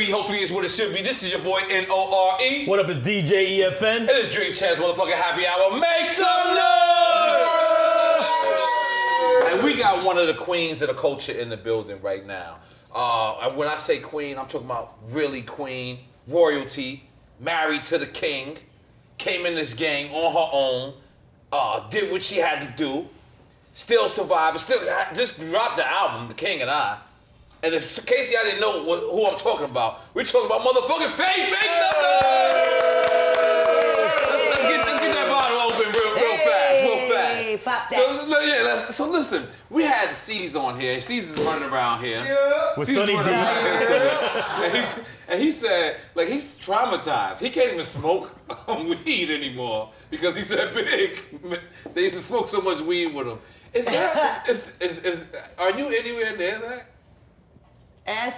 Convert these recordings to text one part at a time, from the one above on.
be. Hopefully it's what it should be. This is your boy N.O.R.E. What up, it's DJ EFN. And it's Drink Chaz motherfucking happy hour. Make some noise! And we got one of the queens of the culture in the building right now. And when I say queen, I'm talking about really queen, royalty, married to the king, came in this game on her own, did what she had to do, still survived, still just dropped the album, The King and I. And in case y'all didn't know who I'm talking about, we're talking about motherfucking Faith. Make some noise! Let's get that bottle open real fast. So listen, we had C's on here. C's is running around here. Yeah. With Sonny D. And he said, like, he's traumatized. He can't even smoke weed anymore because he's that big. They used to smoke so much weed with him. Are you anywhere near that?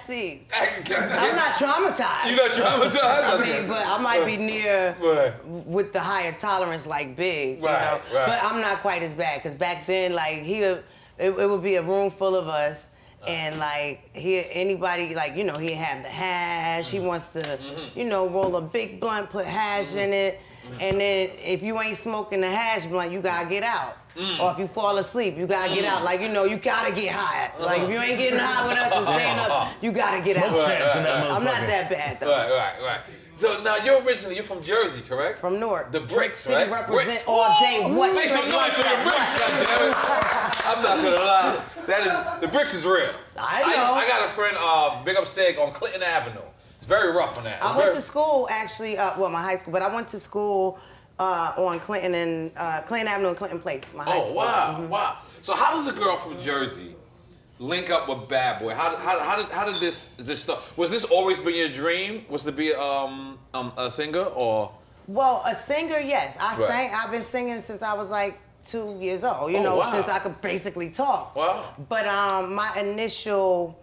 See, I'm not traumatized. You're not traumatized? I mean, but I might be near with the higher tolerance like Big, you know? But I'm not quite as bad, because back then, like, it would be a room full of us, and like, anybody, like, you know, he'd have the hash, he wants to, you know, roll a big blunt, put hash in it, and then if you ain't smoking the hash blunt, you gotta get out. Or if you fall asleep, you gotta get out. Like, you know, you gotta get high. Like, if you ain't getting high with us and staying up, you gotta get out. I'm not that bad, though. Right. So now you're from Jersey, correct? From N.O.R.E. The bricks, City right? represent bricks. all day. What? Make some noise for the bricks, goddammit. I'm not gonna lie. The bricks is real. I know. I got a friend, Big Up Seg, on Clinton Avenue. It's very rough on that. I went to school, actually, well, my high school, but I went to school on Clinton Avenue and Clinton Place, my high school. Oh, wow. So how does a girl from Jersey link up with Bad Boy? How did this start? Was this always been your dream? Was to be a singer, or? Well, a singer, yes. I've been singing since I was like 2 years old, you know, since I could basically talk. Wow. But my initial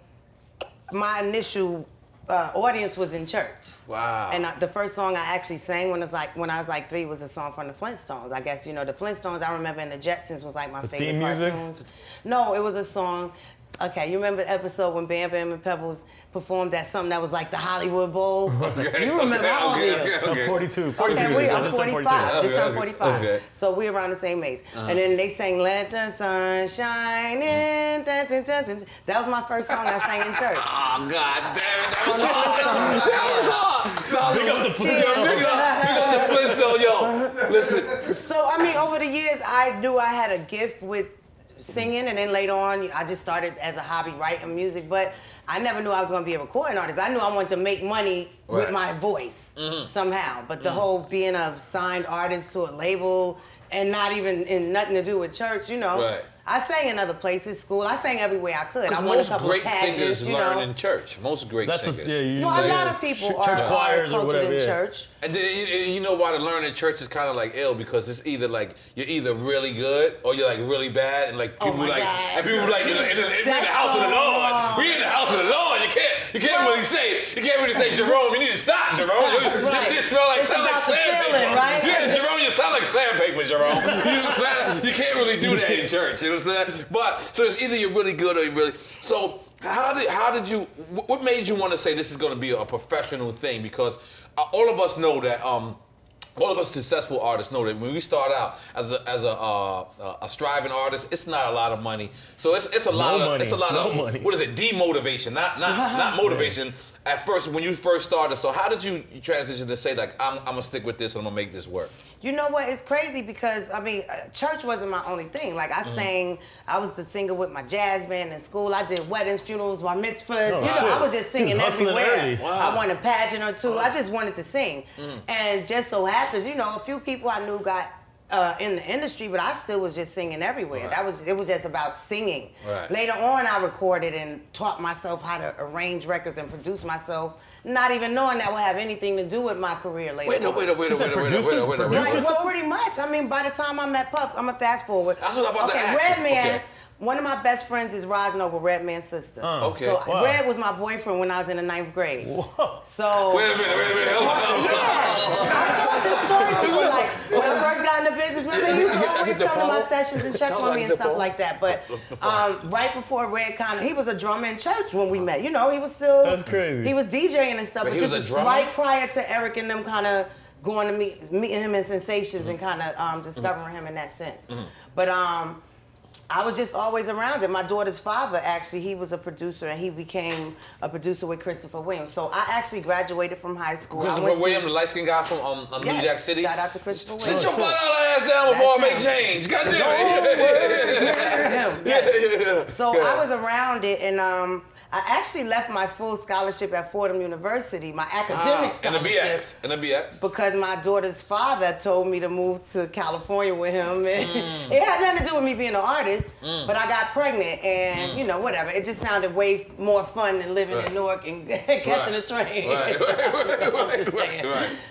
audience was in church. Wow. And the first song I actually sang when I was like 3 was a song from the Flintstones. I guess, you know, the Flintstones, I remember, and the Jetsons was like my favorite cartoons. No, it was a song. Okay, you remember the episode when Bam Bam and Pebbles performed that something that was like the Hollywood Bowl? Okay. You remember, how old are you? I'm 42. Okay, I'm 45, just turned 45. Okay. So we're around the same age. And then they sang Let the Sun Shine In. Dun, dun, dun, dun. That was my first song I sang in church. Oh, God damn it, that was hard. Big up the Flintstone, yo. Listen. So, I mean, over the years, I knew I had a gift with singing, and then later on, I just started as a hobby writing music, but I never knew I was going to be a recording artist. I knew I wanted to make money with my voice somehow, but the whole being a signed artist to a label and not even in nothing to do with church, you know. Right. I sang in other places, school. I sang everywhere I could. I won a most couple great of pageants, singers you learn know. in church. Most great singers. A lot of people are cultured in church. And you know why to learn in church is kind of like ill, because it's either like you're either really good or you're like really bad, and like people in the house of the Lord. We in the house of the Lord. You can't really say Jerome. You need to stop, Jerome. This shit sound like sandpaper. Right? Yeah, Jerome, you sound like sandpaper, Jerome. You know what I'm saying? You can't really do that in church. You know what I'm saying? But so it's either you're really good or you're really. So how did you? What made you want to say this is going to be a professional thing? Because all of us know that. All of us successful artists know that when we start out as a striving artist, it's not a lot of money. So it's a lot of money. What is it? Demotivation, not motivation. At first, when you first started, so how did you transition to say, like, I'm gonna stick with this and I'm gonna make this work? You know what? It's crazy because, I mean, church wasn't my only thing. Like, I sang, I was the singer with my jazz band in school. I did weddings, funerals, bar mitzvahs. I was just singing everywhere. Wow. I won a pageant or two. I just wanted to sing. And just so happens, you know, a few people I knew got in the industry, but I still was just singing everywhere. It was just about singing. Right. Later on, I recorded and taught myself how to arrange records and produce myself, not even knowing that would have anything to do with my career later on. Wait. Well, pretty much. I mean, by the time I met Puff, I'm gonna fast forward. That's what I'm about to ask. Redman. One of my best friends is Roz Noble, Redman's sister. So Red was my boyfriend when I was in the 9th grade. Whoa. So wait a minute. I told this story. People like, when I first got into business with remember he used to always come to my sessions and check on me and stuff like that. But right before Red Con, he was a drummer in church when we met. You know, he was still. That's crazy. He was DJing and stuff. But he was a drummer? Right prior to Eric and them kind of going to meeting him in Sensations and kind of discovering him in that sense. But I was just always around him. My daughter's father, actually, he was a producer, and he became a producer with Christopher Williams. So I actually graduated from high school. Christopher Williams, the light-skinned guy from New Jack City? Shout out to Christopher Williams. Sit your $5 ass down before I make change. God damn it. So I was around it, and I actually left my full scholarship at Fordham University, my academic scholarship. And the BX. Because my daughter's father told me to move to California with him. And it had nothing to do with me being an artist, but I got pregnant and, you know, whatever. It just sounded way more fun than living in Newark and catching a train.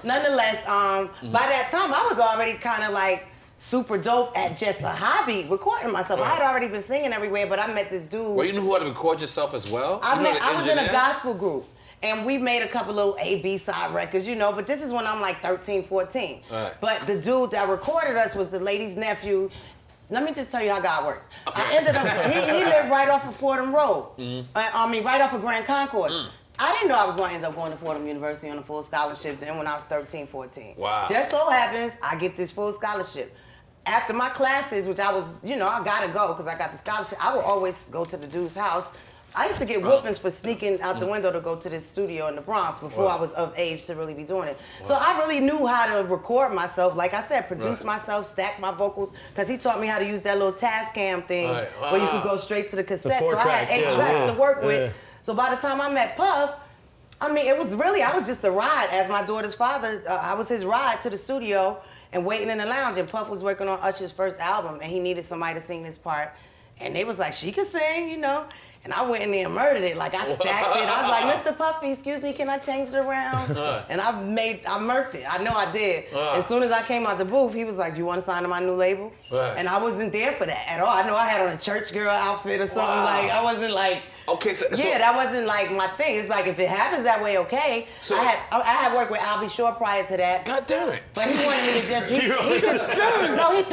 Nonetheless, by that time, I was already kind of like, super dope at just a hobby, recording myself. I had already been singing everywhere, but I met this dude. Well, you knew how to record yourself as well? I was in a gospel group, and we made a couple little A-B side records, you know, but this is when I'm like 13, 14. Right. But the dude that recorded us was the lady's nephew. Let me just tell you how God works. Okay. I ended up, he lived right off of Fordham Road. Right off of Grand Concourse. I didn't know I was going to end up going to Fordham University on a full scholarship then when I was 13, 14. Wow. Just so happens, I get this full scholarship. After my classes, which I was, you know, I gotta go because I got the scholarship, I would always go to the dude's house. I used to get whoopings for sneaking out the window to go to this studio in the Bronx before I was of age to really be doing it. So I really knew how to record myself, like I said, produce myself, stack my vocals, because he taught me how to use that little Tascam thing where you could go straight to the cassette. So I had 8 tracks to work with. So by the time I met Puff, I mean, it was really, I was just a ride as my daughter's father. I was his ride to the studio and waiting in the lounge, and Puff was working on Usher's first album, and he needed somebody to sing this part. And they was like, she could sing, you know? And I went in there and murdered it. Like, I stacked it. I was like, Mr. Puffy, excuse me, can I change it around? And I murked it. I know I did. As soon as I came out the booth, he was like, you want to sign to my new label? And I wasn't there for that at all. I know I had on a church girl outfit or something. Like, I wasn't like... Okay, so that wasn't like my thing. It's like if it happens that way, okay. So I had worked with Albie Shore prior to that. God damn it! But he wanted me to just he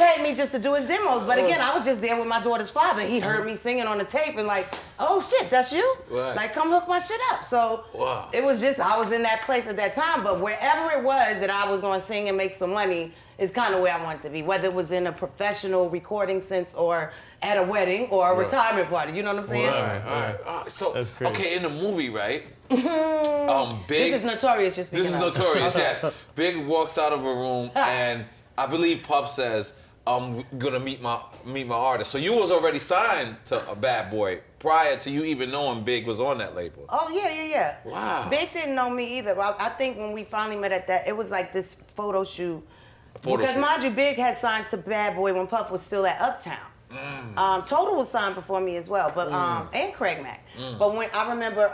paid me just to do his demos. But again, I was just there with my daughter's father. He heard me singing on the tape and like, oh shit, that's you? Right. Like, come hook my shit up. So it was just I was in that place at that time. But wherever it was that I was going to sing and make some money is kind of where I wanted to be, whether it was in a professional recording sense or at a wedding or a retirement party. You know what I'm saying? Right. So, okay, in the movie, right? Big. This is Notorious. Just this is Notorious. Yes. Big walks out of a room, and I believe Puff says, "I'm gonna meet my artist." So you was already signed to a Bad Boy prior to you even knowing Big was on that label. Oh yeah. Wow. Big didn't know me either. I think when we finally met at that, it was like this photo shoot. Because mind you, Big had signed to Bad Boy when Puff was still at Uptown. Total was signed before me as well, but and Craig Mack. But when I remember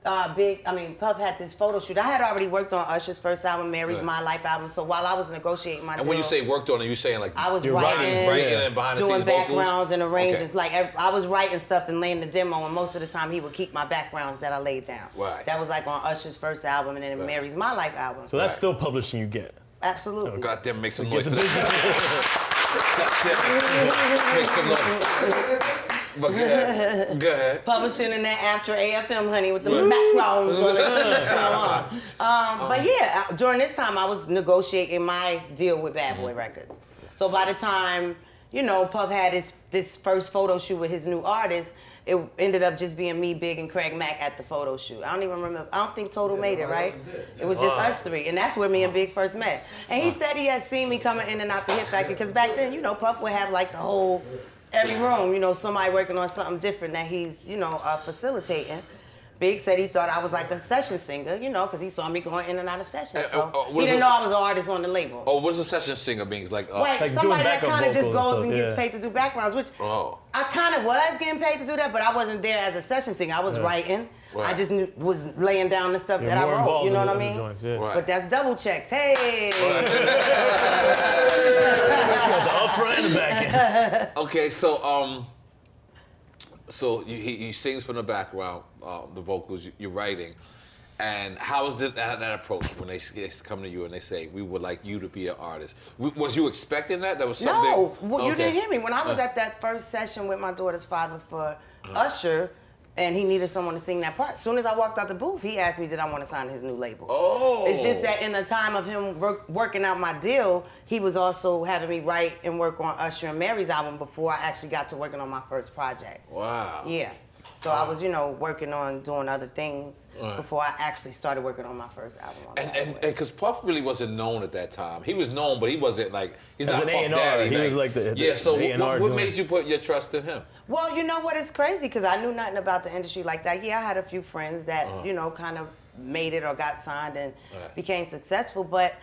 Puff had this photo shoot. I had already worked on Usher's first album, Mary's My Life album. So while I was negotiating my deal, and when you say worked on it, you saying like I was writing and behind the doing scenes backgrounds vocals? and arrangements. Like I was writing stuff and laying the demo, and most of the time he would keep my backgrounds that I laid down. Right. That was like on Usher's first album and then Mary's My Life album. So that's still publishing you get. Absolutely. God damn, make some noise for that. Make some noise. But go ahead. Publishing in that after AFM, honey, with the backgrounds on it. But yeah, during this time, I was negotiating my deal with Bad Boy Records. So by the time, you know, Puff had this first photo shoot with his new artist, it ended up just being me, Big, and Craig Mack at the photo shoot. I don't even remember. I don't think Total made it, right? It was just us three, and that's where me and Big first met. And he said he had seen me coming in and out the Hit Factory, because back then, you know, Puff would have like the whole, every room, you know, somebody working on something different that he's, you know, facilitating. Big said he thought I was like a session singer, you know, because he saw me going in and out of sessions. So he didn't know I was an artist on the label. Oh, what does a session singer mean? Like somebody that kind of just goes and gets paid to do backgrounds, which I kind of was getting paid to do that, but I wasn't there as a session singer. I was writing. Right. I just was laying down the stuff that I wrote. You know what I mean? Joints, But that's double checks. Hey. The upfront and the back end. Okay, so he sings from the background, the vocals you're writing, And how was that approach when they come to you and they say, we would like you to be an artist? Was you expecting that? That was something? No, well, you didn't hear me. When I was at that first session with my daughter's father for Usher, and he needed someone to sing that part, as soon as I walked out the booth, he asked me, did I want to sign his new label? Oh. It's just that in the time of him working out my deal, he was also having me write and work on Usher and Mary's album before I actually got to working on my first project. Wow. Yeah. So I was, working on doing other things before I actually started working on my first album. And because Puff really wasn't known at that time. He was known, but he wasn't like, he's not an Puff A&R, Daddy. he was like the yeah, so A&R what made you put your trust in him? Well, you know what, it's crazy because I knew nothing about the industry like that. Yeah, I had a few friends that, kind of made it or got signed and became successful, but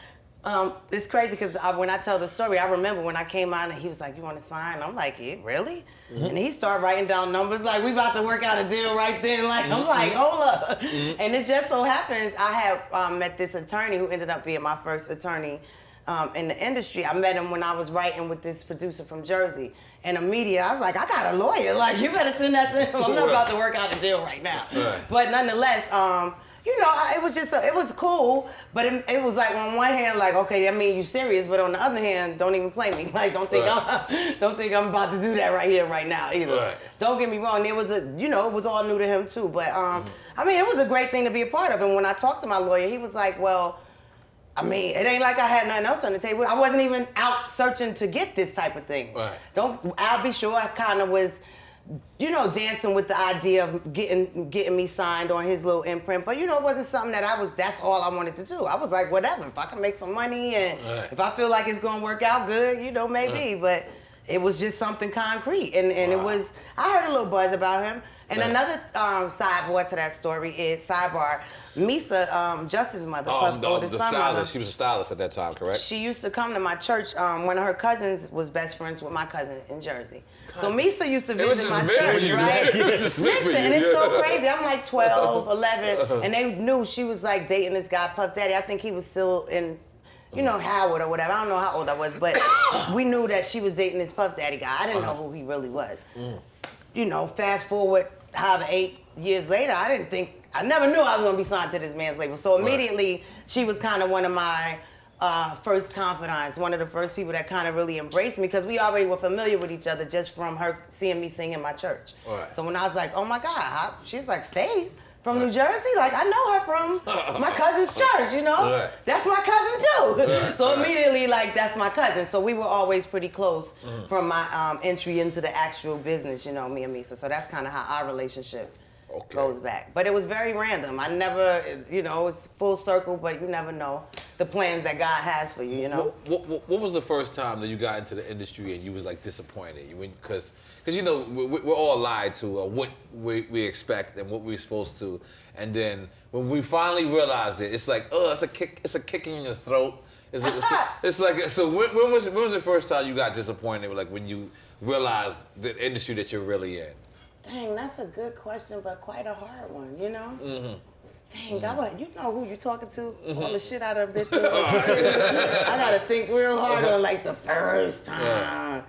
it's crazy because when I tell the story, I remember when I came out and he was like, you want to sign? I'm like, yeah, really? Mm-hmm. And he started writing down numbers like, we about to work out a deal right then. Like, I'm like, hold up. And it just so happens I have met this attorney who ended up being my first attorney in the industry. I met him when I was writing with this producer from Jersey. And immediately I was like, I got a lawyer. Like, you better send that to him. I'm not about to work out a deal right now. But nonetheless, it was just, it was cool, but it was like on one hand, like, okay, I mean, you serious, but on the other hand, don't even play me. Like, don't think I'm about to do that right here, right now either. Right. Don't get me wrong, it was it was all new to him too, but I mean, it was a great thing to be a part of. And when I talked to my lawyer, he was like, well, I mean, it ain't like I had nothing else on the table. I wasn't even out searching to get this type of thing. Right. I'll be sure I kind of was, dancing with the idea of getting me signed on his little imprint. But, it wasn't something that's all I wanted to do. I was like, whatever, if I can make some money and if I feel like it's going to work out good, maybe. But it was just something concrete. And it was, I heard a little buzz about him. And another sidebar to that story is, Misa, Justin's mother, Puff's oldest son mother. She was a stylist at that time, correct? She used to come to my church. One of her cousins was best friends with my cousin in Jersey. So Misa used to visit my church, right? Listen, and it's so crazy. I'm like 12, 11, and they knew she was like dating this guy, Puff Daddy. I think he was still in, Howard or whatever. I don't know how old I was, but we knew that she was dating this Puff Daddy guy. I didn't know who he really was. Fast forward, 8 years later, I never knew I was going to be signed to this man's label. So immediately, she was kind of one of my first confidants, one of the first people that kind of really embraced me because we already were familiar with each other just from her seeing me sing in my church. Right. So when I was like, oh my God, she's like, Faith from New Jersey? Like, I know her from my cousin's church, Right. That's my cousin too. Right. So immediately, like, that's my cousin. So we were always pretty close from my entry into the actual business, me and Misa. So that's kind of how our relationship goes back. But it was very random. I never, it's full circle, but you never know the plans that God has for you, What was the first time that you got into the industry and you was like disappointed? Because we're all lied to what we expect and what we're supposed to. And then when we finally realized it, it's like, it's a kick in your throat. It's like, so when was the first time you got disappointed, like when you realized the industry that you're really in? Dang, that's a good question, but quite a hard one, Dang, you know who you're talking to? All the shit I done been through. I gotta think real hard on like the first time. Yeah.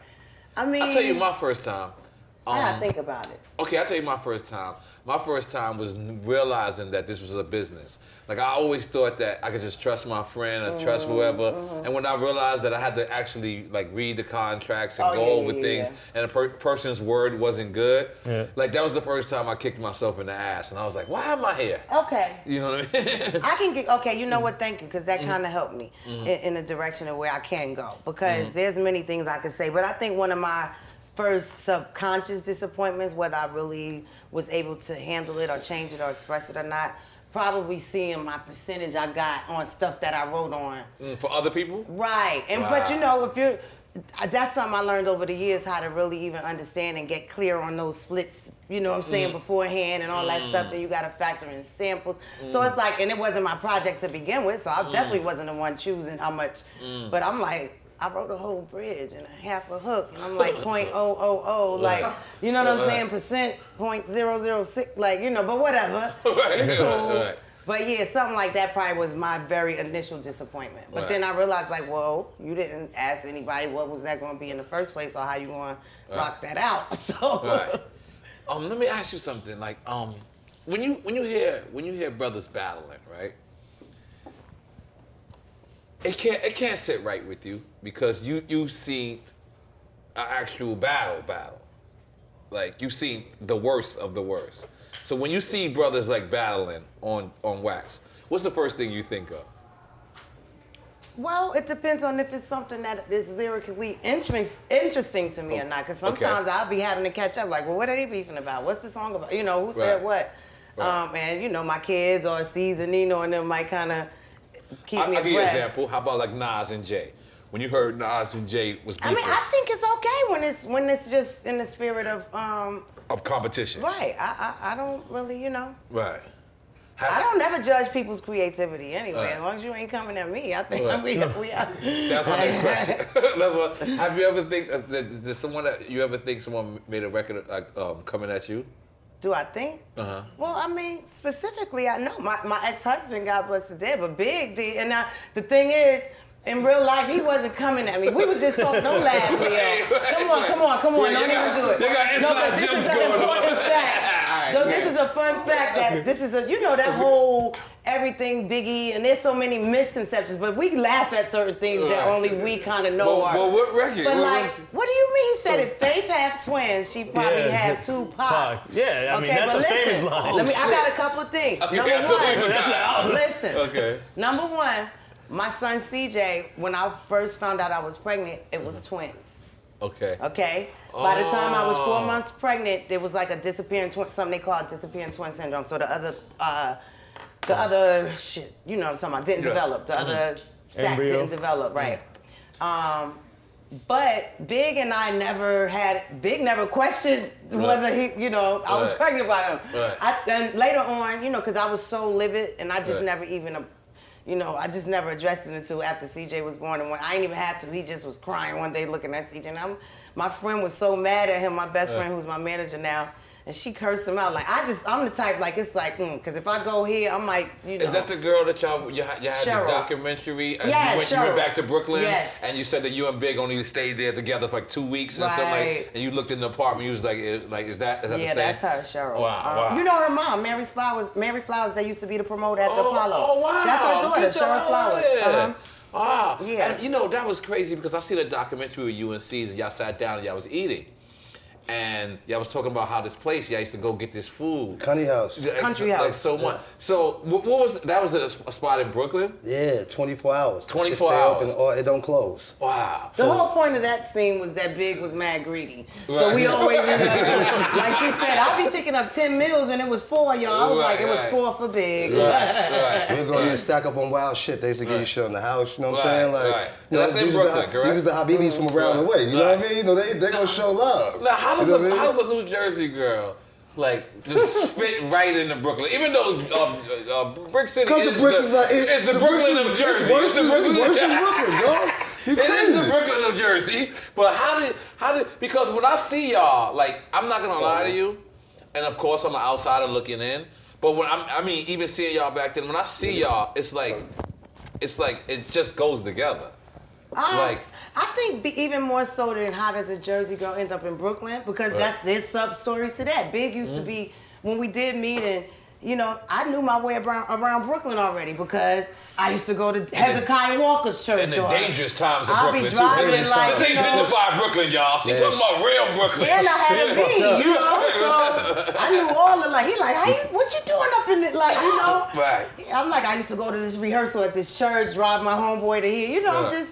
I mean, I'll tell you my first time. I gotta think about it. Okay, I'll tell you my first time. My first time was realizing that this was a business. Like, I always thought that I could just trust my friend or trust whoever. And when I realized that I had to actually, like, read the contracts and go over things, and a person's word wasn't good, like, that was the first time I kicked myself in the ass. And I was like, why am I here? Okay. You know what I mean? I can get, you know what, thank you, because that kind of helped me in the direction of where I can go. Because there's many things I could say, but I think one of my first subconscious disappointments, whether I really was able to handle it or change it or express it or not, probably seeing my percentage I got on stuff that I wrote on. For other people? Right. And but if you're, that's something I learned over the years, how to really even understand and get clear on those splits, beforehand and all that stuff. Then you got to factor in samples. So it's like, and it wasn't my project to begin with, so I definitely wasn't the one choosing how much. But I'm like, I wrote a whole bridge and half a hook, and I'm like 0.000, like, you know what I'm saying, percent 0.006, like, but whatever, it's cool. But yeah, something like that probably was my very initial disappointment. But then I realized, like, well, you didn't ask anybody what was that going to be in the first place or how you going to rock that out. So. Let me ask you something. Like, when you hear brothers battling, right? It can't sit right with you because you've seen an actual battle. Like you've seen the worst of the worst. So when you see brothers like battling on wax, what's the first thing you think of? Well, it depends on if it's something that is lyrically interesting to me or not. Because sometimes I'll be having to catch up. Like, well, what are they beefing about? What's the song about? You know, who said what? Right. And you know, my kids or C's and Nino and them might kind of keep me abreast. I'll give you an example. How about like Nas and Jay? When you heard Nas and Jay was beefing. I mean, I think it's okay when it's just in the spirit of competition. Right. I don't really, you know. Right. I don't never judge people's creativity anyway. As long as you ain't coming at me, I think we are. That's my next question. That's what. Have you ever think? Did someone that you ever think someone made a record like coming at you? Do I think? Well, I mean, specifically, I know my ex-husband, God bless the dead, but Big did. And the thing is, in real life, he wasn't coming at me. We was just talking. Don't laugh, Leo. Come on. Don't even do it. You got inside jokes going on. No, this is a fun fact that this is that whole everything Biggie, and there's so many misconceptions, but we laugh at certain things that only we kind of know are. Well, what record? But what do you mean? He said if Faith have twins, she probably have two pops. Yeah, I mean, that's a famous line. I got a couple of things. Listen. Okay. Number one, my son CJ, when I first found out I was pregnant, it was twins. Okay. By the time I was 4 months pregnant, there was like a disappearing twin, something they call disappearing twin syndrome. So the other shit, you know what I'm talking about, didn't develop. The other sac didn't develop, right? But Big and I Big never questioned whether he, I was pregnant by him. And later on, because I was so livid and I just never even, I just never addressed it until after CJ was born. And when I didn't even have to, he just was crying one day looking at CJ. And my friend was so mad at him, my best friend who's my manager now, and she cursed him out. Like, I'm the type, like, it's like, because if I go here, I'm like, Is that the girl that you had the documentary? And you went back to Brooklyn? Yes. And you said that you and Big only stayed there together for like 2 weeks and something like, and you looked in the apartment, you was like, is that the same? Yeah, that's her, Cheryl. Wow. You know her mom, Mary Flowers, that used to be the promoter at the Apollo. Oh, wow. That's her daughter, Cheryl Flowers. Wow. Yeah. And that was crazy because I seen a documentary with you and C's and y'all sat down and y'all was eating. And y'all was talking about how this place, y'all used to go get this food. Country House. Country House. Like so much. So what was that? Was it a spot in Brooklyn? Yeah, 24 hours. 24 hours. Open, or it don't close. Wow. The whole point of that scene was that Big was mad greedy. So we always ended up, like she said, I'll be thinking of 10 meals and it was 4, y'all. I was like, it was 4 for Big. Right. We're going to stack up on wild shit. They used to give you shit in the house, you know what I'm saying? Like, That's in Brooklyn, correct? These was the Habibis from around the way, you know what I mean? They're going to show love. Now, how does a New Jersey girl just fit right into Brooklyn? Even though Brick City is the Brooklyn of Jersey. It's worse than Brooklyn, yo. It is the Brooklyn of Jersey. But how did because when I see y'all, like, I'm not gonna lie to you, and of course I'm an outsider looking in, but when even seeing y'all back then, when I see y'all, it's like it just goes together. I think even more so than how does a Jersey girl end up in Brooklyn, because there's sub-stories to that. Big used to be, when we did meet, and I knew my way around Brooklyn already because I used to go to Hezekiah Walker's church. In the dangerous times of Brooklyn, too. Driving like, This ain't gentrified Brooklyn, y'all. She talking about real Brooklyn. And I had a beat, so I knew all the, like, he like, what you doing up in it, like, Right. I'm like, I used to go to this rehearsal at this church, drive my homeboy to here, I'm just,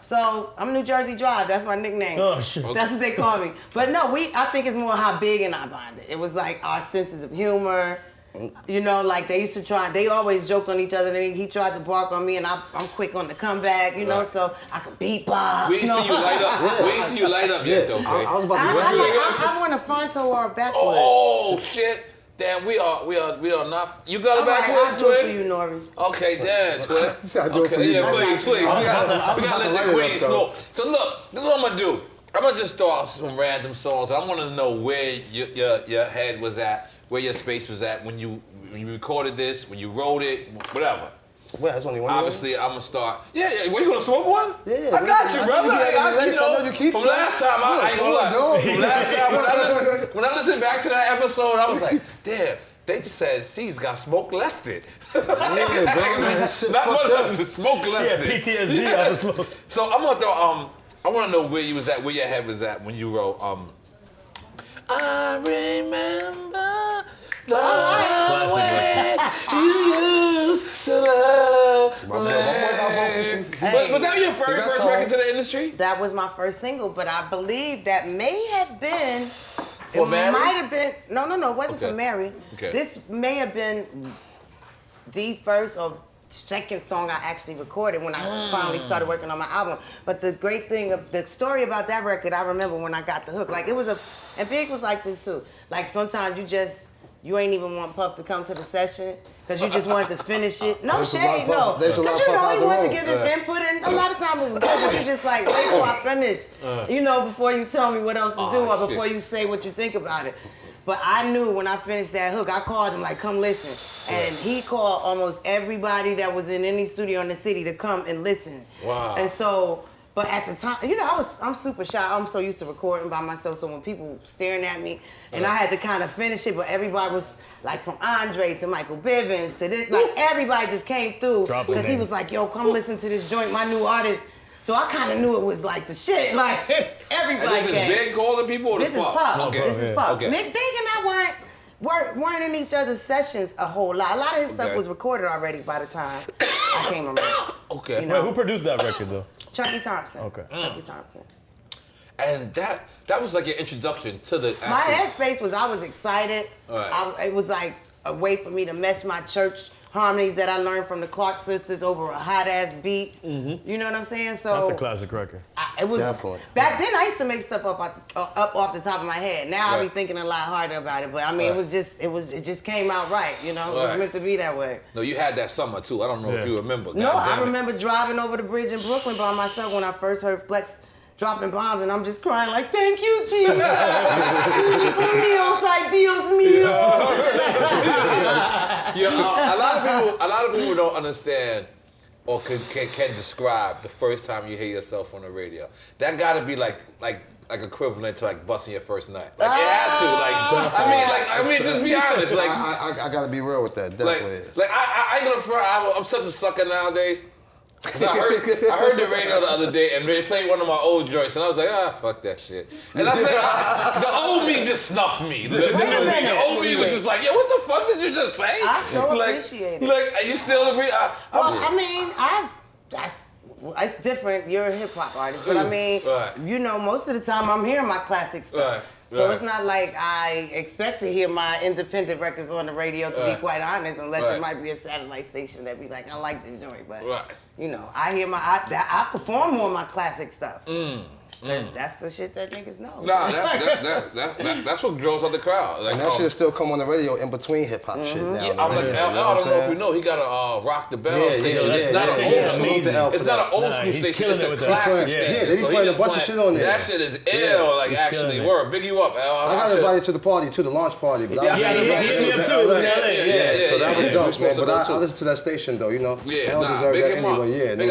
so I'm New Jersey Drive, that's my nickname. Oh, shit. That's what they call me. But no, I think it's more how Big and I bonded. It was like our senses of humor. Like they used to they always joked on each other, and he tried to bark on me, and I'm quick on the comeback, so I could beatbox. We ain't see you light up. We ain't see you light up yet, though, okay? I was about to I want a fronto or a backwood. Oh, shit. Damn, we are not. You got a backwood, I'll do it for twin? you, N.O.R.E. Okay, damn, twin. I'll do it for you. Please. We gotta let the queen smoke. So look, this is what I'm gonna do. I'm gonna just throw out some random songs. I want to know where your head was at, where your space was at when you recorded this, when you wrote it, whatever. Well, that's only one. Obviously, I'm gonna start. Yeah. What, you gonna smoke one? Yeah. I got you, brother. I know you keep from last time, From last time, when I listened back to that episode, I was like, damn, they just said she's got smoke molested. Yeah, bro, man, that shit Not fucked up. molested, smoke molested. Yeah, PTSD out of smoke. So I'm gonna throw, I wanna know where you was at, where your head was at when you wrote, I remember the way you used to love me. Was that your first record to the industry? That was my first single, but I believe that may have been. For Mary? Might have been. No, it wasn't for Mary. Okay. This may have been the first or second song I actually recorded when I finally started working on my album. But the great thing of the story about that record, I remember when I got the hook. Like it was and Big was like this too. Like sometimes you ain't even want Puff to come to the session because you just wanted to finish it. No shade, no. Because you know he wanted to give his input, and a lot of times it was good, but you just like, wait till I finish, before you tell me what else to do or before you say what you think about it. But I knew when I finished that hook, I called him like, come listen. And he called almost everybody that was in any studio in the city to come and listen. Wow. And so, but at the time, I'm super shy. I'm so used to recording by myself. So when people staring at me, and I had to kind of finish it, but everybody was like from Andre to Michael Bivins to this, like everybody just came through because he was like, yo, come listen to this joint, my new artist. So I kind of knew it was like the shit. Like everybody And this is Big calling people or This is Puff? Puff. Okay. This is Puff. Okay. Big and I weren't in each other's sessions a whole lot. A lot of his stuff was recorded already by the time I came around. Okay. Wait, who produced that record though? Chucky Thompson. Okay. Chucky Thompson. And that was like your introduction to the My actual... headspace was I was excited. Right. It was like a way for me to mesh my church harmonies that I learned from the Clark sisters over a hot ass beat. Mm-hmm. You know what I'm saying? So That's a classic record. It was Definitely. Back then I used to make stuff up off the top of my head. Now I be thinking a lot harder about it. But I mean, it just came out right. You know, it was meant to be that way. No, you had that summer too. I don't know if you remember. No, I remember driving over the bridge in Brooklyn by myself when I first heard Flex dropping bombs, and I'm just crying like, "Thank you, Jesus." Dios, like Dios mío. Yeah, a lot of people don't understand or can describe the first time you hear yourself on the radio. That gotta be like equivalent to like busting your first nut. Like it has to. I mean, just be honest. Like I gotta be real with that. Definitely is. Like I ain't gonna front. I'm such a sucker nowadays. I heard the radio the other day and they played one of my old joints and I was like, fuck that shit. And I said, the old me just snuffed me. The old me was just like, what the fuck did you just say? I so appreciate it. Like, are you still appreciate? I mean, it's different. You're a hip hop artist, but I mean, most of the time I'm hearing my classic stuff. So it's not like I expect to hear my independent records on the radio, to be quite honest, unless it might be a satellite station that be like, I like this joint, but I hear I perform more of my classic stuff. Cause that's the shit that niggas know. Nah, that's what draws out the crowd. Like, and that shit still come on the radio in between hip hop shit now. Yeah, I'm like, I don't know if you know, he got a Rock the Bell station. It's not an old school. It's not an old school station. It's a classic station. Yeah, they be playing a bunch of shit on there. That shit is ill. Like actually, word. Big you up, Al. I got invited to the party, to the launch party. But he hit me up too. Yeah, so that was dope, man. But I listened to that station though, you know. Yeah, I deserve that anyway. Yeah, and I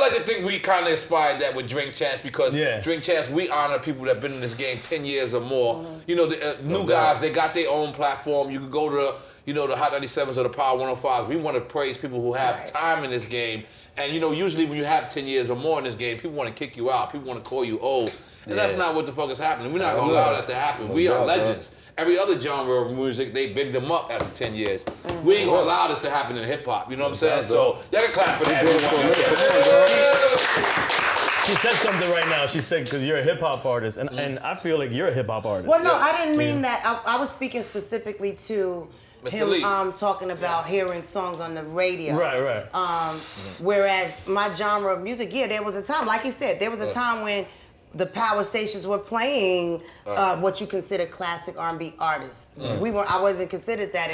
like to think we kind of inspired that with Drink Champs because Drink Champs, we honor people that have been in this game 10 years or more. You know, the new guys, they got their own platform. You could go to, the Hot 97s or the Power 105s. We want to praise people who have time in this game. And, usually when you have 10 years or more in this game, people want to kick you out. People want to call you old. And that's not what the fuck is happening. We're not going to allow that to happen. We are legends. Every other genre of music, they big them up after 10 years. We ain't going to allow this to happen in hip-hop. You know what I'm saying? So, y'all can clap for that. She said something right now. She said, because you're a hip-hop artist, and I feel like you're a hip-hop artist. Well, no, I didn't mean that. I was speaking specifically to him talking about hearing songs on the radio. Right. Whereas my genre of music, there was a time, like he said, there was a time when the power stations were playing what you consider classic R&B artists. I wasn't considered that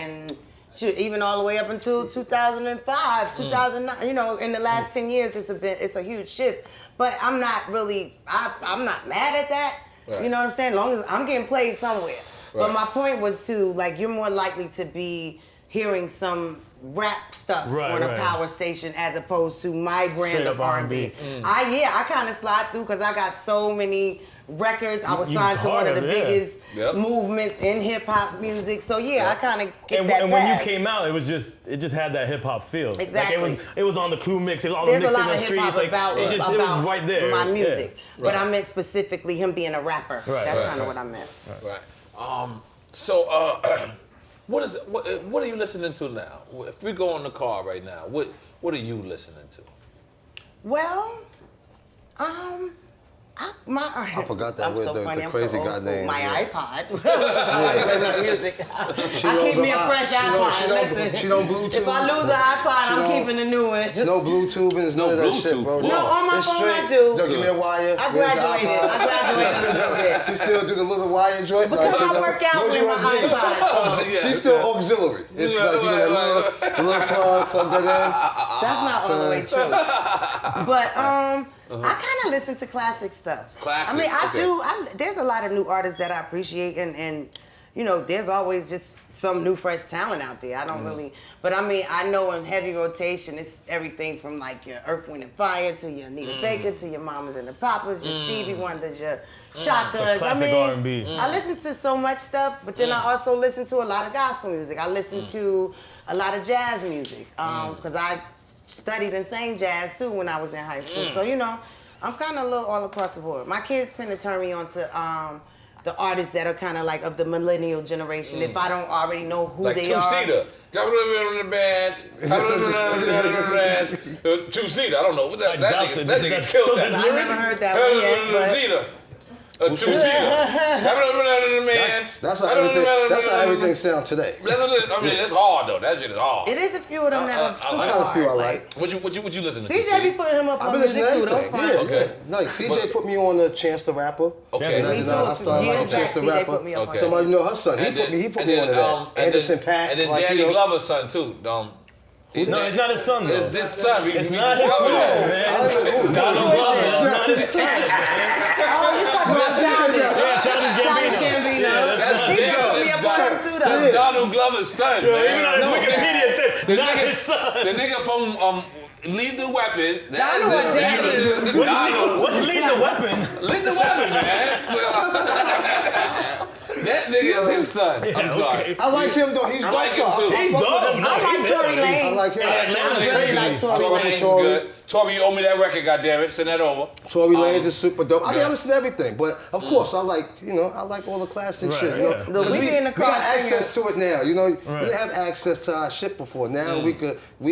even all the way up until 2005, 2009. In the last 10 years, it's a huge shift. But I'm not really, I'm not mad at that. You know what I'm saying? As long as I'm getting played somewhere. But my point was you're more likely to be hearing some rap stuff on a power station as opposed to my brand of R&B. I kind of slide through because I got so many records. I was signed to one of the biggest movements in hip hop music. So I kind of get that. And when you came out, it just had that hip hop feel. Exactly. Like it was on the Clue mix. It was all There's the mix a in lot the of hip hop streets. about It was right there. my music, but I meant specifically him being a rapper. That's kind of what I meant. Right. So, what are you listening to now? If we go in the car right now, what are you listening to? Well, I forgot that with so the funny. crazy I'm so guy old school. name. My iPod, which is always playing music. I keep me a fresh iPod. She don't Bluetooth. If I lose an iPod, I'm keeping a new one. There's no Bluetooth and there's none of that shit, bro. No, on my phone I do. Don't give me a wire. I graduated a little bit. She still do the little wire joint. Because I work out with my iPod. So. She's still auxiliary. It's like you know that little plug that in. That's not all the way true. But I kind of listen to classic stuff. Classics. I mean, I do. There's a lot of new artists that I appreciate, and you know, there's always just some new fresh talent out there. I don't really, but I mean, I know in heavy rotation, it's everything from like your Earth, Wind and Fire to your Anita Baker to your Mamas and the Papas, your Stevie Wonders, your Shakas. I mean, R&B. I listen to so much stuff, but then I also listen to a lot of gospel music. I listen to a lot of jazz music because I studied and sang jazz too when I was in high school. So, you know, I'm kind of a little all across the board. My kids tend to turn me on to the artists that are kind of like of the millennial generation if I don't already know who like they are. Two-seater. The bands. Two-seater. I don't know. That nigga killed that. I never heard that one yet, but... Two-seater. That's how everything sounds today. I mean, it's hard though. That shit is hard. It is a few of them that are super I got a few I like. What you listen to? CJ be putting him up on music too. Don't front. Okay. No, CJ put me on the Chance the Rapper. Okay. And I started liking Chance the Rapper. Okay. Somebody know her son. He put me on that. Anderson .Paak. And then Danny Glover's son too. No, it's not his son though. It's this son. It's not his son, man. Donald Glover. It's not his son. Oh, you talking about Childish Gambino. That's Donald Glover's son, man. Even on his Wikipedia it said, not his son. The nigga from Lethal Weapon. What's Lethal Weapon? Lethal Weapon, man. That nigga is his son. I'm sorry. I like him though. He's I like him too. He's dope. I like Tory Lanez. I like him. Tory Lanez is good. Tory, you owe me that record, goddammit. Send that over. Tory Lanez is super dope. I mean, I listen to everything, but of course, I like all the classic shit. You know, because we got access to it now. You know, we didn't have access to our shit before. Now we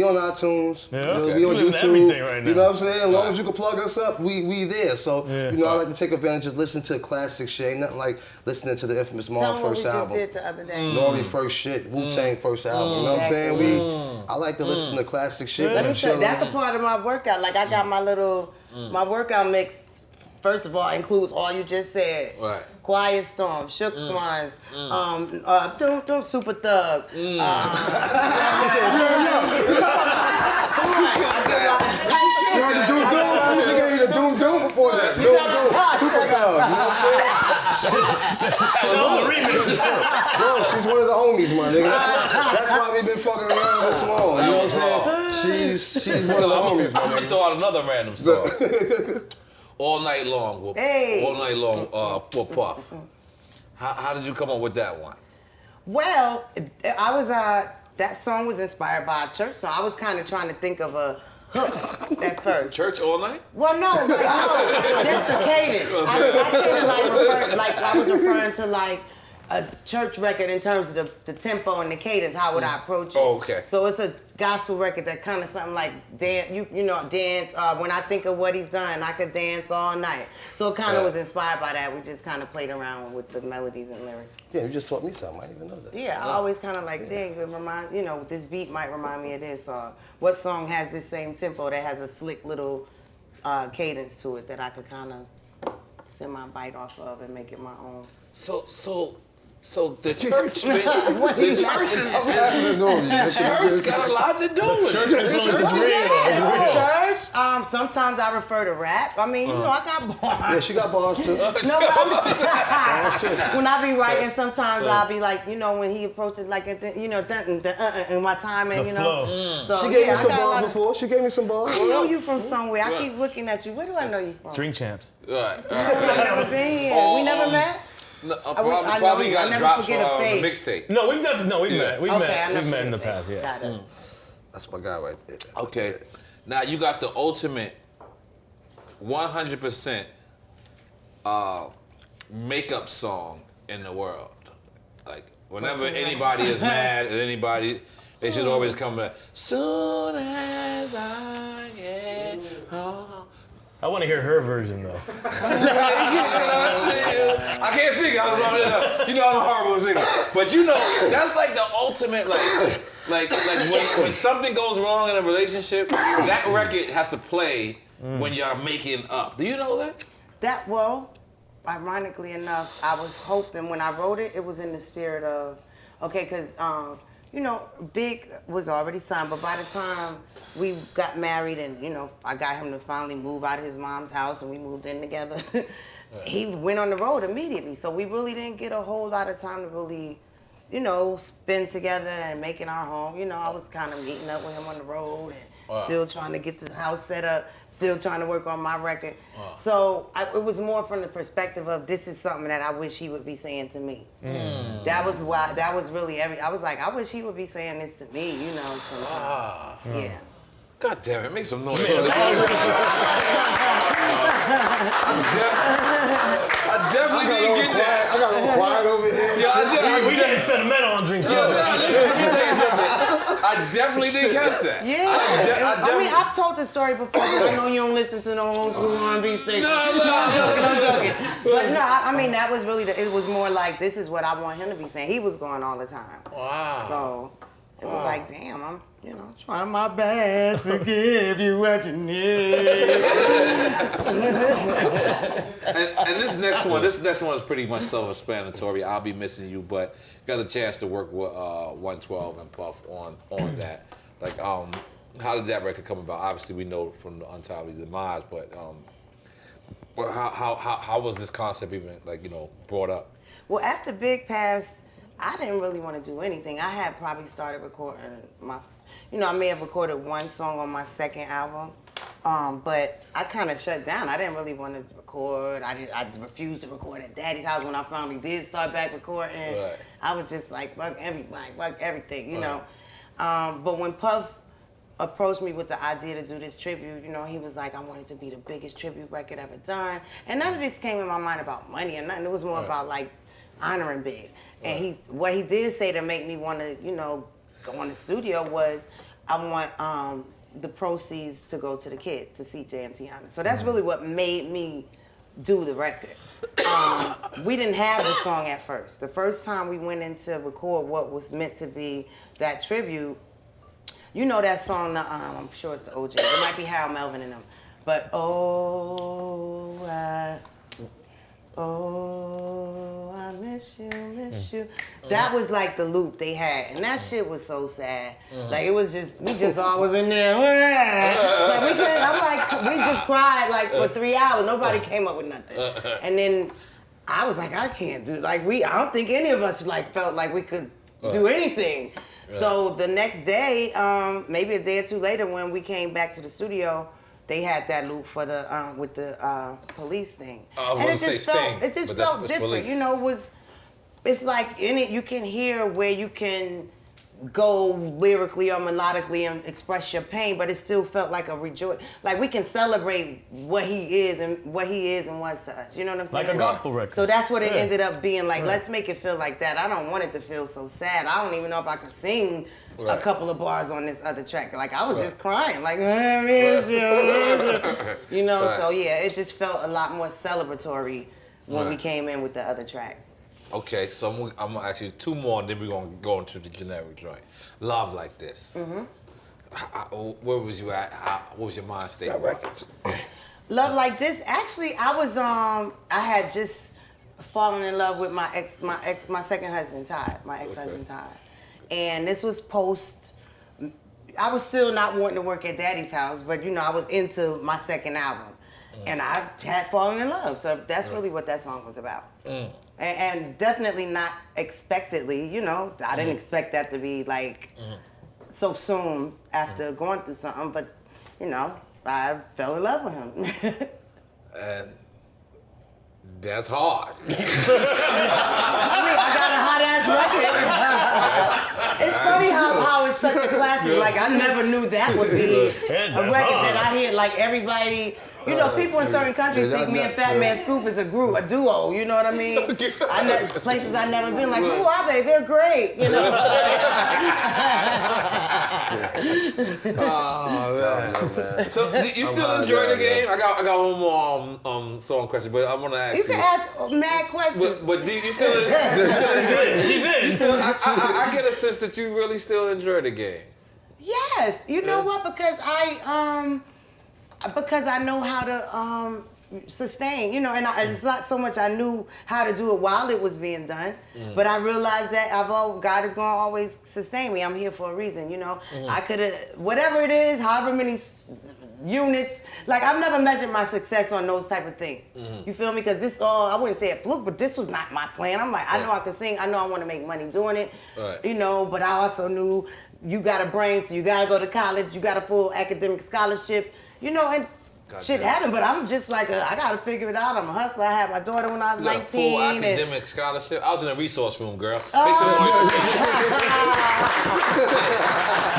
on iTunes. We on YouTube. Right now. You know what I'm saying? As long as you can plug us up, we there. So I like to take advantage of listen to classic shit. Ain't nothing like listening to the infamous Mom first album. Did the other day. N.O.R.E. first shit, Wu-Tang first album. You know what I'm saying? I like to listen to classic shit. Let me tell you, that's a part of my workout. Like I got my little, my workout mix. First of all, includes all you just said. Right. Quiet Storm, Shook Ones, Doom Super Thug. You heard the Doom Doom? You should give me the Doom Doom before that. Doom Doom, Super Thug. You know what I'm saying? Bro, she's one of the homies, my nigga. That's why we've been fucking around this long. You know what I'm saying? She's one of the homies, my I'm gonna nigga. throw out another random song. All night long. All night long. Puff. How did you come up with that one? Well, I was that song was inspired by a church, so I was kind of trying to think of a hook at first. Church all night? Well, no, just the cadence. I tend to I was referring to like a church record in terms of the tempo and the cadence. How would I approach it? Oh, okay. So it's a gospel record that kind of something like dance. You know, dance. When I think of what he's done, I could dance all night. So it kind of was inspired by that. We just kind of played around with the melodies and lyrics. Yeah, you just taught me something. I didn't even know that. Yeah, I always kind of like, dang, it reminds, this beat might remind me of this, or what song has this same tempo that has a slick little cadence to it that I could kind of send my bite off of and make it my own. So the church, man, the church got a lot to do with it. Church influence is real. Church, Sometimes I refer to rap. I mean, you know, I got bars. Yeah, she got bars too. No, but when I be writing, sometimes I'll be like, you know, when he approaches like, you know, in my timing, you know. So, she gave me some bars before. She gave me some bars. I know you from somewhere. I keep looking at you. Where do I know you from? Drink Champs. Right. I've never been here. We never met? No, I probably got never dropped forget a from the face. mixtape. No, we've met. We've met in the forget a past, face. yeah. Got it. That's my guy right there. Okay. Now you got the ultimate 100% makeup song in the world. Like, whenever anybody is mad at anybody, they should always come back. Soon as I get home. I want to hear her version though. I can't sing. You know I'm a horrible singer. But you know, that's like the ultimate, like when something goes wrong in a relationship, that record has to play when you're making up. Do you know that? Well, ironically enough, I was hoping when I wrote it, it was in the spirit of, okay, because, you know, Big was already signed, but by the time we got married and, you know, I got him to finally move out of his mom's house and we moved in together, he went on the road immediately. So we really didn't get a whole lot of time to really, you know, spend together and making our home. You know, I was kind of meeting up with him on the road and still trying to get the house set up, still trying to work on my record. So it was more from the perspective of this is something that I wish he would be saying to me. That was why, that was really I was like, I wish he would be saying this to me, you know. So, yeah. God damn it, make some noise. I definitely didn't get that. I got a little quiet over here. Yeah, We getting sentimental on Drink Champs. I definitely didn't catch that. Yeah. I mean, I've told this story before, but I know you don't listen to no old school R&B station. No, I'm joking. But no, I mean, that was really, it was more like, this is what I want him to be saying. He was going all the time. Wow. So it was like, damn, I'm, you know, trying my best to give you what you need. And this next one is pretty much self-explanatory. I'll be missing you, but got a chance to work with 112 and Puff on that. Like, how did that record come about? Obviously, we know from the Untimely Demise, but how was this concept even, like, you know, brought up? Well, after Big passed, I didn't really want to do anything. I had probably started recording I may have recorded one song on my second album, but I kind of shut down. I didn't really want to record. I refused to record at Daddy's house when I finally did start back recording. Right. I was just like, fuck everything, you know. But when Puff approached me with the idea to do this tribute, you know, he was like, I want it to be the biggest tribute record ever done. And none of this came in my mind about money or nothing. It was more about like honoring Big. And what he did say to make me want to, you know, go in the studio was, I want the proceeds to go to the kids, to CJ and Tiana. So that's really what made me do the record. We didn't have the song at first. The first time we went in to record what was meant to be that tribute, you know that song, I'm sure it's the OJ. It might be Harold Melvin and them. But I miss you. That was like the loop they had, and that shit was so sad. Like it was just, we just all was in there. Like we just cried like for 3 hours. Nobody came up with nothing. And then I was like, I can't do, like I don't think any of us like felt like we could do anything. So the next day, maybe a day or two later, when we came back to the studio, they had that loop for the with the police thing, and it just felt different. Police. You know, it's like in it you can hear where you can go lyrically or melodically and express your pain, but it still felt like a rejoice. Like we can celebrate what he is and was to us. You know what I'm saying? Like a gospel record. So that's what it ended up being like. Let's make it feel like that. I don't want it to feel so sad. I don't even know if I could sing a couple of bars on this other track. Like I was just crying. Like, I miss you. You know. So yeah, it just felt a lot more celebratory when we came in with the other track. Okay, so I'm gonna ask you two more, and then we're gonna go into the generic joint. Love Like This. Where was you at? What was your mind state? Records. Love Like This. Actually, I was I had just fallen in love with my second husband, Todd. My ex-husband, Todd. And this was post, I was still not wanting to work at Daddy's house, but you know, I was into my second album. And I had fallen in love. So that's really what that song was about. And definitely not expectedly, you know. I didn't expect that to be like so soon after going through something, but you know, I fell in love with him. And that's hard. I mean, I got a hot ass record. It's funny how it's such a classic. Like I never knew that would be a record that I hear like everybody. You know, people in certain countries think me and Fat Man Scoop is a duo. You know what I mean? Places I've never been. Like, who are they? They're great. You know. Oh man. So, do you still enjoy the game? I got one more song question, but I want to ask you. You can ask mad questions. But do you still enjoy it? She's in. I get a sense that you really still enjoy the game. Yes. You know what? Because I know how to sustain, you know, and it's not so much I knew how to do it while it was being done, but I realized that God is going to always sustain me. I'm here for a reason, you know. I could have, whatever it is, however many units, like I've never measured my success on those type of things. You feel me? Because this all, I wouldn't say a fluke, but this was not my plan. I'm like, I know I can sing, I know I want to make money doing it, you know, but I also knew you got a brain, so you got to go to college, you got a full academic scholarship. You know, and shit happened, but I'm just like, I gotta figure it out. I'm a hustler. I had my daughter when I was 19. Full academic scholarship. I was in a resource room, girl. Make some noise.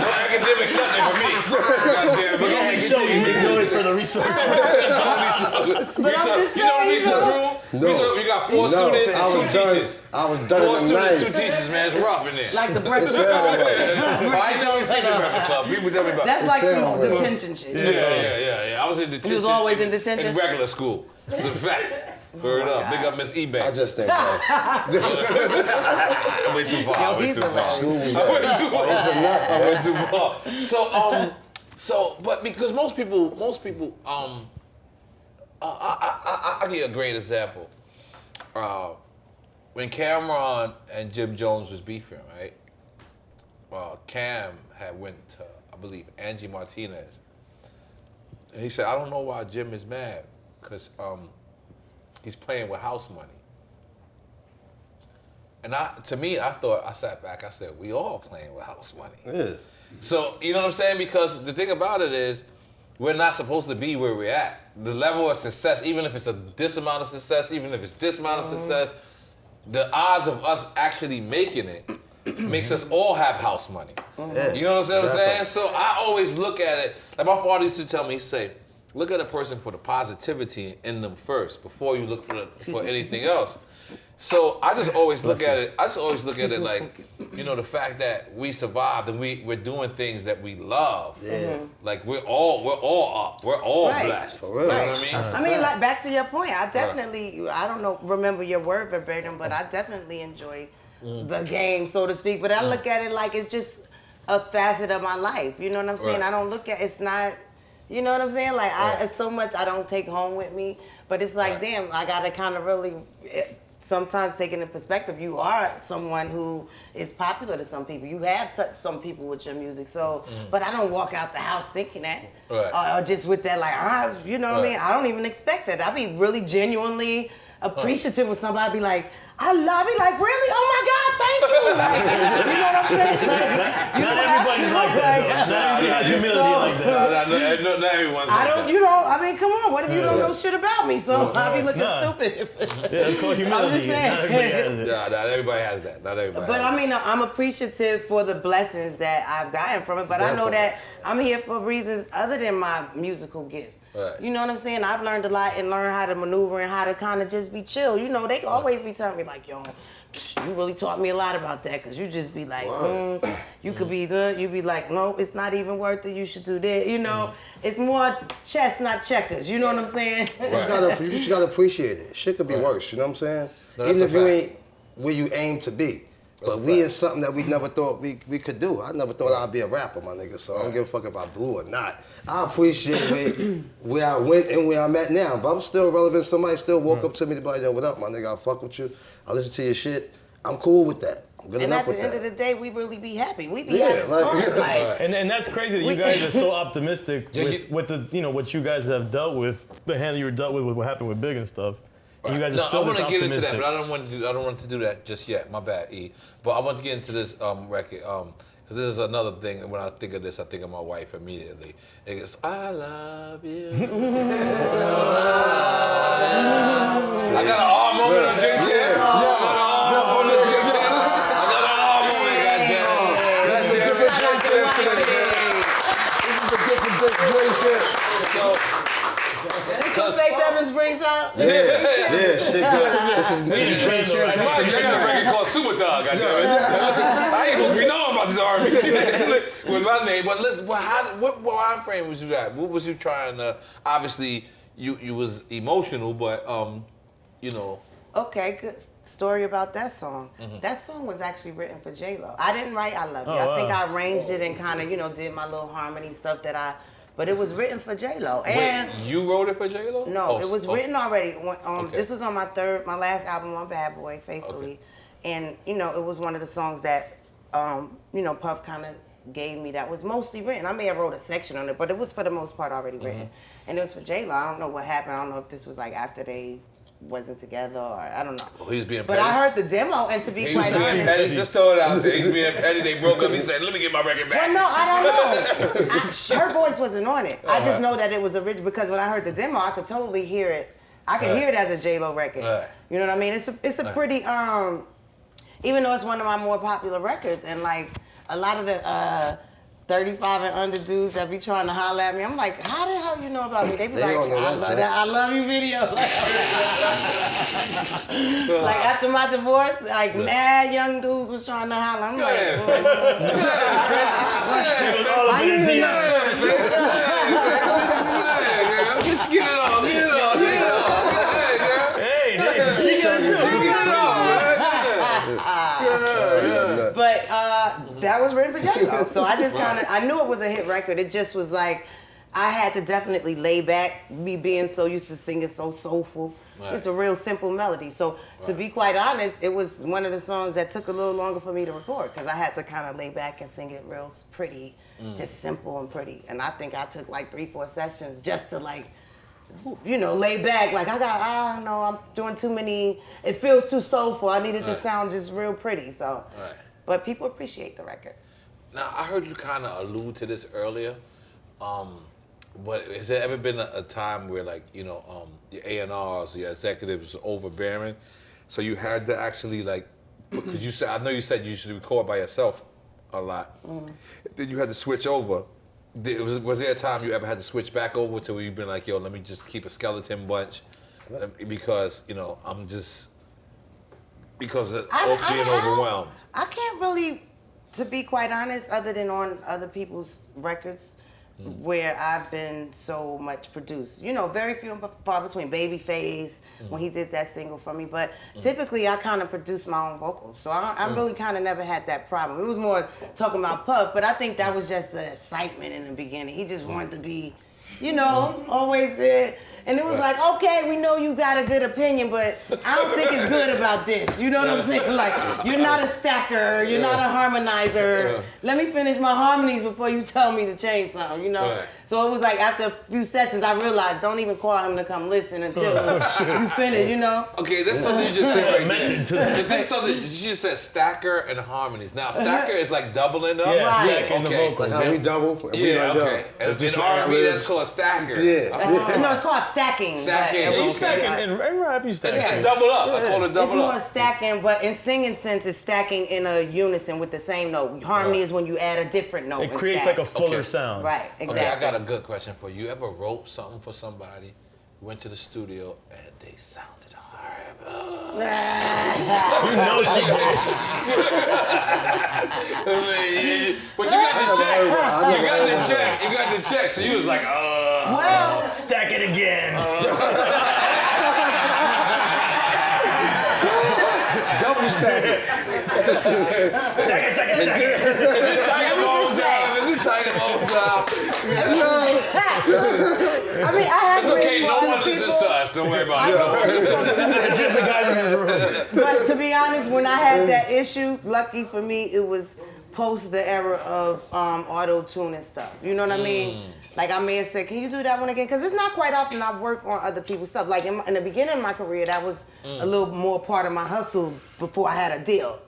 No academic nothing for me. Goddamn, you make noise for the resource room. But I'm just saying, you know the resource room? No. You got 4 students and 2 teachers. I was done 4 in the students, 90s. 2 teachers, man. It's rough in there. like the Breakfast Club. I never seen the Breakfast Club. People tell me about That's it. like some detention shit. Yeah. I was in detention. You was always in detention? In regular school. It's a fact. Word up. Big up Miss Ebanks. I just think so. I went too far. I went too far. So, but because most people, I'll give you a great example. When Cameron and Jim Jones was beefing, right? Cam had went to, I believe, Angie Martinez. And he said, I don't know why Jim is mad, because he's playing with house money. And I sat back, I said, we all playing with house money. Yeah. So, you know what I'm saying? Because the thing about it is, we're not supposed to be where we're at. The level of success, even if it's this amount of success, even if it's this amount of success, the odds of us actually making it makes us all have house money. Yeah. You know what I'm saying? So I always look at it, like my father used to tell me, he'd say, look at a person for the positivity in them first before you look for anything else. So I just always look at it. Like, you know, the fact that we survived and we're doing things that we love. Yeah. Like we're all up. We're all blessed. For real. You know what I mean? I mean, like back to your point, I definitely, I don't know, remember your word verbatim, but I definitely enjoy the game, so to speak. But I look at it like it's just a facet of my life. You know what I'm saying? I don't look at it's not. You know what I'm saying? Like it's so much I don't take home with me, but it's like, damn, I gotta kind of really. Sometimes taking in perspective, you are someone who is popular to some people. You have touched some people with your music, so. But I don't walk out the house thinking that, or just with that, like, you know what I mean? I don't even expect that. I be really genuinely appreciative with somebody. I be like, I love it. Like, really? Oh my God, thank you. Like, you know what I'm saying? Like, you Not don't have everybody's to, like that. Not everybody has humility like that. Not everyone's I like don't, that. you know, I mean, come on. What if you don't know shit about me? So I be looking stupid. Yeah, it's called humility. I'm just saying. Not everybody has it. Not everybody has that. Not everybody. But I mean, I'm appreciative for the blessings that I've gotten from it. But I know that I'm here for reasons other than my musical gift. Right. You know what I'm saying? I've learned a lot and learned how to maneuver and how to kind of just be chill. You know, they always be telling me like, yo, you really taught me a lot about that, because you just be like, you could be good. You be like, no, it's not even worth it. You should do this. You know, it's more chess, not checkers. You know what I'm saying? You just gotta appreciate it. Shit could be worse. You know what I'm saying? No, even if you fact. ain't where you aim to be. But we is something that we never thought we could do. I never thought I'd be a rapper, my nigga, so I don't give a fuck if I blew or not. I appreciate where I went and where I'm at now. If I'm still relevant, somebody still walk up to me to be like, yo, what up, my nigga? I fuck with you. I listen to your shit. I'm cool with that. Good and enough at the with end that. of the day, we really be happy. We be having fun. Like, and that's crazy that you guys are so optimistic Yeah, with the what you guys have dealt with, the hand you were dealt with what happened with Big and stuff. And you guys are still I want this to get into optimistic. that, but I don't want to do that just yet. My bad, E. But I want to get into this record because this is another thing. When I think of this, I think of my wife immediately. It goes, I love you. I got an arm moment on J Chance. I got an arm moment on J Chance. I got an arm moment. This is a different J Chance today. This is a different J Chance. So. Because Faith Evans brings out. Yeah, shit. This is Major J Chance. I got a record called Super Dog. I ain't supposed to be knowing about this R&B with my name. But listen, what mind frame was you at? What was you trying to? Obviously, you was emotional, but you know. Okay, good story about that song. That song was actually written for J-Lo. I didn't write I Love You. I think I arranged it and kind of, did my little harmony stuff but it was written for J-Lo. And wait, you wrote it for J-Lo? No, it was written already. Okay. This was on my last album on Bad Boy, Faithfully. Okay. And, it was one of the songs that, Puff kind of gave me that was mostly written. I may have wrote a section on it, but it was for the most part already written. And it was for J-Lo. I don't know what happened. I don't know if this was like after they wasn't together or I don't know. Well, he's being but petty. I heard the demo, and to be quite honest, being petty. Just throw it out there. He's being petty. They broke up. He said, "Let me get my record back." Well, no, I don't know. Her voice wasn't on it. I just know that it was original because when I heard the demo, I could totally hear it. I could hear it as a J-Lo record. You know what I mean? It's a pretty even though it's one of my more popular records, and like a lot of the 35 and under dudes that be trying to holler at me, I'm like, how the hell you know about me? They be like, I love you video. Like after my divorce, like mad young dudes was trying to holler. I'm like, why you even know? Get it on. Hey, she got it too. But that was written for J-Lo. So I just I knew it was a hit record. It just was like, I had to definitely lay back, me being so used to singing so soulful. Right. It's a real simple melody. So to be quite honest, it was one of the songs that took a little longer for me to record because I had to kind of lay back and sing it real pretty, just simple and pretty. And I think I took like 3-4 sessions just to like, lay back. Like I don't know, I'm doing too many, it feels too soulful. I needed to sound just real pretty. So, but people appreciate the record. Now, I heard you kind of allude to this earlier. But has there ever been a time where, like, your A&Rs, your executives was overbearing, so you had to actually, like, because you said, I know you said you should record by yourself a lot. Then you had to switch over. Was there a time you ever had to switch back over to where you've been like, yo, let me just keep a skeleton bunch because, I'm just, because of being overwhelmed? I can't really, to be quite honest, other than on other people's records, where I've been so much produced. Very few and far between. Babyface, when he did that single for me. But typically, I kind of produce my own vocals. So I really kind of never had that problem. It was more talking about Puff, but I think that was just the excitement in the beginning. He just wanted to be, always there. And it was like, okay, we know you got a good opinion, but I don't think it's good about this. You know what I'm saying? Like, you're not a stacker, you're not a harmonizer. Let me finish my harmonies before you tell me to change something, So it was like after a few sessions, I realized, don't even call him to come listen until you finish, Okay, that's something you just said right there. Is this something, you just said stacker and harmonies. Now, stacker is like doubling up? Yeah, Right. stacking the vocals. Like how we double. Okay. And in R&B, that's called a stacker. Yeah. No, it's called stacking. Stacking. And you Okay. stacking and rap, you stacking. It's double up. I call it It's double more up. stacking, but in singing sense, it's stacking in a unison with the same note. Harmony is when you add a different note. It creates like a fuller sound. Right, exactly. Okay, I got a good question for you. You ever wrote something for somebody, went to the studio, and they sounded horrible? You know she did. But you got the check. You got the check. So you was like, Well, Stack it again. Double stack it. Stack it. I mean, I had It's okay, no one listens to us. us. Don't worry about it. It's just the guys in this room. But to be honest, when I had that issue, lucky for me, it was post the era of auto-tune and stuff. You know what I mean? Like I may have said, can you do that one again? Because it's not quite often I work on other people's stuff. Like in the beginning of my career, that was a little more part of my hustle before I had a deal.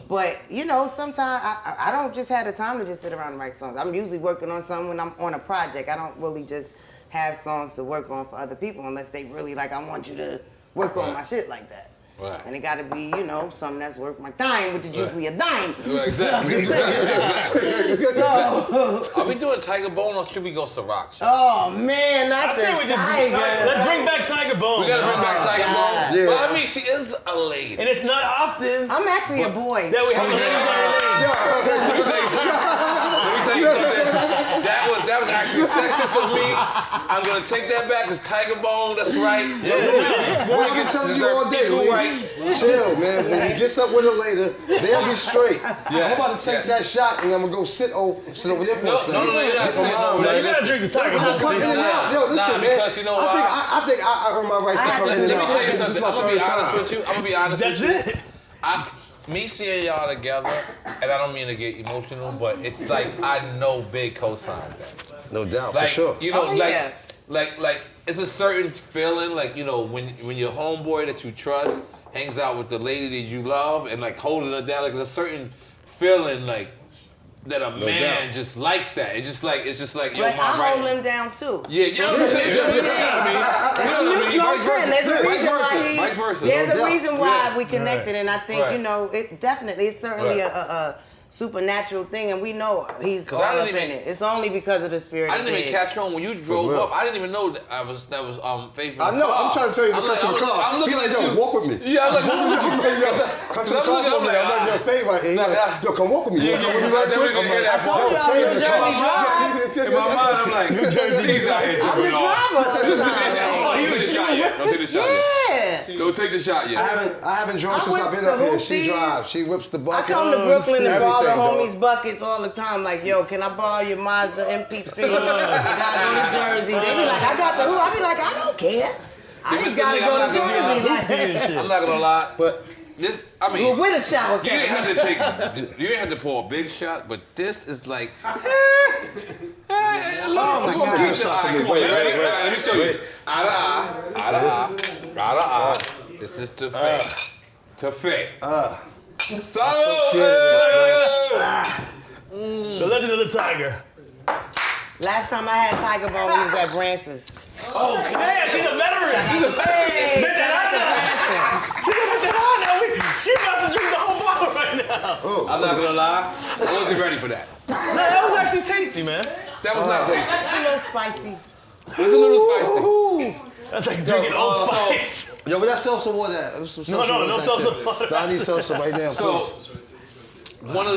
But you know, sometimes I don't just have the time to just sit around and write songs. I'm usually working on something when I'm on a project. I don't really just have songs to work on for other people unless they really like, I want you to work on my shit like that. Right. And it got to be, you know, something that's worth my time, which is usually a dime. Exactly. So, Are we doing Tiger Bone or should we go Ciroc? oh man, that's I say we just let's bring back Tiger Bone. We gotta bring back Tiger God. Bone. Yeah. But I mean, she is a lady. And it's not often I'm actually a boy. that we have a lady. Let me tell you something. That was actually sexist of me. I'm gonna take that back. It's Tiger Bone. That's right. Boy, I've been telling you all day, Lee. Chill, man. When he gets up with her later, they'll be straight. I'm about to take that shot and I'm gonna go sit over there for a second. No, you're not sitting over No, there. you gotta drink the Tiger Bone. Come in and out. Yo, listen, man. Because you know what? I think I earned my rights to come in and Let me out. tell you This is something. my I'm gonna be third honest time. with you. I'm gonna be honest That's with you. it. Me seeing y'all together, and I don't mean to get emotional, but it's like I know Big co-signs that. No doubt, Like, for sure. you know, Oh, yeah. like it's a certain feeling, like, you know, when your homeboy that you trust hangs out with the lady that you love and like holding her down, like there's a certain feeling like that a man doubt. just likes that. It's just like yo, Like, mom, I right? hold him down too. Yeah, you know what I'm saying? You know what I mean? Vice versa. There's a Vice reason versa. why Vice versa. There's No a reason doubt. why Yeah. we connected, and I think Right. you know it definitely. It's certainly Right. a supernatural thing, and we know he's all I didn't up in even- it. It's only because of the spirit. I didn't of even Big. catch on when you drove real. up. I didn't even know that was favorite. I know. I'm trying to tell you to come to the car. I'm He looking like, at yo, you. walk with me. Yeah, I'm like, I'm like, yo, come to the car for me. I'm like, yo, Faye right here. He like, yo, come walk with me. You wanna come with me right quick? I'm like, I told y'all, Faye, New Jersey drive. in my mind, I'm like, C's out here I'm the tripping off. driver. Don't take the shot yet. Don't take the shot yet. Yeah. Don't take the shot yet. I haven't drove I since I've whips been the up here. She hoopies. drives. She whips the I buckets. come to Brooklyn and borrow the everything, homies' buckets all the time. Like, yo, can I borrow your Mazda MP3? You guys go to Jersey. They be like, I got the hoop. I be like, I don't care. I This just is the gotta thing, go I'm to not gonna Jersey. lie. Like, I'm not gonna lie, But this, I well, mean, with a shower you didn't cap. have to take, you didn't have to pour a big shot, but this is like, Oh my God. Come on, Wait, let me show you. wait. Eye to eye, eye to eye. This is to Faye. To Faye. scared of this, The Legend of the Tiger. Last time I had Tiger Bone, we was at Branson's. Oh, man, she's a veteran. She's a Hey, Bitch, shout out to Branson. She's a veteran. She's about to drink the whole bottle right now. I'm not gonna lie, I wasn't ready for that. No, that was actually tasty, man. That was not tasty. It's a little spicy. It's a little spicy. That's like drinking Old Spice. Yo, where that salsa water at? There's some salsa No, water no back salsa there. water. No, I need salsa right now, So, please. one of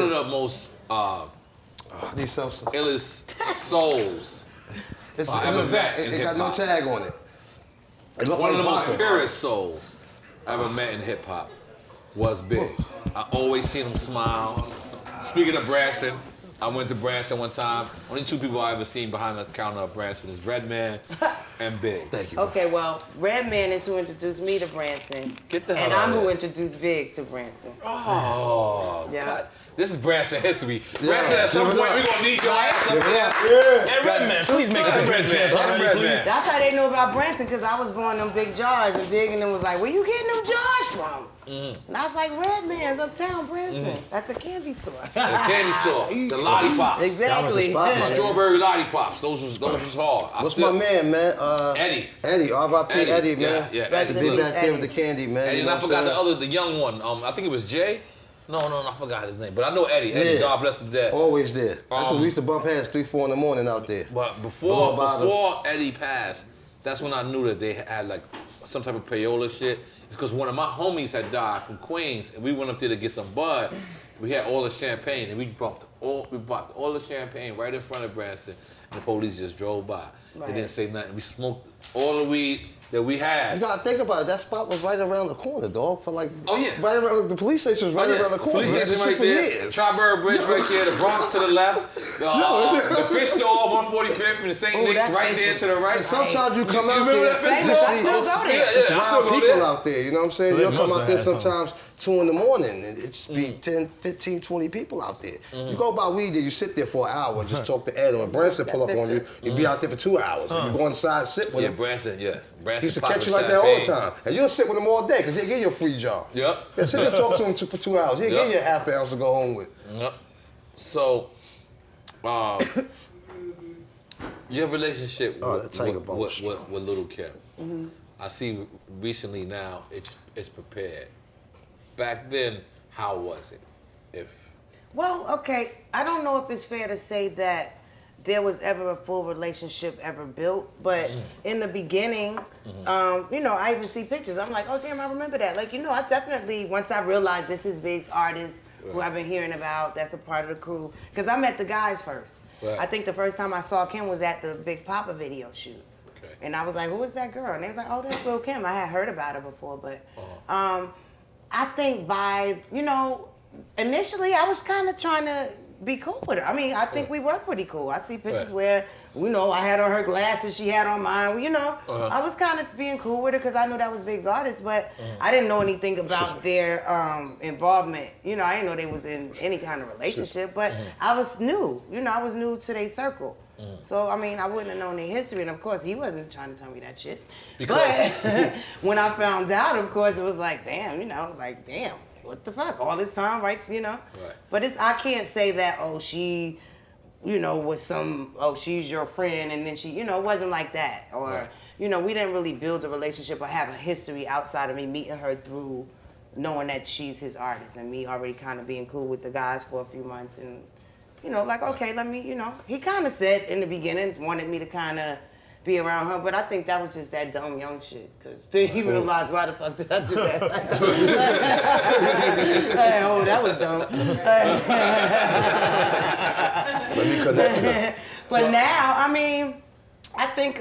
the most I need salsa. illest souls. It's I in the ever back. met in It got no hip-hop. tag on it. It looked One of like the most vodka. purest souls I ever met in hip hop was Big. I always seen him smile. Speaking of Branson, I went to Branson one time. Only two people I ever seen behind the counter of Branson is Redman and Big. Thank you. Bro. Okay, well, Redman is who introduced me to Branson. Get the hell And out I'm of who here. introduced Big to Branson. Oh, Yeah. God. This is Branson history. Branson, at some point, we're going to need your ass up here. Hey, Redman, please make a good chance already, Redman. please. That's how they knew about Branson, because I was blowing them big jars, and Big and them was like, where you getting them jars from? And I was like, Redman's uptown Branson, at the candy store. The candy store, the lollipops. Exactly. spot, man. Strawberry lollipops. Those was hard. What's my man, man? Eddie. Eddie, R.I.P. Eddie, man. Yeah, Rest Eddie. in Be peace, back there with Eddie. the candy, man. Eddie, You and know I what I'm forgot saying? the young one. I think it was Jay. No, I forgot his name. But I know Eddie. Eddie, Yeah. God bless the dead. Always there. That's when we used to bump heads 3, 4 in the morning out there. But Blow about before Eddie passed, that's when I knew that they had like some type of payola shit. It's because one of my homies had died from Queens, and we went up there to get some bud. We had all the champagne, and we bought all the champagne right in front of Branson, and the police just drove by. They didn't say nothing. We smoked all the weed, that we had. You gotta think about it. That spot was right around the corner, dog. For like, right around the police station was right around the corner. Police station right there. Tri-Borough Bridge right there. The Bronx to the left. The fish store, 145th, and the St. Nick's right there to the right. And sometimes you come out there, you see wild people out there. You know what I'm saying? You'll come out there sometimes 2 in the morning, and it just be 10, 15, 20 people out there. You go buy weed there, you sit there for an hour and just talk to Ed, or Branson pull up on you. You be out there for 2 hours. And you go inside, sit with him. Branson. He used to catch you like that all the time. And you'll sit with him all day because he'll give you a free job. Yep. Yeah, sit there and talk to him for 2 hours. He'll give you a half an ounce to go home with. Yep. So, your relationship with Little Kim. I see recently now it's prepared. Back then, how was it? Well, okay, I don't know if it's fair to say that there was ever a full relationship ever built, but in the beginning, I even see pictures. I'm like, oh damn, I remember that. Like, I definitely, once I realized this is Big's artist who I've been hearing about, that's a part of the crew, because I met the guys first. Right. I think the first time I saw Kim was at the Big Papa video shoot. Okay. And I was like, who is that girl? And they was like, oh, that's Lil Kim. I had heard about her before, but I think by, initially I was kind of trying to be cool with her. I mean, I think we were pretty cool. I see pictures where, I had on her glasses, she had on mine. I was kind of being cool with her because I knew that was Big's artist, but I didn't know anything about their involvement. I didn't know they was in any kind of relationship, but I was new. I was new to their circle. So, I mean, I wouldn't have known their history, and of course, he wasn't trying to tell me that shit. But when I found out, of course, it was like, damn, damn. What the fuck? All this time, right? Right. But I can't say that, she, was she's your friend, and then she, it wasn't like that. Or, we didn't really build a relationship or have a history outside of me meeting her through knowing that she's his artist and me already kind of being cool with the guys for a few months. And, okay, let me, he kind of said in the beginning, wanted me to kind of be around her, but I think that was just that dumb young shit. Because then he realized, why the fuck did I do that? That was dumb. Let me connect. But now, I mean, I think,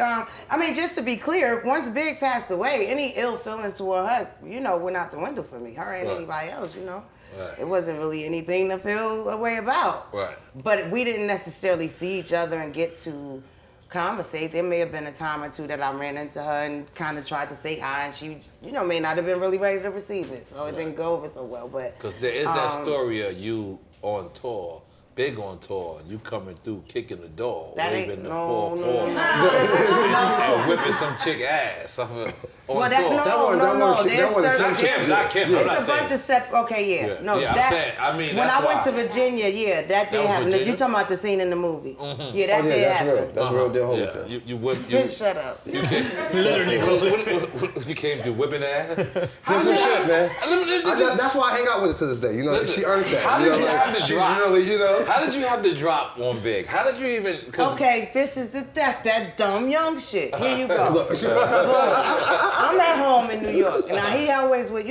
just to be clear, once Big passed away, any ill feelings toward her, went out the window for me. Her and anybody else, Right. It wasn't really anything to feel a way about. Right. But we didn't necessarily see each other and get to conversate. There may have been a time or two that I ran into her and kind of tried to say hi, and she, may not have been really ready to receive it. So it didn't go over so well. But because there is that story of you on tour. Big on tour, and you coming through kicking the door, waving the 4-4, and whipping some chick ass on tour. Not Kim. It's a bunch of when I went to Virginia, that did happen. You talking about the scene in the movie? Yeah, that did happen. That's real deal. Holyfield. You shut up. You came through whipping ass. Different shit, man. That's why I hang out with her to this day. She earned that. How did you have the drop? She's really, How did you have the drop on Big? How did you even? Okay, that's that dumb young shit. Here you go. I'm at home in New York, and he always would,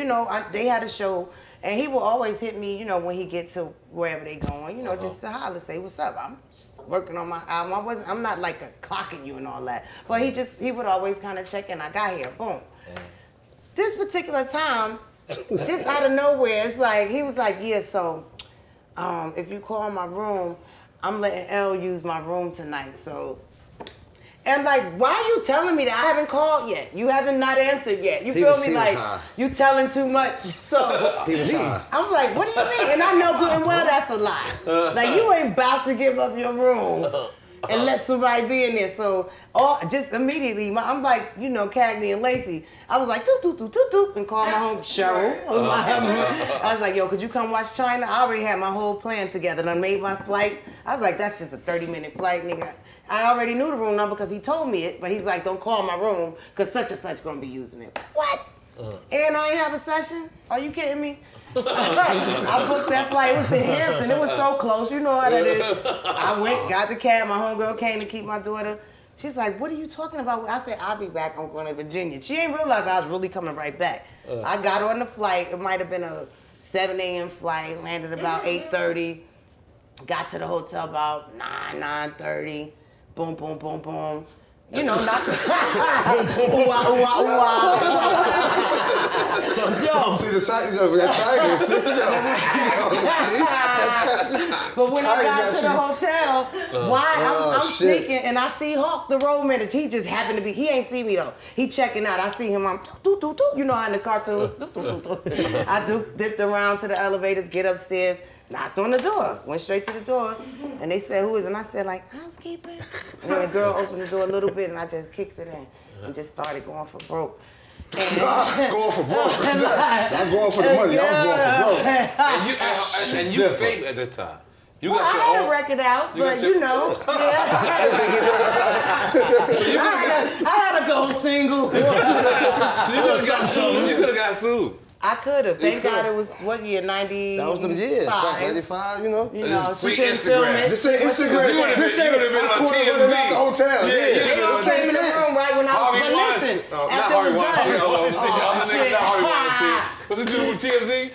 they had a show, and he will always hit me, when he get to wherever they going, just to holler, say what's up. I'm working on my album. I'm not like clocking you and all that, but he would always kind of check in. I got here, boom. This particular time, just out of nowhere, it's like he was like, yeah, so. If you call my room, I'm letting Elle use my room tonight, so. And like, why are you telling me that? I haven't called yet. You haven't not answered yet. You feel me? Like, you telling too much. So he was high. I'm like, what do you mean? And I know good and well that's a lie. Like, you ain't about to give up your room and let somebody be in there. So just immediately, I'm like, Cagney and Lacey. I was like, doop, doop, doop, doop, doop, and called my home Cheryl. I was like, yo, could you come watch China? I already had my whole plan together and I made my flight. I was like, that's just a 30-minute flight, nigga. I already knew the room number because he told me it, but he's like, don't call my room because such and such gonna be using it. What? And I ain't have a session? Are you kidding me? I booked that flight. It was to Hampton. It was so close. You know how that is. I went, got the cab. My homegirl came to keep my daughter. She's like, what are you talking about? I said, I'll be back. I'm going to Virginia. She ain't realize I was really coming right back. I got on the flight. It might have been a 7 a.m. flight. Landed about 8:30. Got to the hotel about 9:30. Boom, boom, boom, boom. you know, not ooh, ah, ooh, ah, ooh, ah. See the tiger, that tiger. But when I got to the hotel, I'm sneaking and I see Hawk, the road manager. He just happened to be, he ain't see me though. He checking out. I see him, I'm you know how in the cartoons, I dipped around to the elevators, get upstairs, knocked on the door, went straight to the door, and they said, who is it? And I said, like, housekeeper. And then the girl opened the door a little bit and I just kicked it in and just started going for broke. Going for broke. Not going for the money. I was going for broke. And you fake at this time. You got I had a record out, but you know. I had a gold single. So you could have got sued. I could have. Thank God it was, what year, 90? That was them years, 95, you know. You know, This is pre-Instagram. This ain't Instagram. This ain't been on TMZ. the hotel. You know what I'm saying? In the room right when I was, but listen, after it was done. What's it do with TMZ?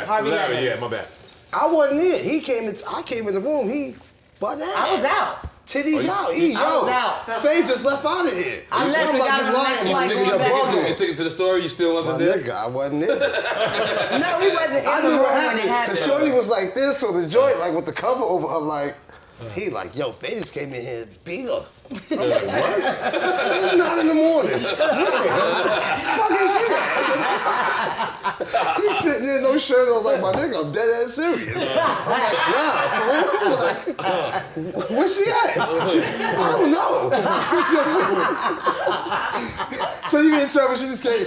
Harvey Levin. Yeah, my bad. I wasn't in. I came in the room. He butt ass. I was out. Titties out. I was out. Faye just left out of here. I left and got on the next flight. You sticking to the story? You still wasn't My there? nigga, I wasn't in. No, he wasn't in I the knew room what when it happened. happened. Cause Shorty was like this, so the joint, like with the cover over her, like, he like, yo, Faye just came in here and beat her. I'm like, what? It's 9 in the morning. Fucking shit. He's sitting there, no shirt on, like, my nigga, I'm dead ass serious. I'm like, nah, for real? Like, where's she at? I don't know. So you mean to tell me she just came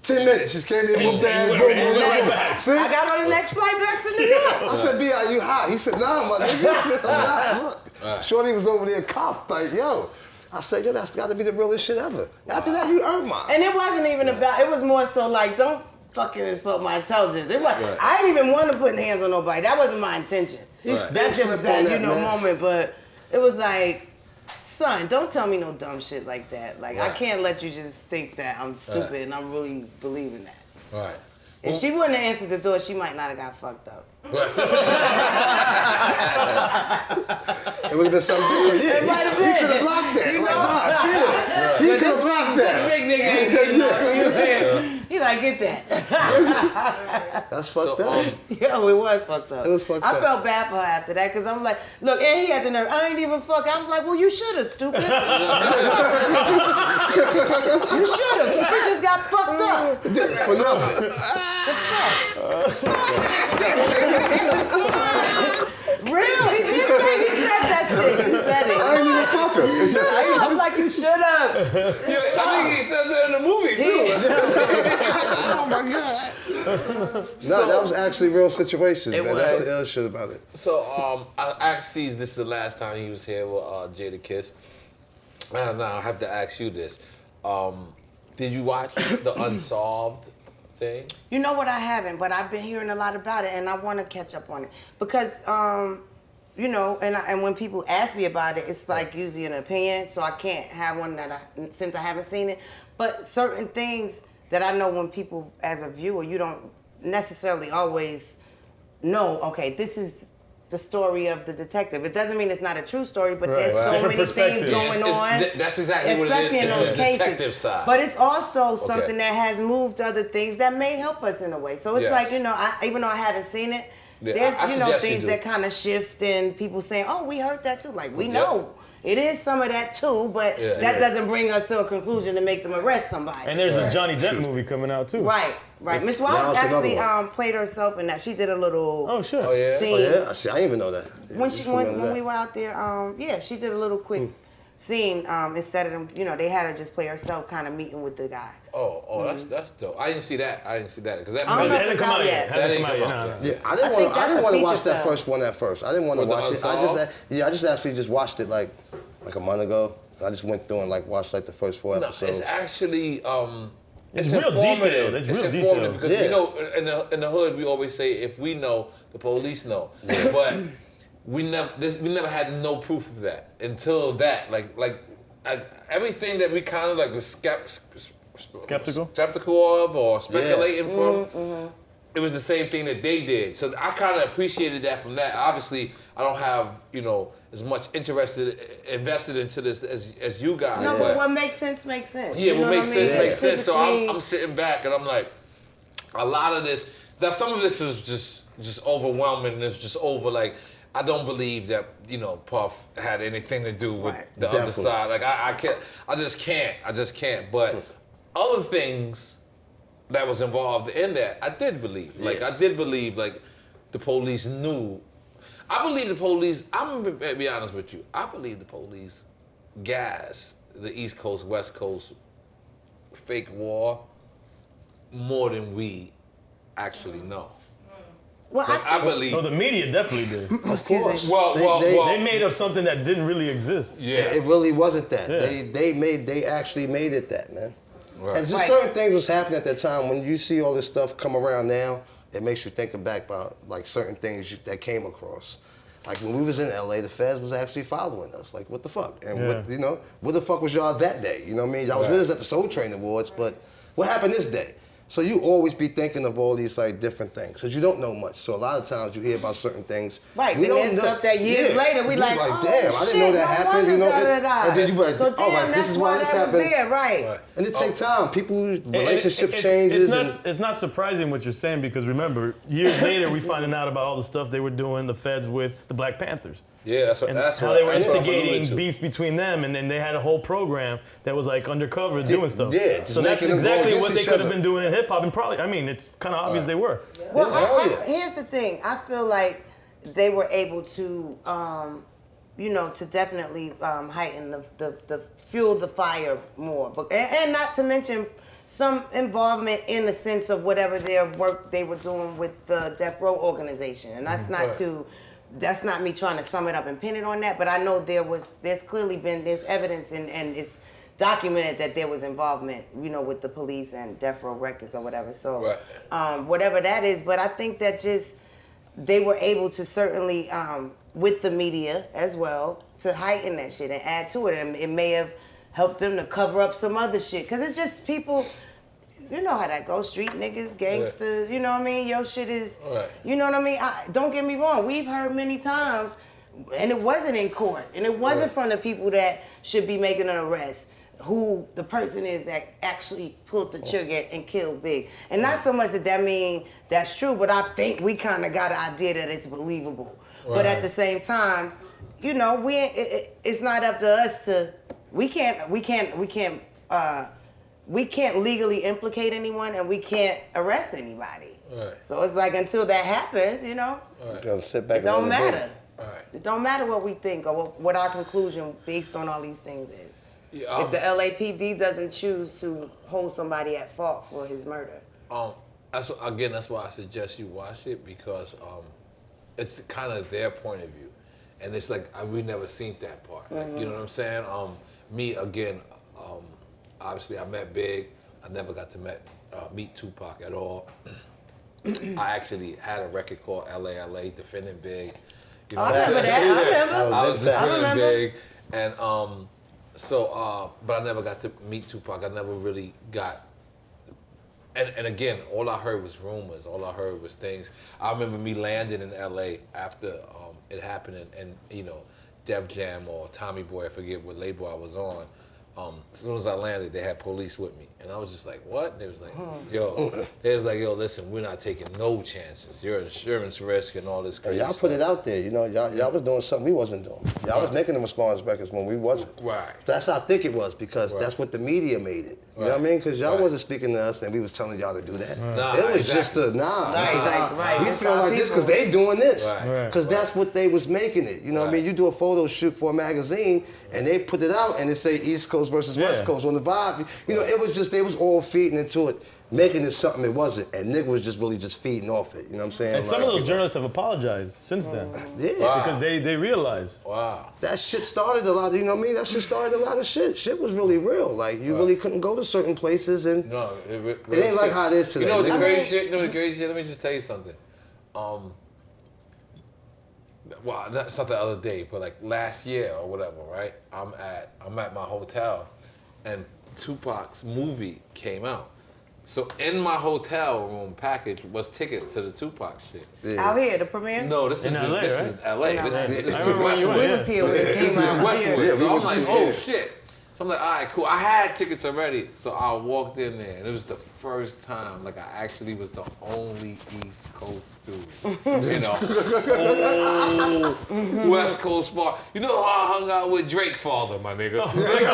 10 minutes, just came in, whooped ass, see? I got on the next flight back to New York. I said, B, are you hot? He said, nah, my nigga. I'm not. Look. Shorty was over there coughed, like, yo. I said, yo, that's got to be the realest shit ever. After that, you earned mine. And it wasn't even about, it was more so like, don't fucking insult my intelligence. It was, I didn't even want to put hands on nobody. That wasn't my intention. That just was that, moment. But it was like, son, don't tell me no dumb shit like that. Like, I can't let you just think that I'm stupid and I'm really believing that. Right. If she wouldn't have answered the door, she might not have got fucked up. It would have been something different. Yeah, It might have he been. could have blocked that. You Like, know? nah, chill. He could have blocked This that. big nigga ain't getting nothing. He like, get that. That's fucked up. Yo, it was fucked up. It was fucked up. I felt bad for her after that, because I'm like, look, and he had the nerve, I ain't even fuck. I was like, well, you should have, stupid. You should have, because she just got fucked up. For nothing. Real, he did say, he said that shit. He said it. I ain't even fuck her. I'm like, you should have. I think he says that in the movie too. Oh my God. No, that was actually real situations, man. That's the ill shit about it. So I asked C's, this is the last time he was here with Jada Kiss. And now I have to ask you this. Did you watch the Unsolved thing? You know what, I haven't, but I've been hearing a lot about it, and I want to catch up on it because, you know, and when people ask me about it, it's like usually an opinion, so I can't have one since I haven't seen it. But certain things that I know, when people, as a viewer, you don't necessarily always know. Okay, this is the story of the detective. It doesn't mean it's not a true story, but there's so many things going on. That's exactly what it is. Especially in those the cases. detective side. But it's also something that has moved other things that may help us in a way. So it's like, you know, even though I haven't seen it, there's, you know, things that kind of shift, and people saying, oh, we heard that too. Like, we know. It is some of that too, but that doesn't bring us to a conclusion to make them arrest somebody. And there's a Johnny Depp movie coming out too. Right. Miss Wallace actually played herself in that. She did a little scene. Oh yeah? See, I didn't even know that. When we were out there, she did a little quick scene instead of them, you know, they had her just play herself, kind of meeting with the guy. That's dope. I didn't see that because that I don't know if Hasn't it's come out out yet. yet. Hasn't come out yet. Yeah, I didn't want to watch that first one at first. I didn't want to watch it. I just actually watched it like a month ago. I just went through and watched the first 4 episodes. It's actually it's real detailed. It's real detailed because you know, in the hood we always say, if we know, the police know. But we never had no proof of that until that. Like everything that we kind of was skeptical of or speculating from. it was the same thing that they did. So I kind of appreciated that from that. Obviously, I don't have, as much invested into this as you guys. No, but what makes sense makes sense. Yeah, what makes sense makes sense. So I'm sitting back and I'm like, a lot of this, some of this was just overwhelming and it's just over. Like, I don't believe that, Puff had anything to do with the other side. Like, I just can't. But other things that was involved in that, I did believe. Like, I did believe, like, the police knew. I believe the police, I'm going to be honest with you, I believe the police gassed the East Coast, West Coast fake war more than we actually know. Well, I believe. So the media definitely did. Of course. They made up something that didn't really exist. Yeah. It really wasn't that. Yeah. They actually made it that, man. Right. And just certain things was happening at that time. When you see all this stuff come around now, it makes you think back about like certain things that came across. Like when we was in LA, the feds was actually following us. Like, what the fuck? And where the fuck was y'all that day? You know what I mean? Y'all was with us at the Soul Train Awards, but what happened this day? So you always be thinking of all these like different things because you don't know much. So a lot of times you hear about certain things. Right, we don't know stuff that years later we like, oh, damn, I didn't know that happened. And then you be like, so oh, like, this is why this happened. There, right. And it takes time. People's relationship changes. It's not surprising what you're saying because remember, years later we finding out about all the stuff they were doing, the feds with the Black Panthers. Yeah, that's how they were instigating beefs between them, and then they had a whole program that was like undercover doing stuff. Yeah, so that's exactly what they could have been doing in hip hop, and probably, I mean, it's kind of obvious they were. Well, here's the thing. I feel like they were able to, to definitely heighten the fuel the fire more, and not to mention some involvement in the sense of whatever their work they were doing with the Death Row organization, and that's not too. That's not me trying to sum it up and pin it on that, but I know there's clearly been evidence and it's documented that there was involvement, with the police and Death Row Records or whatever. So whatever that is, but I think that just they were able to certainly with the media as well to heighten that shit and add to it, and it may have helped them to cover up some other shit because it's just people. You know how that goes, street niggas, gangsters, you know what I mean? Your shit is, you know what I mean? Don't get me wrong, we've heard many times, and it wasn't in court, and it wasn't from the people that should be making an arrest, who the person is that actually pulled the trigger and killed Big. And not so much that mean that's true, but I think we kind of got an idea that it's believable. But at the same time, it's not up to us to, we can't legally implicate anyone and we can't arrest anybody. Right. So it's like until that happens, Gotta sit back it don't matter. Right. It don't matter what we think or what our conclusion based on all these things is. Yeah, if the LAPD doesn't choose to hold somebody at fault for his murder. That's why I suggest you watch it because it's kind of their point of view. And it's like, we never seen that part. Like, you know what I'm saying? Obviously, I met Big. I never got to meet Tupac at all. I actually had a record called LA, defending Big. You know I remember that. I was defending Big. And but I never got to meet Tupac. I never really got. And again, all I heard was rumors. All I heard was things. I remember me landing in LA after it happened, and Def Jam or Tommy Boy, I forget what label I was on. As soon as I landed, they had police with me. And I was just like, what? And they was like, yo, listen, we're not taking no chances. Your insurance risk and all this crazy y'all put it out there, y'all was doing something we wasn't doing. Y'all was making the response records when we wasn't. Right. That's how I think it was because that's what the media made it. You know what I mean? Because y'all wasn't speaking to us and we was telling y'all to do that. It was just this is how we feel like this because they doing this. Because that's what they was making it. You know what I mean? You do a photo shoot for a magazine and they put it out and it say East Coast versus West Coast on the vibe. It was just, they was all feeding into it, making it something it wasn't. And nigga was just really just feeding off it. You know what I'm saying? And some of those journalists have apologized since then. Yeah. Because they realized. Wow. That shit started a lot, you know what I mean? That shit started a lot of shit. Shit was really real. Like, you really couldn't go to certain places and it ain't like how it is today. You know the crazy shit? Let me just tell you something. Well, that's not the other day, but like last year or whatever, right? I'm at my hotel, and Tupac's movie came out, So in my hotel room package was tickets to the Tupac shit. Yeah. Out here, the premiere? No, this is LA. This is LA. This is Westwood. We was here when it came out. Westwood. So I'm like, oh shit. So I'm like, all right, cool. I had tickets already, so I walked in there, and it was the first time, like, I actually was the only East Coast dude. You know, West Coast spot. You know how I hung out with Drake father, my nigga? Drake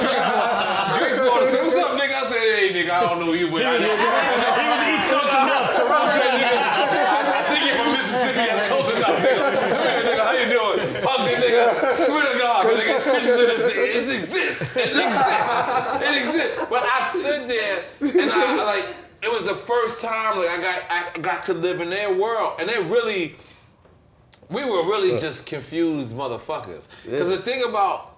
father said, what's up, nigga? I said, hey, nigga, I don't know who you with. He was East Coast enough to I think you're from Mississippi, that's close enough, nigga. How you doing? Hug this nigga. Swear to God, nigga, it's pictures of this thing. It exists. It exists. But I stood there and I like, it was the first time like I got to live in their world, and we were really just confused motherfuckers. Because the thing about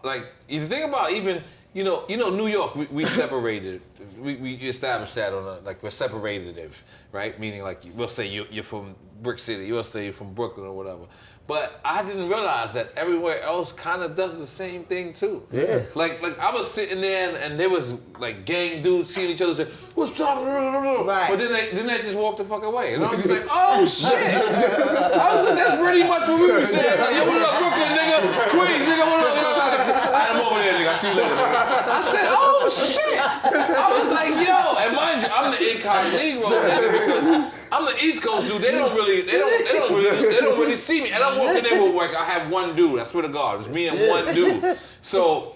even you know New York, we separated. We established that on we're separative, right? Meaning like we'll say you're from Brick City, you'll say you're from Brooklyn or whatever. But I didn't realize that everywhere else kind of does the same thing too. Yeah. Like I was sitting there and there was like gang dudes seeing each other say, "What's up?" Right. But then they just walked the fuck away, and I was just like, "Oh shit!" I was like, "That's pretty much what we were saying." Like, "Yo, what up, Brooklyn nigga? Queens nigga, what up?" I'm over there, nigga. I see you later, nigga. I said, "Oh shit!" I was like, "Yo," and mind you, I'm the incognito nigga because I'm the East Coast dude. They don't really see me. And I'm walking in with work. I have one dude. I swear to God, it was me and one dude. So,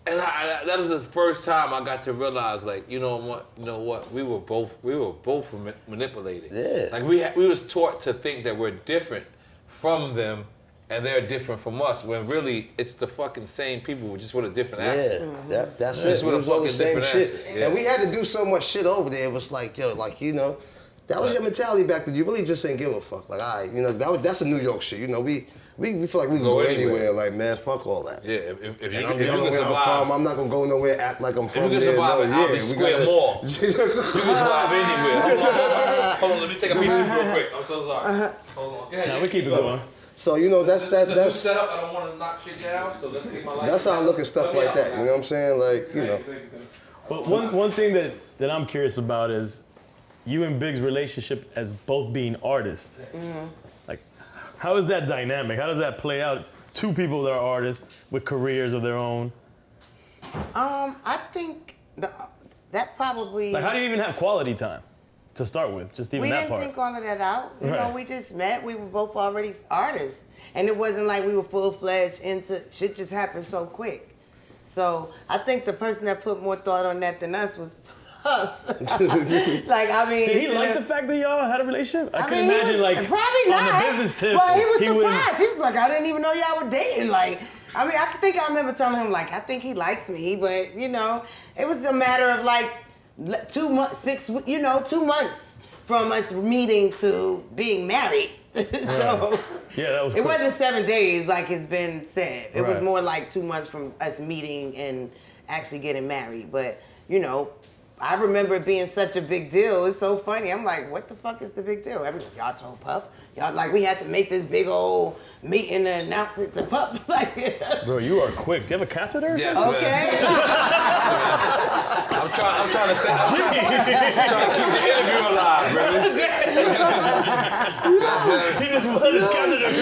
that was the first time I got to realize, like, you know what? We were both manipulated. Yeah. Like we was taught to think that we're different from them, and they're different from us, when really it's the fucking same people, just with a different accent. Yeah, that's it. We was all the same shit. Yeah. And we had to do so much shit over there. It was like, yo, like, you know, that was your mentality back then. You really just ain't give a fuck. Like, all right, you know, that's a New York shit. You know, we feel like we can go anywhere. Like, man, fuck all that. Yeah, if you can survive, I'm not gonna go nowhere, act like I'm from there. If you can survive at Albee Square Mall, you can survive anywhere. Hold on, let me take a peek at this real quick. I'm so sorry. Hold on. Now we keep it going. So you know that's set up. I don't want to knock shit down, so let's keep my life. That's how I look at stuff like that. You know what I'm saying? Like, you know. Well, one thing that I'm curious about is you and Big's relationship as both being artists. Mm-hmm. Like, how is that dynamic? How does that play out? Two people that are artists with careers of their own. I think that probably. Like, how do you even have quality time? To start with, just even that part. We didn't think all of that out. You know, we just met. We were both already artists. And it wasn't like we were full-fledged into, shit just happened so quick. So I think the person that put more thought on that than us was Puff. Like, I mean. Did he like the fact that y'all had a relationship? I couldn't imagine, like, probably not. On the business tip. Well, he was surprised. He was like, I didn't even know y'all were dating. Like, I mean, I think I remember telling him, like, I think he likes me. But, you know, it was a matter of, like, 2 months, 2 months from us meeting to being married. So yeah, that was. It wasn't 7 days like it's been said. It was more like 2 months from us meeting and actually getting married. But you know, I remember it being such a big deal. It's so funny. I'm like, what the fuck is the big deal? Y'all told Puff. Y'all like we had to make this big old meeting and announce it to Puff. Like, bro, you are quick. Do you have a catheter? Yes, okay. I'm trying to keep the interview alive, brother. He just wanted his catheter.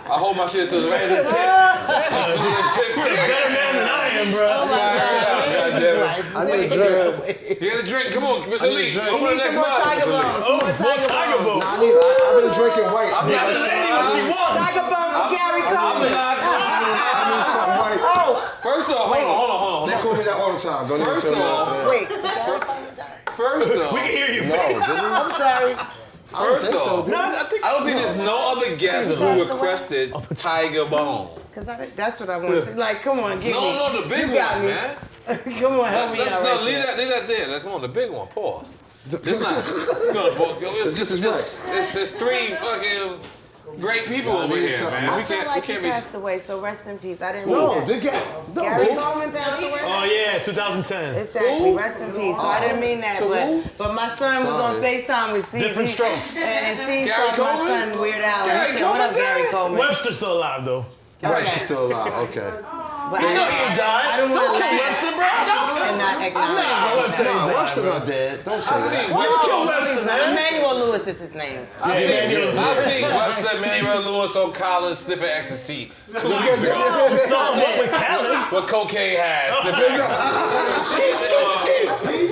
I hold my shit to his right hand tip. You're a better man than I am, bro. Oh my God. I need a drink. You got a drink? Come on, Mr. Lee. Open the next bottle. More Tiger Bowl. I've been drinking white. Got the lady what she wants. Tiger Bowl with Gary Coleman. I need something white. First off, hold on. They call me that all the time. Don't First even feel off, that. Wait. First off. We can hear you. No, I'm sorry. First off, I don't think there's no other guest who requested Tiger Bone. Cause that's what I want. Like, come on, give me. No, the big one, man. Come on, help me out. Leave that there. Like, come on, the big one. Pause. It's not. It's three fucking great people over here, man. I feel like he passed away, so rest in peace. I didn't No, mean that. Gary Coleman passed away? Oh yeah, 2010. Exactly, rest in peace. So I didn't mean that, but my son was on FaceTime with CZ. Different strokes. And CZ called my son Weird Al. Gary What up, Gary Coleman? Webster's still alive though. Right, she's still alive. Okay. But I don't want to Webster, bro. and not acknowledge. Nah, Webster not dead. Don't say that. Kill Webster, man. Emmanuel Lewis is his name. I seen Webster, Emmanuel Lewis on Collins sniffing ecstasy 2 weeks ago. Saw what with Callan. What cocaine has.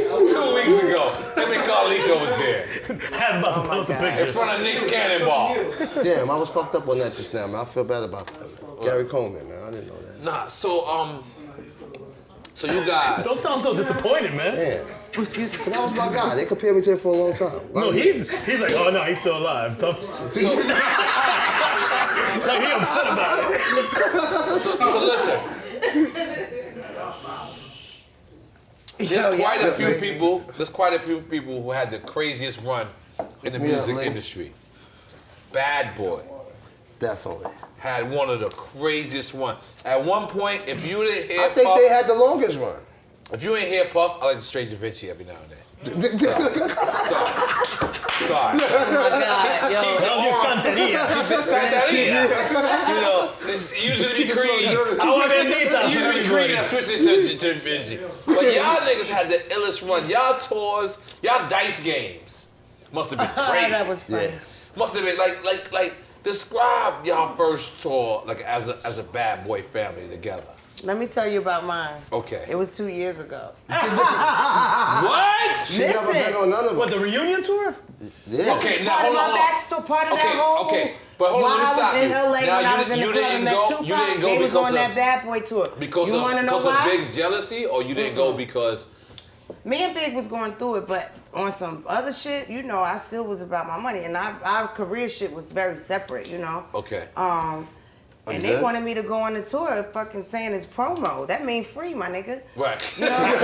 2 weeks ago. Him and Carlito was there. Has about to pull up the In picture. front of Nick's Cannonball. Damn, I was fucked up on that just now, man. I feel bad about that. Gary Coleman, man. I didn't know that. Nah, so you guys. Don't sound so disappointed, man. Yeah. But that was my guy. They compared me to him for a long time. No, he's like, oh no, he's still alive. Tough. Like he upset about it. So listen. There's quite a few people who had the craziest run in the music industry. Bad Boy Definitely. had one of the craziest one. At one point, if you didn't hear I think Puff, they had the longest run. if you didn't hear Puff, I like to Straight Da Vinci every now and then. Sorry. Oh my God, yo. That was your Santeria. Santeria. You know, it's usually be Creed. Usually be Creed that switched it to Da Vinci. But y'all niggas had the illest run. Y'all tours, y'all dice games must have been crazy. That was fun. Must have been like describe y'all first tour like as a Bad Boy family together. Let me tell you about mine. Okay. It was 2 years ago. What? She never been on none of What, them. the reunion tour? Yeah. Okay, now Part of hold my on. backstory, part of that whole. Okay, but hold on, let me stop I was in you. LA Now, when I was in the club and met Tupac. You didn't go they was because on that Bad Boy tour. Because you wanna know of why? Big's jealousy, or you didn't go because Me and Big was going through it, but on some other shit, you know, I still was about my money, and our career shit was very separate, you know. okay. And they wanted me to go on the tour, fucking saying it's promo. That mean free, my nigga. Right. You know what I'm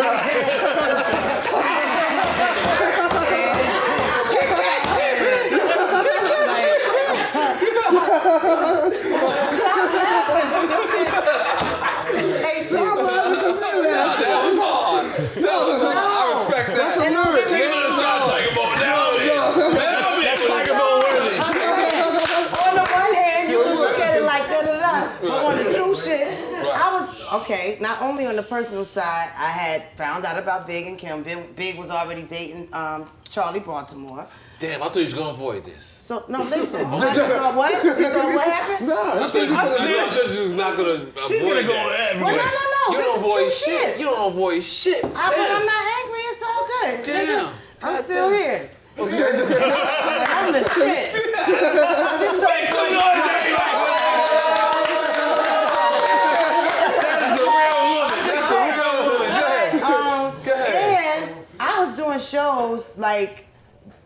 Hey, Stop laughing because he laughed. That was hard. That was hard. I respect that. That's a lyric. Take another shot, Tiger Ball. Now That's Tiger Ball worthy. on the one hand, you can look at it like da-da-da, but on the true shit, I was, okay, not only on the personal side, I had found out about Big and Kim. Big was already dating Charlie Baltimore. Damn, I thought you was gonna avoid this. So, no, listen. You thought what? You thought what happened? Nah, I that's thought you what was not gonna avoid She's gonna go that. everywhere. Well, no. You This don't is avoid true shit. You don't avoid shit. But I'm not angry. It's all good. Damn. Nigga, I'm still here. I'm the shit. Just so Make some noise, everybody. And I was doing shows like,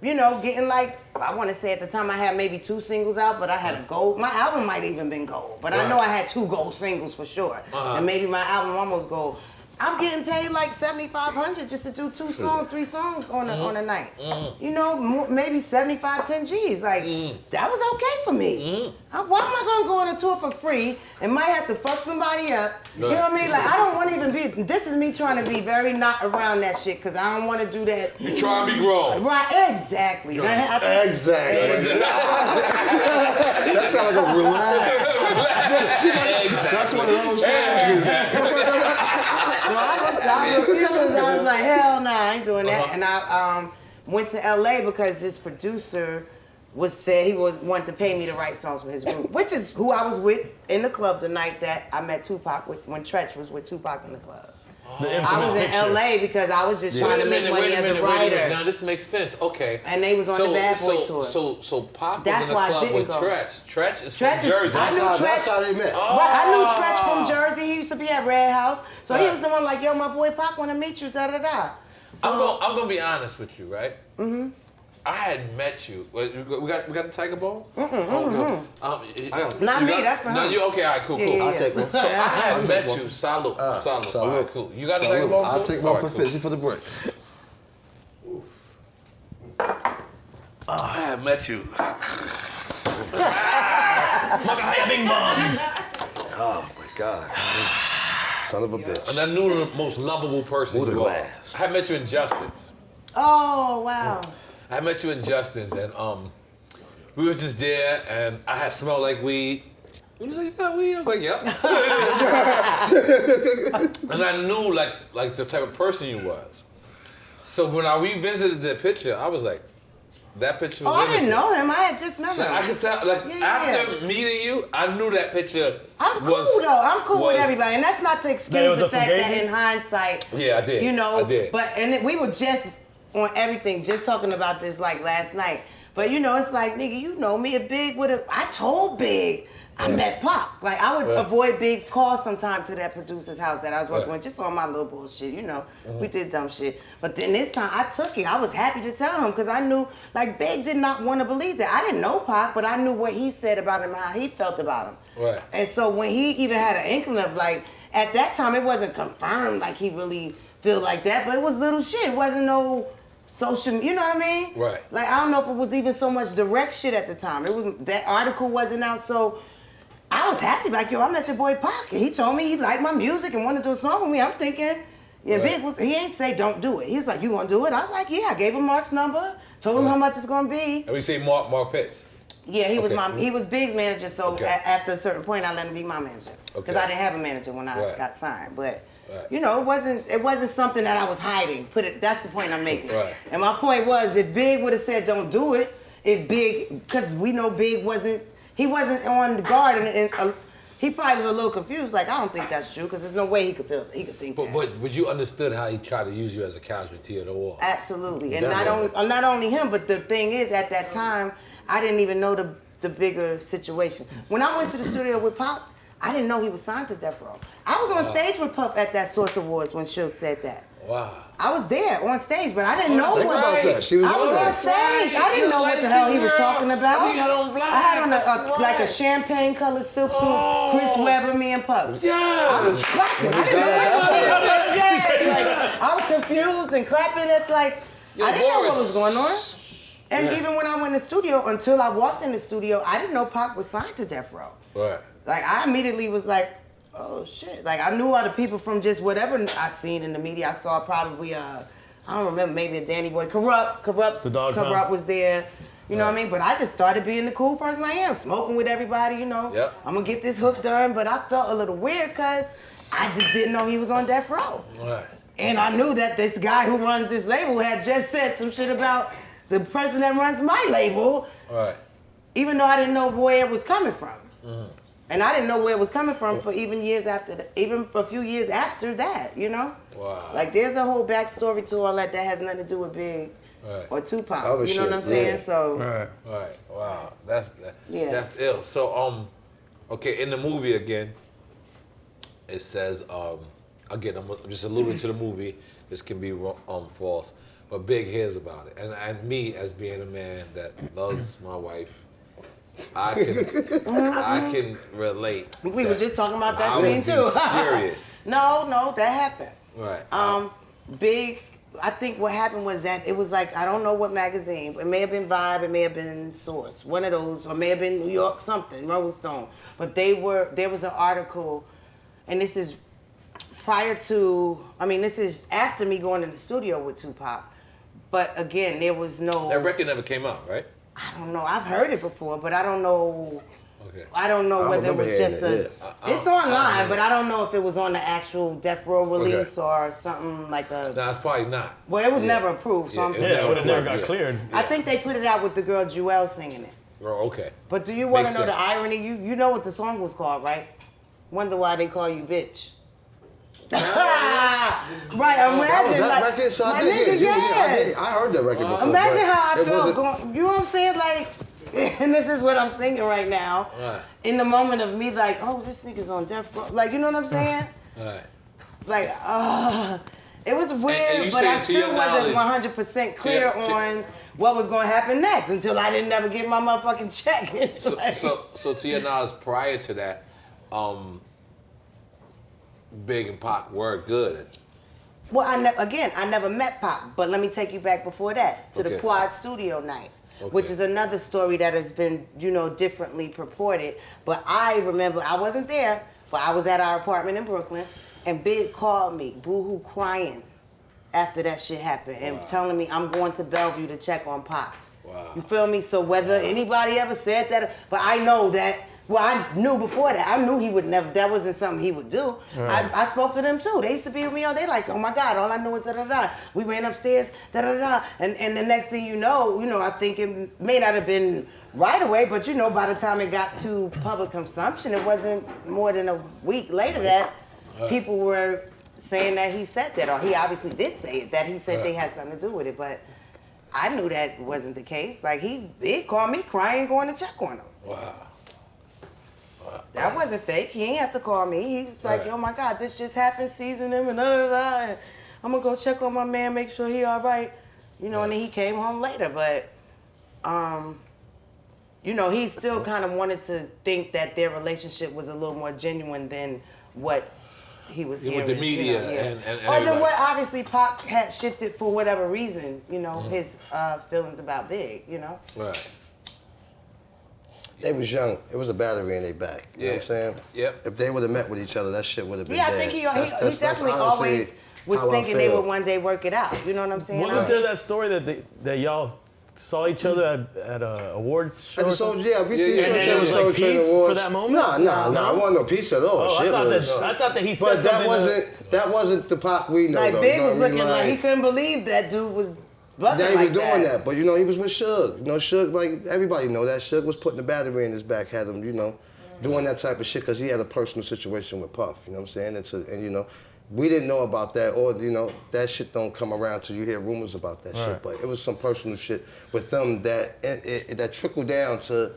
you know, getting like, I want to say at the time I had maybe 2 singles out, but I had a gold. My album might even been gold, but I know I had 2 gold singles for sure. And maybe my album almost gold. I'm getting paid like $7,500 just to do 2 songs, 3 songs on a night. You know, maybe 75, 10 G's. Like, that was okay for me. Why am I gonna go on a tour for free and might have to fuck somebody up? You know what I mean? Like, I don't want to even be, this is me trying to be very not around that shit because I don't want to do that. You try to be grown. Right, exactly. Exactly. That sounds like a relax. That's one of those phrases. So I was like, hell nah, I ain't doing that. And I went to LA because this producer said he wanted to pay me to write songs for his group, which is who I was with in the club the night that I met Tupac when Tretch was with Tupac in the club. I was in LA because I was just trying to make money as a writer. Now this makes sense. Okay. And they was on the Bad Boy tour. So Pop was That's in the why I club didn't with go. Tretch. Tretch is Tretch from is- Jersey. I knew That's how they met. Right, I knew Tretch from Jersey. He used to be at Red House. So he was the one like, yo, my boy Pac want to meet you, da-da-da. So, I'm gonna be honest with you, right? Mm-hmm. I had met you. We got the Tiger Ball? Not me, that's for him. No, you okay? All right, cool. Yeah. I'll take one. So I had met you. Salute. Salute. All right, cool. You got a Tiger Ball? I'll too? take All one right, for Fizzy for the break. I had met you. Bing bong. Oh my God. Son of a bitch. And I knew the most lovable person With a you are. glass. I had met you in Justin's. Oh, wow. I met you in Justin's, and we were just there, and I had smelled like weed, He was like, you got weed? I was like, yeah. And I knew like the type of person you was. So when I revisited the picture, I was like, that picture was I didn't know him. I had just met him. Like, I could tell, after meeting you, I knew that picture I'm cool though. I'm cool with everybody. And that's not to excuse the fact that in hindsight. Yeah, I did. You know, I did. But, we were just on everything, just talking about this like last night. But you know, it's like, nigga, you know me, I told Big I met Pop. Like, I would avoid Big's calls sometime to that producer's house that I was working with, just on my little bullshit, you know. We did dumb shit. But then this time, I took it. I was happy to tell him, because I knew, like, Big did not want to believe that. I didn't know Pop, but I knew what he said about him, how he felt about him. Right. And so when he even had an inkling of, like, at that time, it wasn't confirmed, like, he really feel like that, but it was little shit. It wasn't no social, you know what I mean? Right. Like, I don't know if it was even so much direct shit at the time. It was, that article wasn't out, so I was happy, like, yo, I met your boy Pac, and he told me he liked my music and wanted to do a song with me. I'm thinking, Big was, he ain't say don't do it. He was like, you gonna do it? I was like, yeah. I gave him Mark's number, told him how much it's gonna be. And we say Mark Pitts. Yeah, he was he was Big's manager, so after a certain point, I let him be my manager. Because I didn't have a manager when I got signed. But, you know, it wasn't something that I was hiding. That's the point I'm making. Right. And my point was, if Big would have said don't do it, because we know Big he wasn't on the guard, and he probably was a little confused. Like, I don't think that's true, because there's no way he could think that. But you understood how he tried to use you as a casualty of the war. Absolutely, and not only him, but the thing is, at that time, I didn't even know the bigger situation. When I went to the studio with Pop, I didn't know he was signed to Death Row. I was on stage with Puff at that Source Awards when Suge said that. Wow. I was there on stage, but I didn't know what about that. She was I was on stage. I didn't know what the hell he was talking about. I had on like a champagne colored silk suit, Chris Webber, me and Puff. Yeah. I was clapping. I didn't know what I was confused and clapping at I didn't know what was going on. And even when I went in the studio, until I walked in the studio, I didn't know Pac was signed to Death Row. Right. Like, I immediately was like, oh shit. Like, I knew other people from just whatever I seen in the media. I saw probably, I don't remember, maybe a Danny Boy. Corrupt was there. You know what I mean? But I just started being the cool person I am, smoking with everybody, you know. Yep. I'm gonna get this hook done, but I felt a little weird because I just didn't know he was on Death Row. Right. And I knew that this guy who runs this label had just said some shit about the person that runs my label, even though I didn't know where it was coming from. Mm-hmm. And I didn't know where it was coming from for even for a few years after that, you know? Wow. Like, there's a whole backstory to all that has nothing to do with Big or Tupac. You know what I'm saying? So. Right. Wow. That's ill. So, okay, in the movie again, it says, again, I'm just alluding to the movie. This can be false. But Big hears about it. And me, as being a man that loves my wife, I can relate. We was just talking about that scene too. Furious. No, that happened. Right. Big, I think what happened was that it was like, I don't know what magazine, it may have been Vibe, it may have been Source, one of those, or may have been New York something, Rolling Stone. But there was an article, and this is this is after me going to the studio with Tupac. But again, there was no... That record never came out, right? I don't know. I've heard it before, but I don't know. Okay. I don't know whether it was just it's online, but I don't know if it was on the actual Death Row release or something like a... No, it's probably not. Well, it was never approved, so it would have never got cleared. I think they put it out with the girl Jewel singing it. Oh, okay. But do you want to know the irony? You know what the song was called, right? Wonder Why They Call You Bitch. Right, imagine that record, so I did, I heard that record before. Imagine how I felt going, you know what I'm saying? Like, and this is what I'm thinking right now. Right. In the moment of me like, oh, this nigga's on Death Row. Like, you know what I'm saying? Right. Like, it was weird, but I still wasn't 100% clear on what was going to happen next until I didn't ever get my motherfucking check. So to your knowledge, prior to that, Big and Pac were good. Well, I never met Pac, but let me take you back before that to the Quad Studio night, which is another story that has been, differently purported. But I remember, I wasn't there, but I was at our apartment in Brooklyn, and Big called me, boohoo crying after that shit happened, and telling me I'm going to Bellevue to check on Pac. Wow. You feel me? So whether anybody ever said that, but I know that Well, I knew before that. I knew he would never, that wasn't something he would do. Right. I spoke to them too. They used to be with me all day like, oh my God, all I know is da-da-da. We ran upstairs, da-da-da. And the next thing you know, I think it may not have been right away, but by the time it got to public consumption, it wasn't more than a week later that people were saying that he said that, or he obviously did say it, that he said they had something to do with it, but I knew that wasn't the case. Like, he called me crying, going to check on him. Wow. That wasn't fake. He ain't have to call me. He was like, oh my God, this just happened, season him, and da-da-da, and I'm gonna go check on my man, make sure he all right. And then he came home later, but, he still kind of wanted to think that their relationship was a little more genuine than what he was hearing. With the media and or than what obviously Pac had shifted for whatever reason, his feelings about Big, Right. They was young. It was a battery in their back. You know what I'm saying? Yep. If they would have met with each other, that shit would have been I dead. think he definitely always was thinking they would one day work it out. You know what I'm saying? Wasn't there that story that y'all saw each other at a awards show? We seen each other it was like peace for that moment? Nah, it wasn't no peace at all. Oh, Shit I thought that he said but something. that wasn't the Pac we know. Like, though, Big was looking like he couldn't believe that dude was bugging They like was doing that, but he was with Suge. Suge, like everybody know that Suge was putting the battery in his back, had him, doing that type of shit because he had a personal situation with Puff. You know what I'm saying? And we didn't know about that, or that shit don't come around till you hear rumors about that shit. But it was some personal shit with them that trickled down to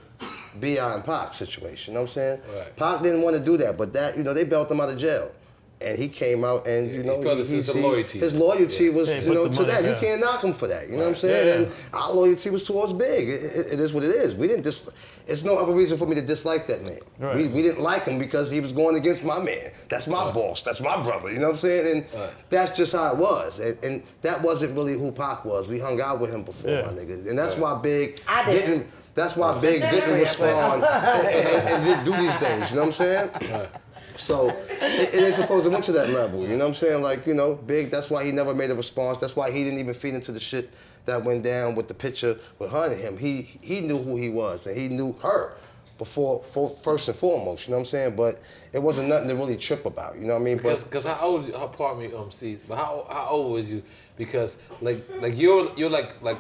B.I. and Pac situation. You know what I'm saying? Right. Pac didn't want to do that, but that they bailed him out of jail. And he came out and, his loyalty. His loyalty was, to that. Yeah. You can't knock him for that. You know what I'm saying? Yeah. And our loyalty was towards Big. It is what it is. We didn't it's no other reason for me to dislike that man. Right. We didn't like him because he was going against my man. That's my boss. That's my brother. You know what I'm saying? And that's just how it was. And that wasn't really who Pac was. We hung out with him before, my nigga. And that's why Big didn't. That's why Big didn't respond and didn't do these things. You know what I'm saying? So it ain't supposed to went to that level, you know what I'm saying? Like, Big, that's why he never made a response. That's why he didn't even feed into the shit that went down with the picture with her and him. He knew who he was and he knew her before, first and foremost, you know what I'm saying? But it wasn't nothing to really trip about, you know what I mean? Because how old, pardon me, C, but how old was you? Because like you're like that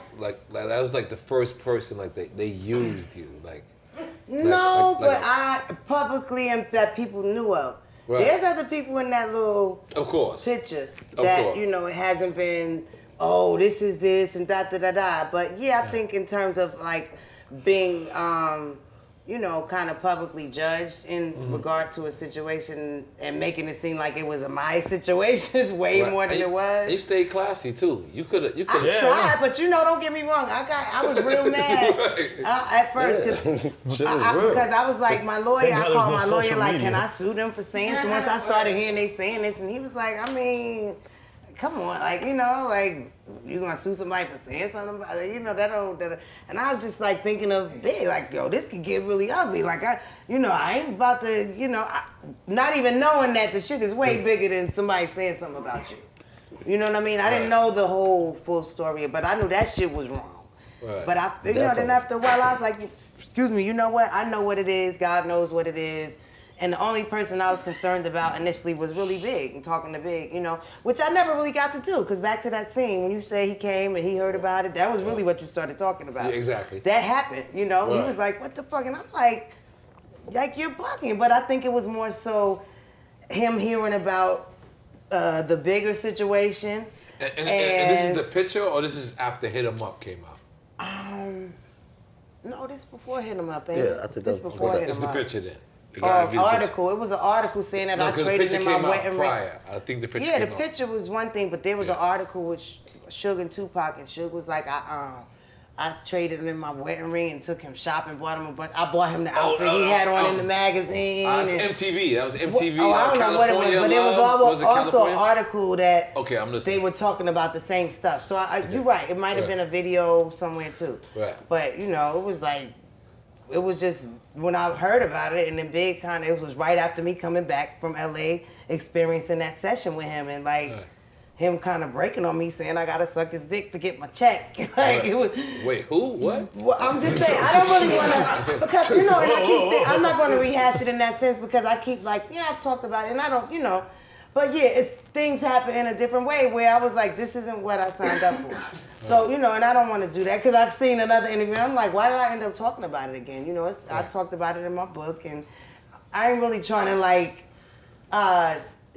was like the first person like they used you like. But I publicly and that people knew of. Right. There's other people in that little picture that it hasn't been. Oh, this is this and da da da da. But I think in terms of like being kind of publicly judged in regard to a situation and making it seem like it was my situation is way more than it was. You stayed classy too. You could have. I tried, but don't get me wrong. I was real mad at first because I was like, my lawyer. I called my lawyer like, can I sue them for saying? So once I started hearing they saying this, and he was like, I mean, come on, like you gonna sue somebody for saying something about it? That don't. And I was just like thinking of Big, like this could get really ugly. Like I ain't about to, not even knowing that the shit is way bigger than somebody saying something about you. You know what I mean? I didn't know the whole full story, but I knew that shit was wrong. Right. But then after a while, I was like, excuse me, you know what? I know what it is. God knows what it is. And the only person I was concerned about initially was really Big and talking to Big, which I never really got to do. Because back to that scene, when you say he came and he heard about it, that was really what you started talking about. Yeah, exactly. That happened, He was like, what the fuck? And I'm like you're bugging. But I think it was more so him hearing about the bigger situation. And this is the picture or this is after Hit 'Em Up came out? No, this before Hit 'Em Up, I think this before Hit 'Em Up. It's the picture then. Article. It was an article saying that I traded in my wedding ring. I think the picture. Yeah, the picture was one thing, but there was an article with Suge and Tupac, and Suge was like, I traded him in my wedding ring and took him shopping, bought him I bought him the outfit he had on in the magazine. It's MTV. That was MTV. I don't know what it was, but there was also an article that I'm listening. they were talking about the same stuff. So you're right. It might have been a video somewhere too. Right. But it was like. It was just when I heard about it, and then Big it was right after me coming back from LA, experiencing that session with him, and him kind of breaking on me, saying I gotta suck his dick to get my check. Like it was. Wait, who? What? Well, I'm just saying I don't really want to because and I keep saying I'm not going to rehash it in that sense because I keep like I've talked about it and I don't but things happen in a different way where I was like this isn't what I signed up for. So and I don't want to do that because I've seen another interview and I'm like why did I end up talking about it again? I talked about it in my book and I ain't really trying to like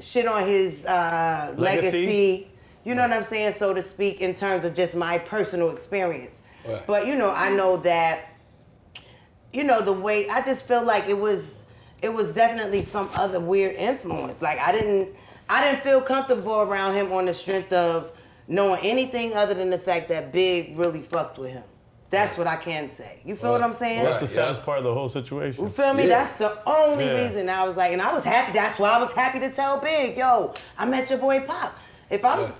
shit on his legacy, you know what I'm saying, so to speak, in terms of just my personal experience. Right. But I know that, the way I just feel like it was definitely some other weird influence. Like I didn't feel comfortable around him on the strength of knowing anything other than the fact that Big really fucked with him. That's what I can say. You feel what I'm saying? That's the saddest part of the whole situation. You feel me? Yeah. That's the only reason I was like, and I was happy. That's why I was happy to tell Big, yo, I met your boy Pop. If I'm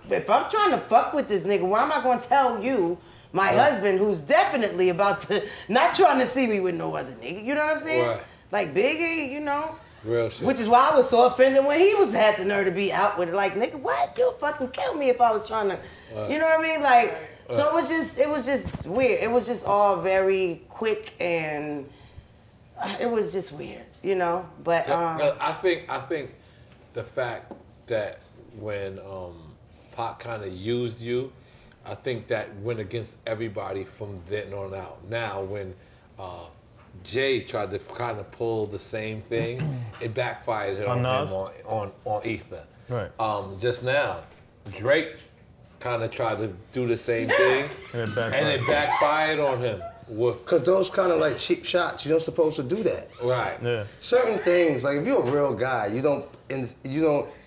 trying to fuck with this nigga, why am I gonna tell you, my husband, who's definitely about to not trying to see me with no other nigga? You know what I'm saying? Right. Like Big, Real shit. Which is why I was so offended when he had the nerve to be out with it. Like, nigga, what? You'll fucking kill me if I was trying to. You know what I mean? Like. So it was just weird. It was just all very quick and it was just weird, But I think the fact that when Pac kind of used you, I think that went against everybody from then on out. Now when Jay tried to kind of pull the same thing, it backfired on him on Ether. Right. Just now, Drake kind of tried to do the same thing, and it backfired on him. Because those kind of like cheap shots, you're not supposed to do that. Right. Yeah. Certain things, like if you're a real guy, you don't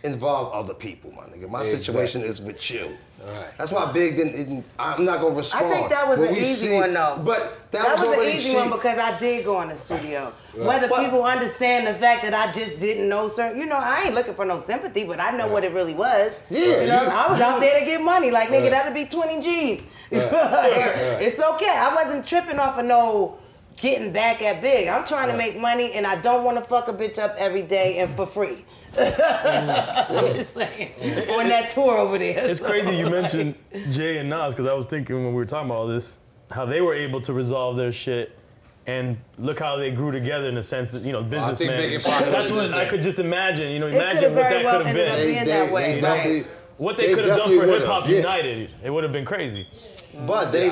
involve other people, my nigga. My situation is with you. Right. That's why Big didn't. I'm not gonna respond. I think that was an easy one though. But that was an easy one because I did go in the studio. Right. Whether people understand the fact that I just didn't know certain, I ain't looking for no sympathy, but I know what it really was. Yeah. I was out there to get money. Like nigga, that'll be 20 G's. It's okay. I wasn't tripping off of no getting back at Big. I'm trying to make money and I don't want to fuck a bitch up every day and for free. I'm just saying. On that tour over there. It's crazy you mentioned Jay and Nas because I was thinking when we were talking about all this, how they were able to resolve their shit and look how they grew together in a sense that, businessmen. That's what I could just imagine, imagine what that could have been. What they could have done for hip hop united, it would have been crazy. But they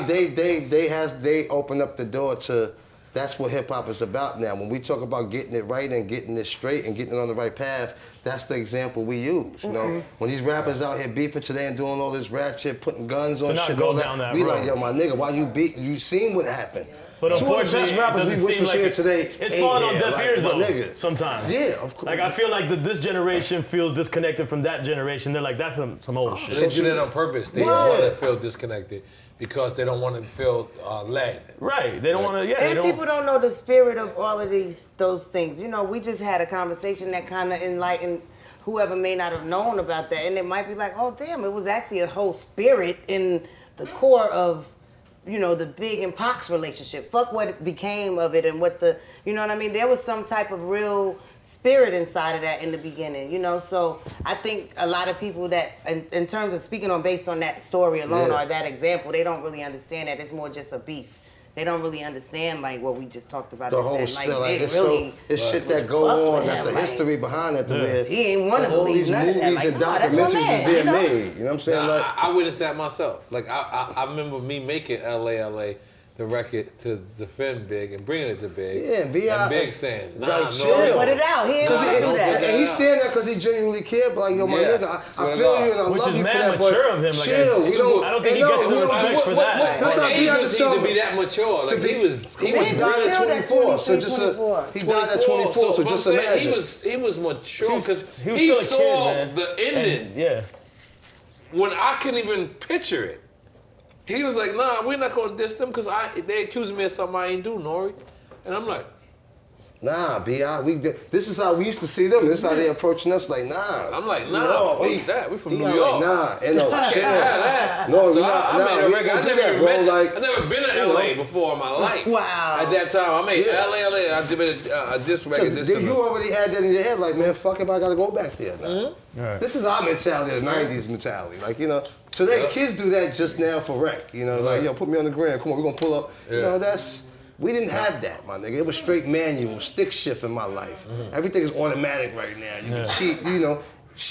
opened up the door to. That's what hip hop is about now. When we talk about getting it right and getting it straight and getting it on the right path, that's the example we use. When these rappers out here beefing today and doing all this rap shit, putting guns on shit, all that, we like, yo, my nigga, why you beat? You seen what happened. But two of the best rappers we wish for shit today. It's falling on deaf ears though. Sometimes. Yeah, of course. Like I feel like this generation feels disconnected from that generation. They're like, that's some old shit. They do that on purpose. They want to feel disconnected. Because they don't want to feel led. Right. They don't want to. And people don't know the spirit of all of those things. We just had a conversation that kind of enlightened whoever may not have known about that, and it might be like, oh damn, it was actually a whole spirit in the core of, the Big and Pac's relationship. Fuck what became of it and what you know what I mean? There was some type of real spirit inside of that in the beginning, So I think a lot of people that, in terms of speaking on based on that story alone or that example, they don't really understand that it's more just a beef. They don't really understand like what we just talked about. The whole still like it's really it's shit that go on. That's a history behind it. He ain't want to all believe these movies and documentaries is being made. You know what I'm saying? I witnessed that myself. Like I remember me making LA. The record to defend Big and bringing it to Big. Yeah, B.I. And Big saying, put it out. He ain't want to do that. And he's saying that because he genuinely cared. But like, yo, my nigga, I feel you and I love you for that. But of him. Chill. I don't think he gets the respect for that. That's how B.I. just to be that mature. Like he died at 24. So just he died at 24. So just imagine. He was mature because he saw the ending. Yeah. When I couldn't even picture it. He was like, nah, we're not gonna diss them because they accusing me of something I ain't do, N.O.R.E. And I'm like, Nah, B.I. This is how we used to see them. This is how they approaching us. Like, nah. I'm like, nah, fuck that. We from New York. Like, nah, N.O.R.E. that. No, so we not. we gonna do that, bro. Like, I never been to LA before in my life. Wow. At that time, I made LA. I did a disc record. You already had that in your head. Like, man, fuck if I gotta go back there now. Right. This is our mentality, the '90s mentality. Like, you know, today kids do that just now for rec. You know, like, yo, put me on the gram. Come on, we're gonna pull up. You know, we didn't have that, my nigga. It was straight manual, stick shift in my life. Everything is automatic right now. You can cheat, you know.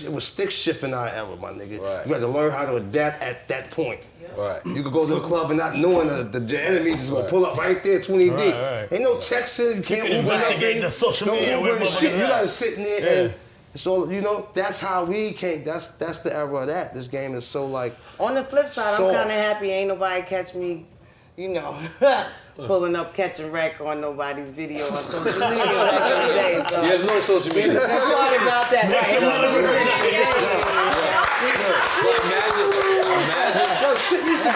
It was stick shift in our era, my nigga. Right. You had to learn how to adapt at that point. Right. You could go to a club and not knowing the enemies is gonna pull up right there, 20 deep. Right. Ain't no texting, you can't Uber nothing. The social media. No Uber shit. You gotta sit in there and so, you know, that's how we came. That's the era of that. This game is so like. On the flip side, I'm kind of happy ain't nobody catch me, you know, pulling up catching wreck on nobody's video on social media back in the day. So. There's no social media. That's part about that, Imagine. Yo, shit used to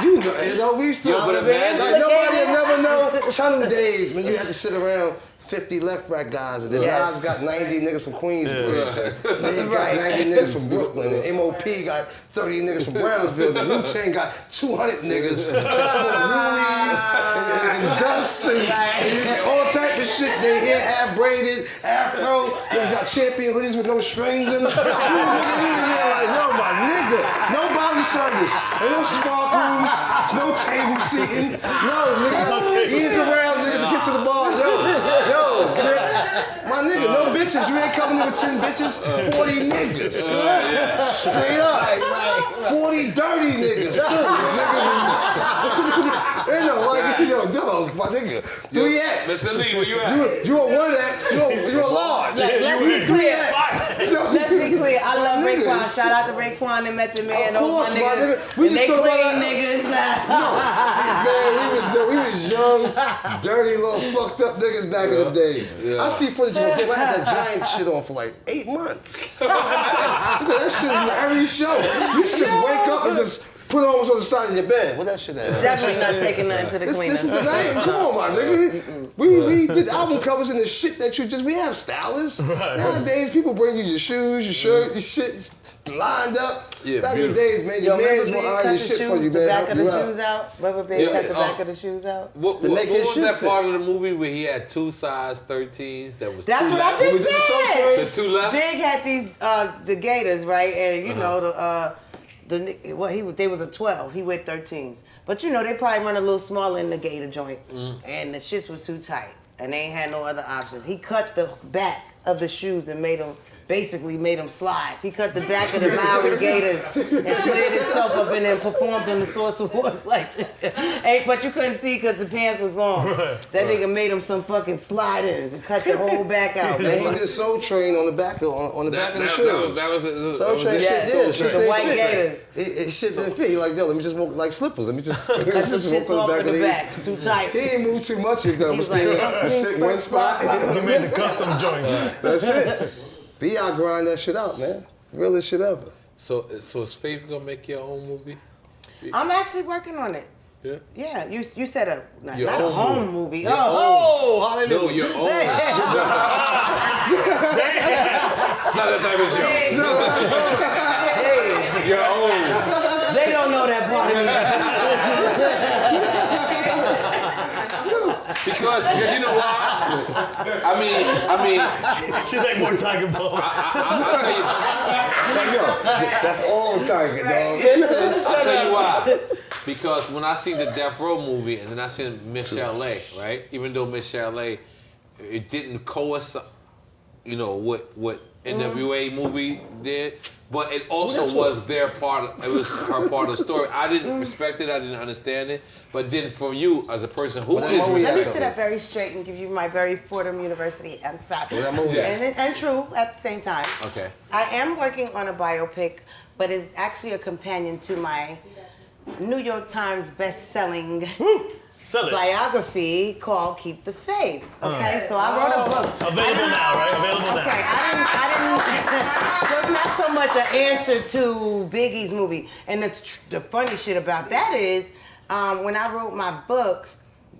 be. You know, we used to. But imagine. Like, nobody would never know. Channel days when you had to sit around 50 left rack guys, and then Nas got 90 niggas from Queensbridge, and then got 90 niggas from Brooklyn, and M.O.P. got 30 niggas from Brownsville, and Wu-Tang got 200 niggas that smoked Woolies and dust and all type of shit. They hair half braided, afro, niggas got champion hoodies with no strings in them. Like, yo, my nigga, no bottle service, ain't no spark rooms, no table seating, no, nigga, ease around niggas to get to the bar, Yo, my nigga, no bitches. You ain't coming in with 10 bitches, 40 niggas. Straight up. 40 dirty niggas, too. You know, like, yo, my nigga, 3X. Mr. Lee, where you at? You a 1X, you a large. Let's be clear. Let's be clear. I love Raekwon. Shout out to Raekwon and Method Man. Of course, my nigga. We just talking about niggas. No, man, we was young, dirty, little fucked up niggas back in the days. I see footage of him. I had that giant shit on for like 8 months. That shit's in every show. You should just wake up and just put it almost on the side of your bed. What that shit at? Definitely not taking nothing to the cleaner. This is the night. Come on, my nigga. We did album covers and the shit that we have stylists. Nowadays, people bring you your shoes, your shirt, your shit lined up. Yeah, back in the days, man, your man's gonna iron your shit for you, man. The back of the shoes out. Remember Big cut the back of the shoes out? What was that part of the movie where he had 2 size 13s that was That's what I just said. The 2 left? Big had these the Gators, right? And you know they was a 12. He went 13s. But you know they probably run a little smaller in the Gator joint, and the shits was too tight, and they ain't had no other options. He cut the back of the shoes and made them slides. He cut the back of the Maori Gators and slid himself up in there and performed on the Source Awards like but you couldn't see because the pants was long. That nigga made him some fucking slide-ins and cut the whole back out. And he did Soul Train on the back of the shoes. That was Soul Train shit, the white Gators. It shit didn't fit. He like, yo, let me just walk like slippers. Let me just cut the shits off in the back. It's too tight. He ain't moved too much. He was sitting one spot. He made the custom joints. That's it. B.I. grind that shit out, man. Realest shit ever. So is Faith gonna make your own movie? I'm actually working on it. Yeah. Yeah, you said not a own home movie. Hallelujah. No, your own. It's not that type of show. Your own. They don't know that part of me. Because you know why? I mean. She's like more Tiger Ball. I'll tell you. That's all Tiger, dog. I'll tell you why. Because when I seen the Death Row movie and then I seen Miss Chalet, right? Even though Miss Chalet, it didn't coincide, you know, what NWA movie did, but it also was their part. It was her part of the story. I didn't respect it. I didn't understand it. But then, for you as a person who is respectful, let me sit up very straight and give you my very Fordham University answer. And true at the same time. Okay. I am working on a biopic, but it's actually a companion to my New York Times best-selling biography called Keep the Faith. Okay, so I wrote a book. Available now, right? Available now. Okay, I didn't. So it's not so much an answer to Biggie's movie. And the funny shit about that is, when I wrote my book,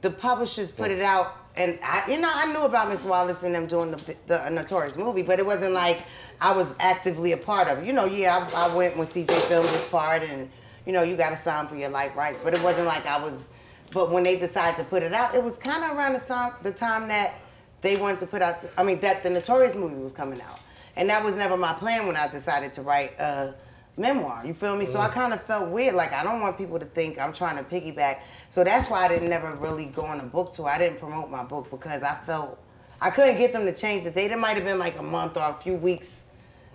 the publishers put it out and I knew about Miss Wallace and them doing the Notorious movie, but it wasn't like I was actively a part of it. I went when CJ filmed his part, and you got to sign for your life rights, but it wasn't like I was. But when they decided to put it out, it was kind of around the time that they wanted to put out. That the Notorious movie was coming out, and that was never my plan when I decided to write a memoir. You feel me? So I kind of felt weird. Like I don't want people to think I'm trying to piggyback. So that's why I didn't never really go on a book tour. I didn't promote my book because I felt I couldn't get them to change the date. It might have been like a month or a few weeks,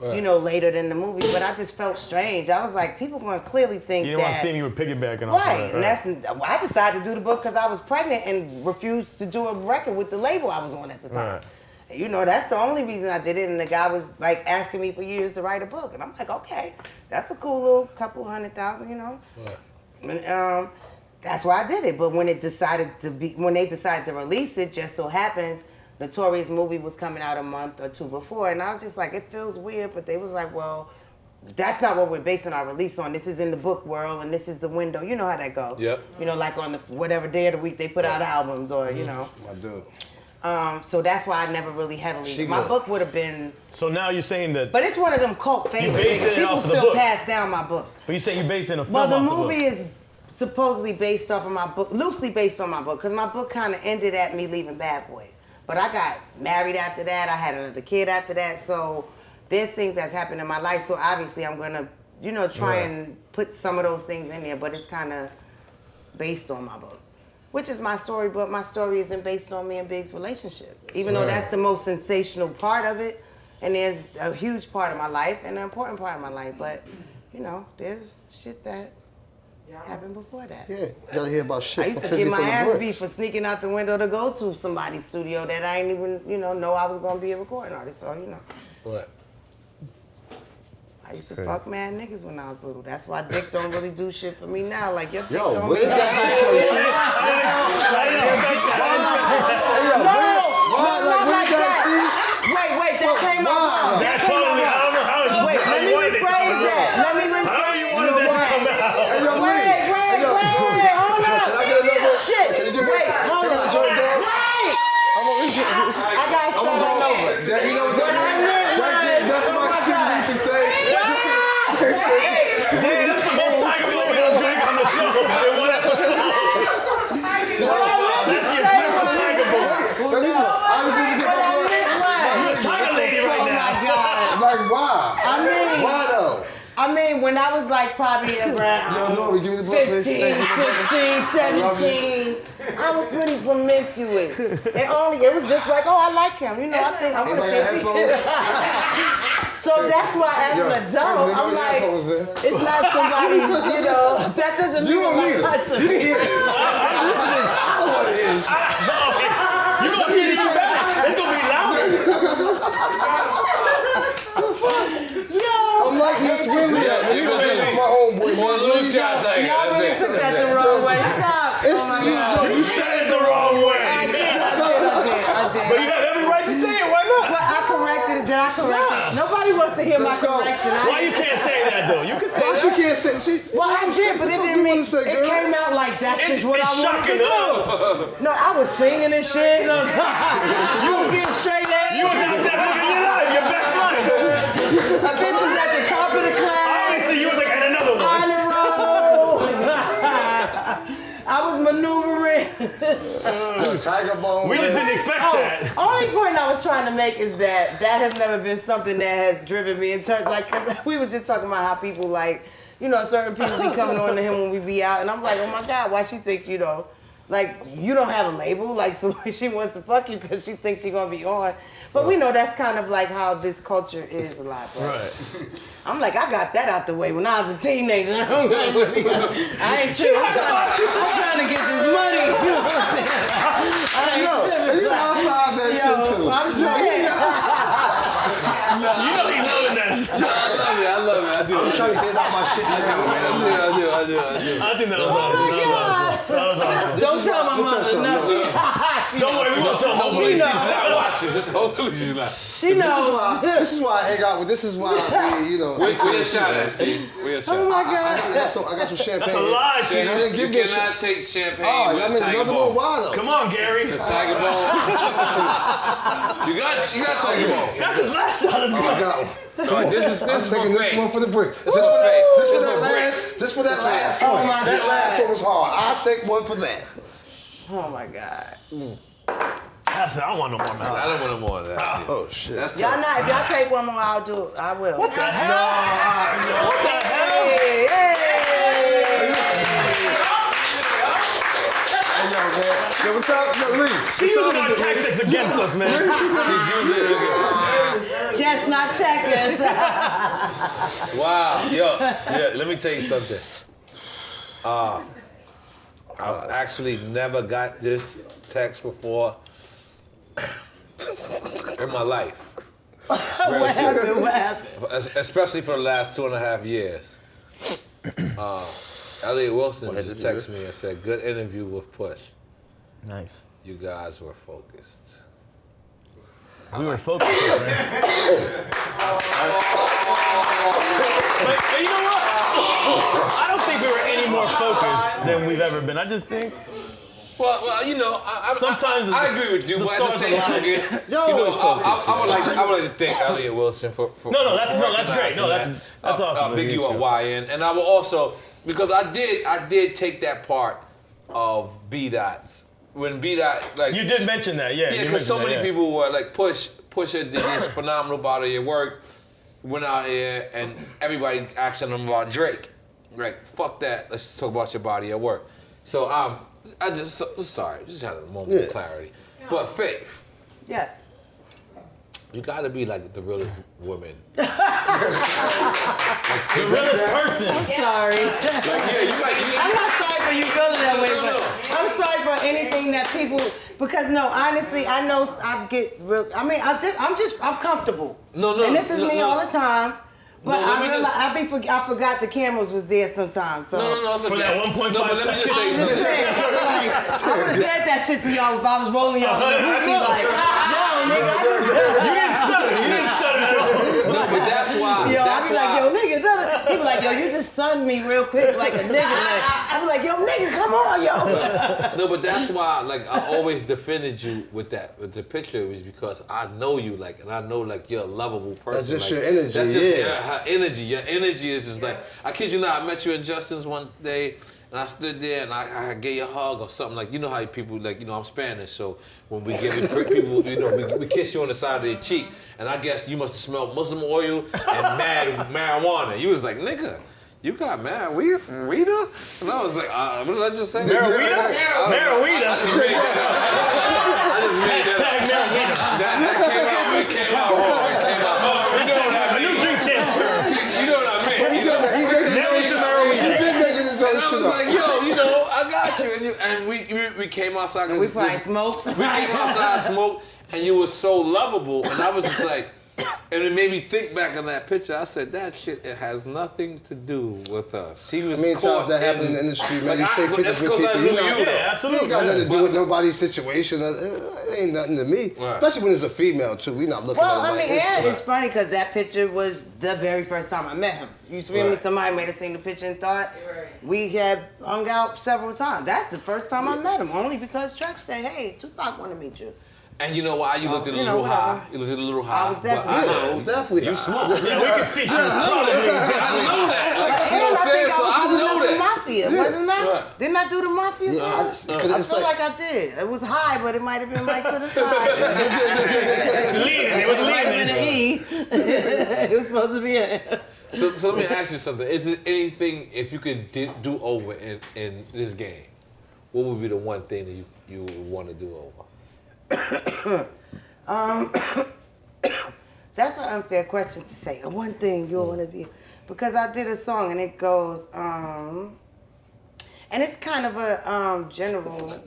later than the movie. But I just felt strange. I was like, people going to clearly think you didn't want to see me with piggybacking off of that. And I decided to do the book because I was pregnant and refused to do a record with the label I was on at the time. Right. That's the only reason I did it. And the guy was like asking me for years to write a book. And I'm like, okay, that's a cool little couple $100,000, Right. And, that's why I did it. But when they decided to release it, just so happens, Notorious movie was coming out a month or two before, and I was just like, it feels weird. But they was like, well, that's not what we're basing our release on. This is in the book world, and this is the window. You know how that goes. Yep. Like on the whatever day of the week they put out albums, or My dude. So that's why I never really heavily. My book would have been. So now you're saying that. But it's one of them cult favorites. People still pass down my book. But you're saying you're basing a film off the book. Well, the movie is supposedly based off of my book, loosely based on my book, because my book kind of ended at me leaving Bad Boy. But I got married after that. I had another kid after that. So there's things that's happened in my life. So obviously I'm gonna, try and put some of those things in there. But it's kind of based on my book, which is my story. But my story isn't based on me and Big's relationship, even though that's the most sensational part of it. And there's a huge part of my life and an important part of my life. But there's shit that happened before that. Yeah, you gotta hear about shit. I used to get my ass beat for sneaking out the window to go to somebody's studio that I didn't even, know I was gonna be a recording artist. So, What? I used to fuck mad niggas when I was little. That's why Dick don't really do shit for me now. Like your dick Yo, don't where did that just show shit? Wait, that came out. That totally, I don't know how. Wait, let me rephrase that. Let me rephrase. How you wanted that to come out? Wait, hold up. Shit. Wait, hold up. Wait. I gotta start all over. You know what that's my CD to say. Hey, that's the most Tiger Blow we don't drink on the show in one episode. That's your flip for Tiger Blow. I was going to get my blood. You're a Tiger lady right now. Like, why? Why though? When I was like probably around N.O.R.E, give me the blood, 15, 16, 17, I was pretty promiscuous. It was just like, I like him. I think I'm gonna take So that's why as an adult, I'm like, it's not somebody's, that doesn't mean you don't need like it. You can hear this. Listen, I don't know what it is. You're gonna get it back. It's gonna be louder. I'm like Miss Willie. My homeboy, man. Lil Yachty. Y'all really took that the wrong way. Stop. You said it the wrong way. I did. But you have every right to say it. Why not? But I corrected it. Did I correct it? Nobody wants to hear my correction. Why you can't say that though? You can say that. She can't say. Well, I did, but it didn't mean. It came out like that's just what I wanted to do. No, I was singing and shit. Look, you was getting straight at. You was out there living your life, your best life. A bitch was at the top of the class. Obviously, you was like at another one. On the road. I was maneuvering. Tiger bone. We just didn't expect that. Only point I was trying to make is that has never been something that has driven me in terms, like, cause we was just talking about how people like, certain people be coming on to him when we be out, and I'm like, oh my God, why she think, like, you don't have a label, like, so she wants to fuck you because she thinks she's gonna be on. But we know that's kind of like how this culture is a lot. Right. I'm like, I got that out the way when I was a teenager. I ain't chill. I'm trying to get this money. You know what I'm saying? You high-five that shit too. I'm saying. You know he's loving that shit. I love it. I do. I'm trying to get out my shit now, man. I do. I think that was awesome. Don't tell my mother nothing. Don't worry, we won't tell her. Hopefully she's not watching. Hopefully she's not. She knows. This is why I hang out with. This is why we, Where's your shot at, Steve? Where's your shot? Oh my God. I got some champagne. That's a lie, You Steve. cannot take champagne Oh, with I a mean Tiger another Ball. one. Why though? Come on, Gary. The Tiger Ball. You got Tiger Ball. That's his last shot. Let's I go. got one. I'm I'm taking this one for the brick. Just for that last one. my That God. last one was hard. I'll take one for that. Oh my God. I said, I don't want no more, man. I don't want no more of that. Oh shit. That's Y'all tough. not. If y'all take one more, I'll do it. I will. What the hell? What the hell? Hey, hey. Hey, yo, man. Yo, what's up? Yo, Lee. She's using our tactics against us, man. Chestnut checkers. Wow. Yo, yeah, let me tell you something. I've actually never got this text before in my life. What happened? What happened? Especially for the last 2.5 years. Elliot Wilson just texted me and said, good interview with Push. Nice. You guys were focused. We were focused, man. But you know what? I don't think we were any more focused than we've ever been. I just think Well, you know, sometimes I agree with you, but at the same token, I would like to thank Elliot Wilson for No, that's great. No, that's awesome. Big U and YN, and I will also because I did take that part of B-Dot's when B-Dot like You did mention that, yeah. yeah, because so many people were like Pusha did this phenomenal body of work, went out here and everybody asking him about Drake, like fuck that, let's talk about your body of work. So I just sorry, just had a moment of clarity. But Faith, Yes. you gotta be like the realest woman. The realest person. Sorry. I'm not sorry for you feeling that way, No. but I'm sorry for anything that people. Because no, honestly, I know I get real. I mean, I'm comfortable. No. And this is me all the time. But No, let I me realized just- I forgot the cameras was there sometimes. So. No, it's For okay. that 1.5 No, but let me just say I'm just something. saying, like, I would have said that shit to y'all if I was rolling y'all. Like, yo, nigga, You didn't stutter. You didn't stutter at all. No, but that's why. Yo, that's I be why. like, yo, nigga, he be like, yo, you just sunned me real quick like a nigga. I be like, yo, nigga, come on, yo. No, but that's why, like, I always defended you with the picture was because I know you, like, and I know, like, you're a lovable person. That's just like, your energy, That's just yeah. her energy. Your energy is just like, I kid you not, I met you in Justin's one day, and I stood there and I gave you a hug or something. Like, you know how people, like, you know, I'm Spanish, so when we give people, you know, we kiss you on the side of their cheek, and I guess you must have smelled Muslim oil and mad marijuana. You was like, nigga, you got mad weed from Rita? And I was like, what did I just say? Marijuana? I just made that up. That came out wrong. It came out wrong. You know what I mean? New drink champs term. You know what I mean? He's making his own And I shit was up. like, yo, you know, I got you. And we came outside. We probably smoked. We came outside, smoked, and you were so lovable. And I was just like, and it made me think back on that picture. I said, that shit, it has nothing to do with us. She was Many caught times that happens in the industry, man. Like, You take pictures with people. knew you. Yeah, absolutely. It ain't got nothing to do with nobody's situation. It ain't nothing to me. Right. Especially when it's a female, too. We not looking Well, at it I mean, like and it's funny because that picture was the very first time I met him. You feel me? Right. Somebody may have seen the picture and thought we had hung out several times. That's the first time I met him, only because Chuck said, hey, Tupac want to meet you. And you know why? You looked a you know, little high. whatever. You looked a little high. I was definitely- but I Yeah, know definitely. you smoke. Yeah, we can see she was probably I know that. Like, you know And what I'm saying? So I know the that. Mafia, wasn't that? Right. Didn't I do the Mafia song? I feel like I did. It was high, but it might have been like to the side. leaning. It was It might have been leaning. an E. It was supposed to be a... So let me ask you something. Is there anything, if you could do over in this game, what would be the one thing that you would want to do over? That's an unfair question to say. One thing you want to be, because I did a song and it goes, and it's kind of a general.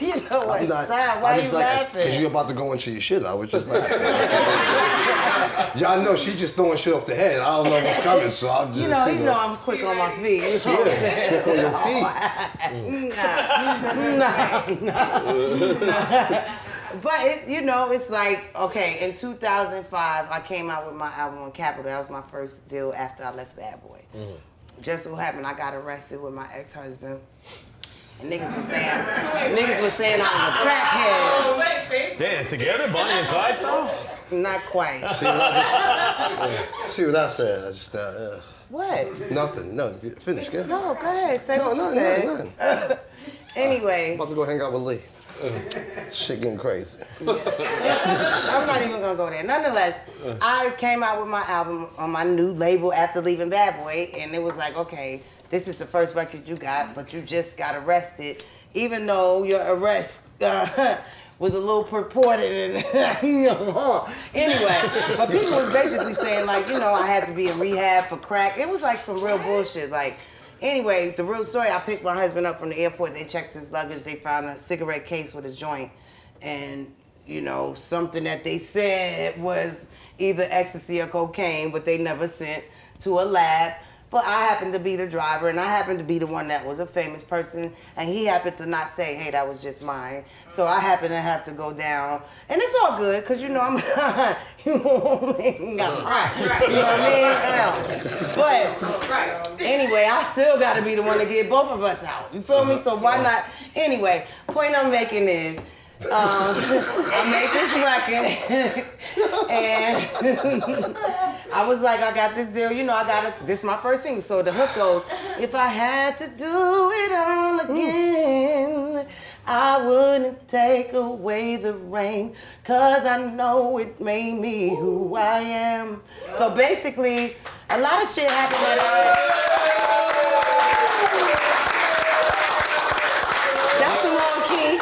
You know what? I'm not, Stop. Why you laughing? Because you're about to go into your shit. I was just laughing. Y'all know she's just throwing shit off the head. I don't know what's coming, so I'm just. You know I'm quick on my feet. Yeah, quick on your feet. Nah. But it's like, okay, in 2005, I came out with my album on Capitol. That was my first deal after I left Bad Boy. Just so happened, I got arrested with my ex-husband. And niggas was saying I was a crackhead. Damn, together, Bonnie and Clyde style? Not quite. See what I said? I just What? nothing. No, finish. Go ahead. No, go ahead. Say what you said. Nothing. Anyway. I'm about to go hang out with Lee. Shit getting crazy. Yeah. I'm not even gonna go there. Nonetheless, I came out with my album on my new label after leaving Bad Boy, and it was like, okay, this is the first record you got, but you just got arrested, even though your arrest was a little purported. And anyway, but people was basically saying like, I had to be in rehab for crack. It was like some real bullshit. Like, anyway, the real story, I picked my husband up from the airport. They checked his luggage. They found a cigarette case with a joint. And, something that they said was either ecstasy or cocaine, but they never sent to a lab. But I happened to be the driver, and I happened to be the one that was a famous person, and he happened to not say, hey, that was just mine. So I happened to have to go down. And it's all good, because, I'm you know what I mean? But anyway, I still got to be the one to get both of us out. You feel me? So why not? Anyway, point I'm making is, I made this record, and I was like, I got this deal, this is my first single. So the hook goes, if I had to do it all again, I wouldn't take away the rain, 'cause I know it made me who I am. So basically, a lot of shit happened That's the wrong key.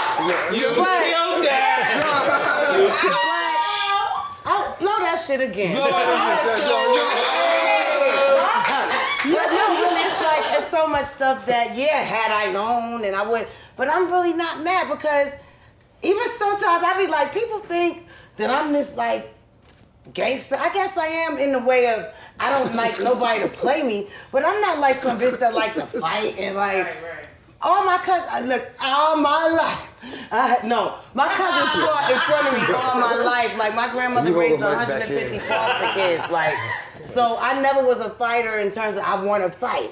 I'll blow that shit again. It's so much stuff that, had I known, and I would, but I'm really not mad, because even sometimes I be like, people think that I'm this like gangster. I guess I am in the way of, I don't like nobody to play me, but I'm not like some bitch that like to fight and like, all my cousins, look, all my life. My cousins fought in front of me all my life. Like, my grandmother raised 150 foster kids. Like, so I never was a fighter in terms of I want to fight.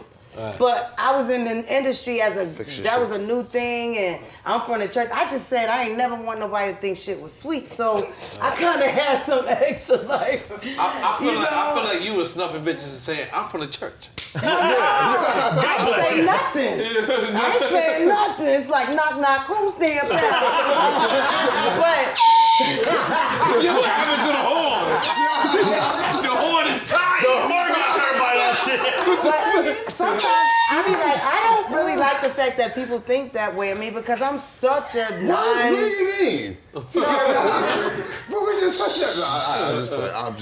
But I was in the industry as that was a new thing, and I'm from the church. I just said I ain't never want nobody to think shit was sweet, so I kind of had some extra life. I feel like you were snubbing bitches and saying, I'm from the church. I ain't say nothing. I ain't saying nothing. It's like knock knock, who's there? But What happened to the horn? The horn is tight. The horn got hurt by that shit. But sometimes I be like, I don't really like the fact that people think that way of me, because I'm such a What do you mean?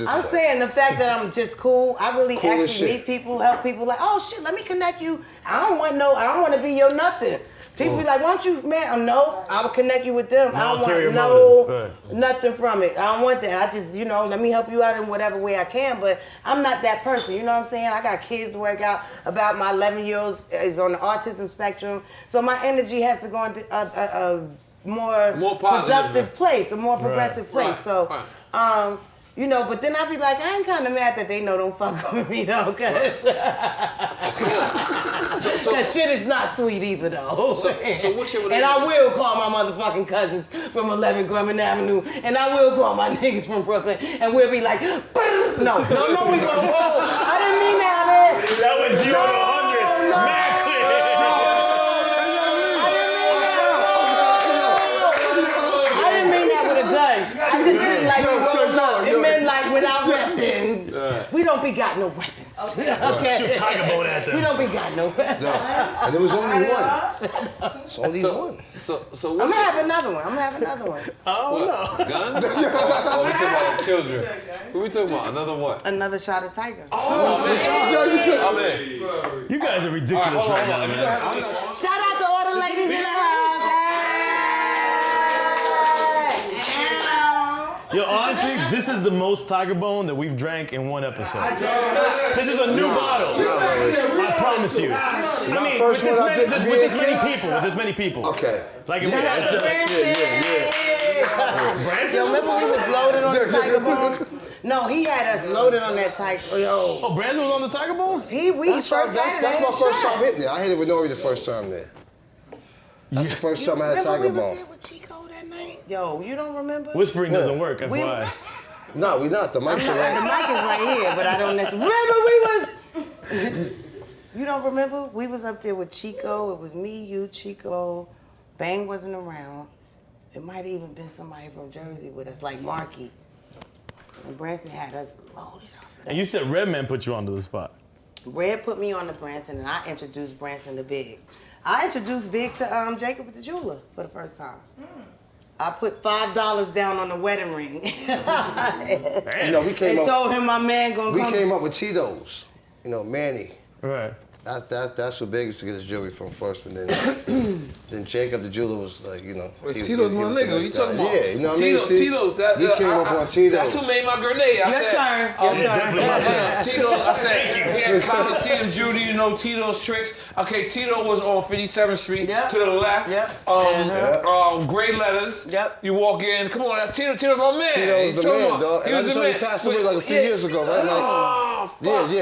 I'm saying the fact that I'm just cool. I really Cool as actually shit. meet people, help people. Like, oh shit, let me connect you. I don't want to be your nothing. People be like, why don't you, man? No, I will connect you with them. I don't want nothing from it. I don't want that. I just, let me help you out in whatever way I can, but I'm not that person. You know what I'm saying? I got kids to work out. About my 11-year-old is on the autism spectrum, so my energy has to go into a more productive place, a more progressive place. So, but then I be like, I ain't kind of mad that they don't fuck with me though, cause shit is not sweet either though. So what shit would and I will call my motherfucking cousins from 11 Grumman Avenue, and I will call my niggas from Brooklyn, and we'll be like, no, we gonna roll. I didn't mean that, man. That was 0 to 100. Mad clear. I didn't mean that with a gun. I just meant like it meant like without weapons. We don't be got no weapons. Okay. Shoot tiger boat at them. We don't be got no weapons. And there was only one. It's only one. So I'm gonna have another one. Oh no. Gun? Oh, we talking about children. What we talking about? Another what? Another shot of tiger. Oh, man. You guys are ridiculous right now, man. Shout out to all the ladies in the house. Hey. Yo, honestly, this is the most Tiger Bone that we've drank in one episode. This is a new bottle. I promise you. I mean, first with one this many people. Okay. Like, if we Shout had out to Branson. Yo, remember we was loaded on the Tiger Bone? No, he had us loaded on that Tiger. Yo. Oh, Branson was on the Tiger Bone? That's my first time hitting it. I hit it with N.O.R.E. the first time there. That's the first time I had Tiger Bone. We was there with Chico that night? Yo, you don't remember? Whispering doesn't work, FYI. No, we not. The mic's right. The mic is right here, but I don't necessarily. Remember we was. You don't remember? We was up there with Chico. It was me, you, Chico. Bang wasn't around. It might have even been somebody from Jersey with us, like Marky. And Branson had us loaded off of that. And you said Redman put you onto the spot. Red put me on to Branson, and I introduced Branson to Big. I introduced Big to Jacob the jeweler for the first time. I put $5 down on the wedding ring. You know, we came and up. told him my man gonna come. We came up with Tito's. You know, Manny. Right. That's what Big used to get his jewelry from first, and then then Jacob the jeweler was like, you know. Wait, Tito's my nigga. You talking about? Yeah, you know what I mean? Tito, We came up on Tito's. That's who made my grenade. Your turn. Tito, I said, we had Coliseum Judy, you know, Tito's tricks. Okay, Tito was on 57th Street to the left. Gray letters. Yep. You walk in, come on, Tito's my man. Tito was the man, dog. He And I was just the saw he man. passed away like a few years ago, right? Oh,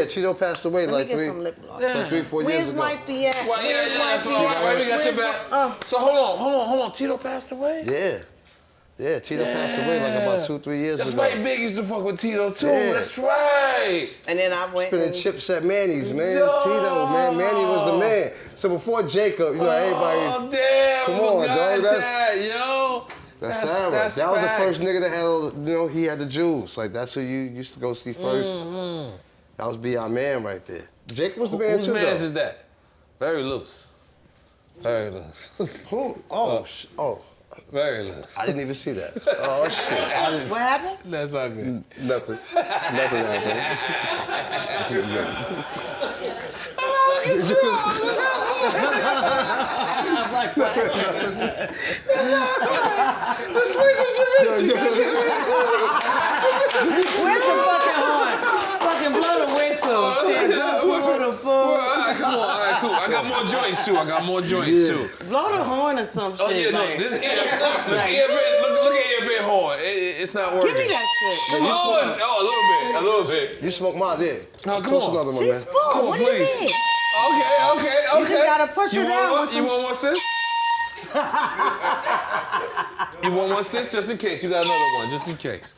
Tito passed away Let me like get 3, some lip gloss. 3, 4 years Where's ago. Wifey at? well, yeah, that's all right. Right, we got your back. So hold on. Tito passed away? Yeah, Tito passed away like about 2-3 years That's ago. right, Big used to fuck with Tito too. Yeah. That's right. And then I went Spinning and chips at Manny's, man. Yo. Tito, man. Manny was the man. So before Jacob, you know, everybody. Oh damn! Come on, dog. That's That's Sarah. that's That was the facts. first nigga that had, you know, he had the jewels. Like, that's who you used to go see first. That was Be Our Man right there. Jacob was the man Whose too, man though. is that? Very loose. Very loose. Who? Oh, Very loose. I didn't even see that. Oh, shit. what happened? That's all good. Nothing happened. Where's the fucking horn? Fucking blow the whistle. Shit, blow the fool. All right, cool. I got more joints too. Blow the horn or some shit. Oh yeah, no, like. this look at your bit horn. It's not working. Give me that shit. Oh, a little bit. You smoke my dick. No, come Toast on. another one, She's man. full. What do you please. mean? Okay. You just gotta push her down with You some want one, sis? You want one, sis? Just in case. You got another one, just in case.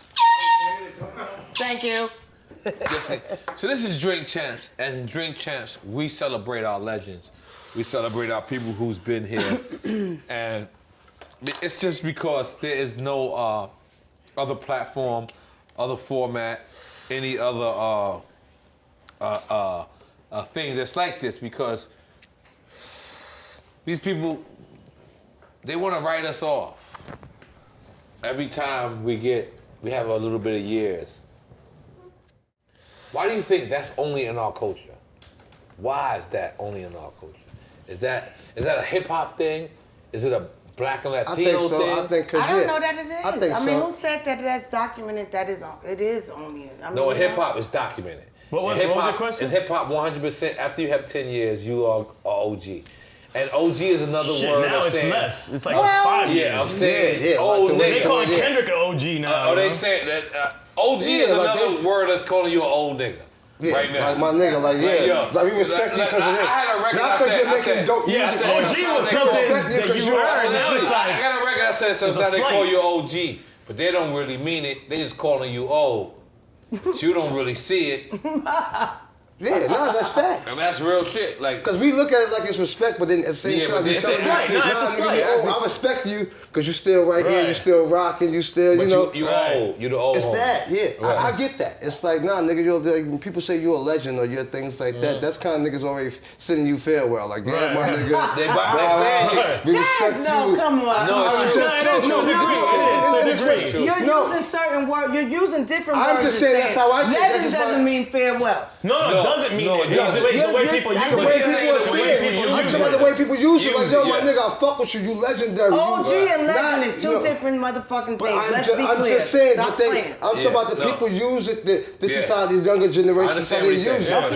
Thank you. So this is Drink Champs, and Drink Champs, we celebrate our legends. We celebrate our people who's been here, and it's just because there is no other platform, other format, any other thing that's like this, because these people, they want to write us off. Every time we have a little bit of years. Why do you think that's only in our culture? Why is that only in our culture? Is that a hip hop thing? Is it a black and Latino thing? I think so. I don't know that it is. I think mean, so. who said that that's documented? It is only. I mean, No, in hip hop, it's documented. What was the question? In hip hop, 100%. After you have 10 years, you are OG. And OG is another word now of it's saying. less. It's like Well, 5 years. Yeah, I'm saying Yeah, old like the way They nigga. calling Yeah. Kendrick an OG now. Oh, they you know? saying that OG Yeah, is like another they- word of calling you an old nigga. Yeah, right now. like my nigga, like yo, like we respect you because of this. I had a record. Not I because said, you're making dope Yeah, music. OG was Sometimes they something respect you that 'cause you you're heard. an Now OG. it's I like, got a record that said sometimes they slight. call you OG, but they don't really mean it. They just calling you old. But you don't really see it. Yeah, no, that's facts. And that's real shit. Like, Because we look at it like it's respect, but then at the same Yeah, time, but you it's tell a me, slight. No, it's a nigga, slight. you old. I respect you because you're still right here, Right. you're still rocking, you still, but you know. you old. You the old. It's homie. that, yeah. Right. I get that. It's like, nah, nigga, when people say you're a legend or you're things like that, that's kind of niggas already sending you farewell. Like, yeah, Right. my nigga. They saying you. We respect No, you. come on. No, it's true. You're No. using certain words. You're using different I'm words. just to saying say that's how I think. That's Legend just doesn't my- mean farewell. no, it doesn't mean No, It's the way people use it. The way people see it. I'm talking about the way people use it. Like, yo, my nigga, I fuck with you. You legendary. OG and legend is two different motherfucking things. Let's be clear. I'm just saying, Stop I'm talking about the people use it. This is how these younger generations how they use it. You know,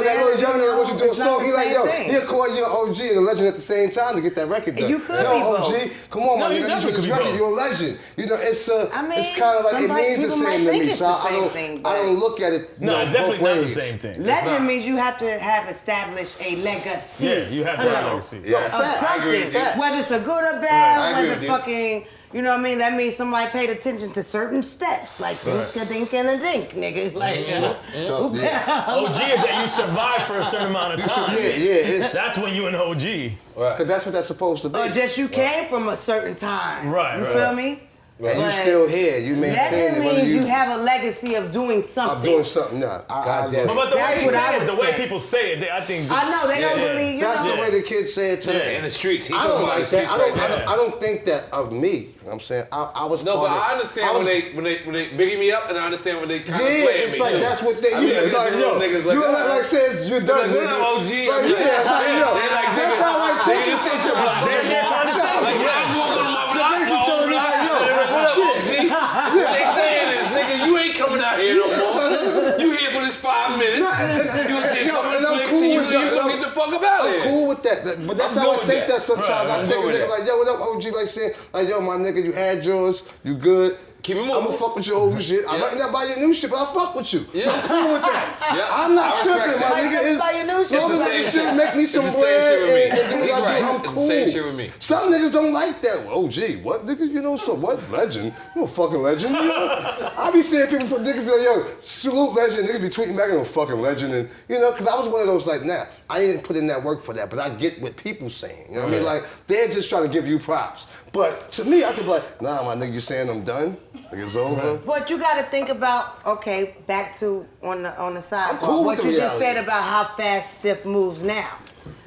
that little young nigga wants you to do a song. He like, yo, he'll call you an OG and a legend at the same time to get that record done. You could be OG, come on, my nigga, you do this record. You're a legend. You know, it's kind of like it means the same to me. So I don't look at it. No, it's definitely not the same thing. Legend means you have to have established a legacy. Yeah, you have to have a legacy. Of something. Whether it's a good or bad, whether fucking, you know what I mean? That means somebody paid attention to certain steps, like dink and a dink, nigga. Like, OG is that you survive for a certain amount of time. That's when you an OG. Because that's what that's supposed to be. Or just you came from a certain time. Right. You feel me? And you still here. You maintain it. Legend means you have a legacy of doing something. Of doing something. Nah, but the way people say it, I think. I know they don't really. That's the way the kids say it today. In the streets. I don't like that. I don't think that of me. You know what I'm saying? I was no, but I understand when they bigging me up, and I understand when they kind of play me. It's like that's what they. You like says you're done. We're not OG. That's how I take it. They saying is, nigga, you ain't coming out here no more. You here for this 5 minutes. You gonna take some Netflix and you gonna get the fuck up out of here. I'm cool with that. But that's how I take that sometimes. I take a nigga like, yo, what up, OG? Like saying, like, yo, my nigga, you had yours, you good. Keep it moving. I'm gonna fuck with your old shit. I might not buy your new shit, but I fuck with you. I'm cool with that. I'm not tripping, my nigga. As long as niggas still make me some bread and do what I do, I'm cool. Same shit with me. Some niggas don't like that. OG, what nigga? You know, so what? Legend? You a fucking legend? You know? I be seeing people, niggas be like, yo, salute legend. Niggas be tweeting back, no fucking legend. And, you know, because I was one of those like, nah, I didn't put in that work for that, but I get what people saying. You know what I mean? Like, they're just trying to give you props. But to me, I could be like, nah, my nigga, you saying I'm done? Like it's over? But you gotta think about, okay, back to on the side. I'm cool with what you just said about how fast stuff moves now.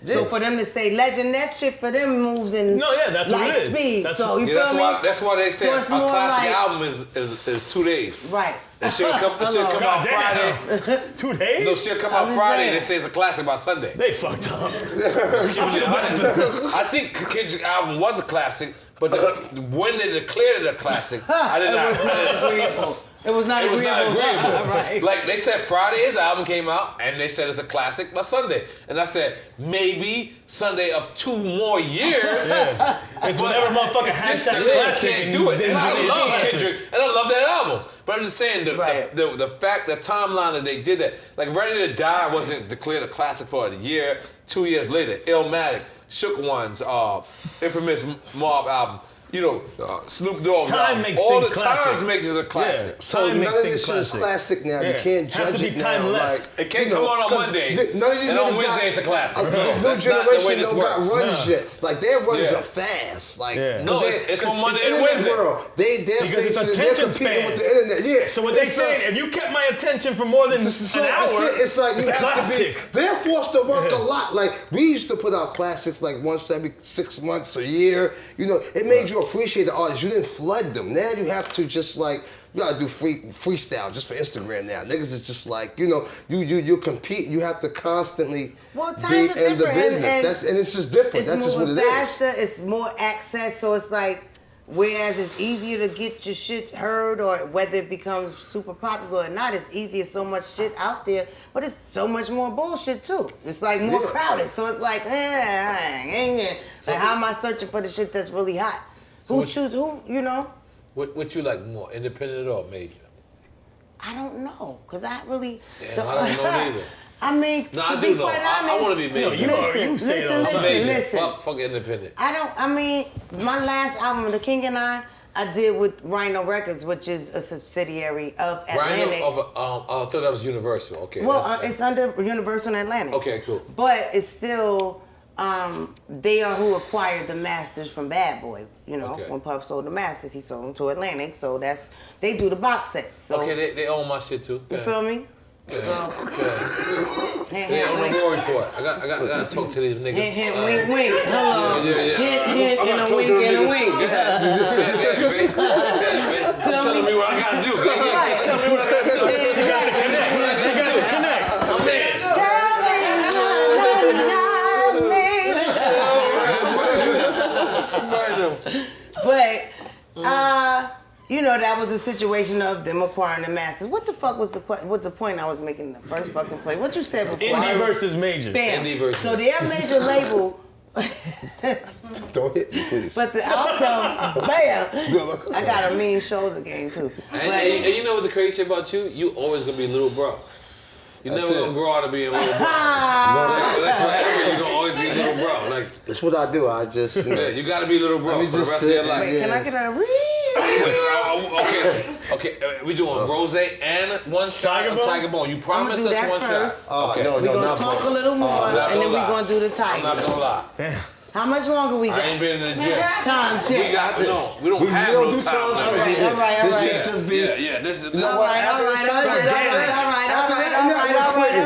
Yeah. So for them to say legend, that shit for them moves in that's light what it is. speed. That's so you feel that's me? That's why they say so a classic album is 2 days. Right. It should come out Friday. 2 days? No, shit come out Friday. They say it's a classic by Sunday. They fucked up. I think Kendrick's album was a classic, but when they declared it a classic, I did not. It was not agreeable. Right. Like they said Friday his album came out and they said it's a classic by Sunday. And I said, maybe Sunday of 2 more years. It's whenever motherfucking hashtag classic can't do it. And I love Kendrick and I love that album. But I'm just saying the fact, the timeline that they did that, like Ready to Die wasn't declared a classic for a year, 2 years later. Illmatic, Shook Ones, Infamous Mob album. You know, Snoop Dogg. Time makes all things the classic. times makes it a classic. Yeah. So none of this shit is classic now. You can't judge it now. Like, it can't come on Monday. None of these and on Wednesday it's a classic. This new generation don't got runs yet. Like their runs are fast. Like no, it's on Monday and Wednesday. They're competing with the internet. Yeah. So what they saying? If you kept my attention for more than an hour, it's like you have to be. classic. They're forced to work a lot. Like we used to put out classics like once every 6 months, a year. You know, it made you appreciate the artist. You didn't flood them. Now you have to just like, you gotta do freestyle just for Instagram now. Niggas is just like, you know, you compete. You have to constantly be in the business. And it's just different. That's just what it is. It's faster. It's more access. So it's like, whereas it's easier to get your shit heard, or whether it becomes super popular or not, it's easier. So much shit out there, but it's so much more bullshit too. It's like more crowded. So it's like, like how am I searching for the shit that's really hot? Who, you know? What you like more, independent or major? I don't know, because I really... Damn, I don't know either. I mean, no, to I be do know. quite honest... I want to be major. Listen. Fuck independent. I mean, my last album, The King and I did with Rhino Records, which is a subsidiary of Atlantic. Rhino I thought that was Universal. Okay. Well, it's under Universal and Atlantic. Okay, cool. But it's still... they are who acquired the masters from Bad Boy. You know, when Puff sold the masters, he sold them to Atlantic. So they do the box set. So they own my shit too. You feel me? They own the War Report. I gotta talk to these niggas. Hint, wink, wink. Hello. Hint, and a wink, and a wink. Telling me what I gotta do. Tell me what I gotta do. You gotta connect. I'm in. know, that was a situation of them acquiring the masters. What the fuck was the point I was making in the first fucking play? What you said before? Indie versus major. Bam. Indie versus so their major label. Don't hit me, please. But the outcome, bam. I got a mean shoulder game too. And you know what the crazy shit about you? You always gonna be little bro. You're never gonna grow out of being little bro. Like forever, you're gonna always be little bro. Like that's what I do. I just you gotta be little bro for the rest of your life. Wait, can I get a Okay, we doing rose and one shot of Tiger Bone. You promised us one first. shot. Okay. We're gonna talk a little more, and then we're gonna do the Tiger. I'm not gonna lie. Damn. How much longer we got? I ain't been in the gym. Time check. We don't have no time. All right. This shit just be. This is. All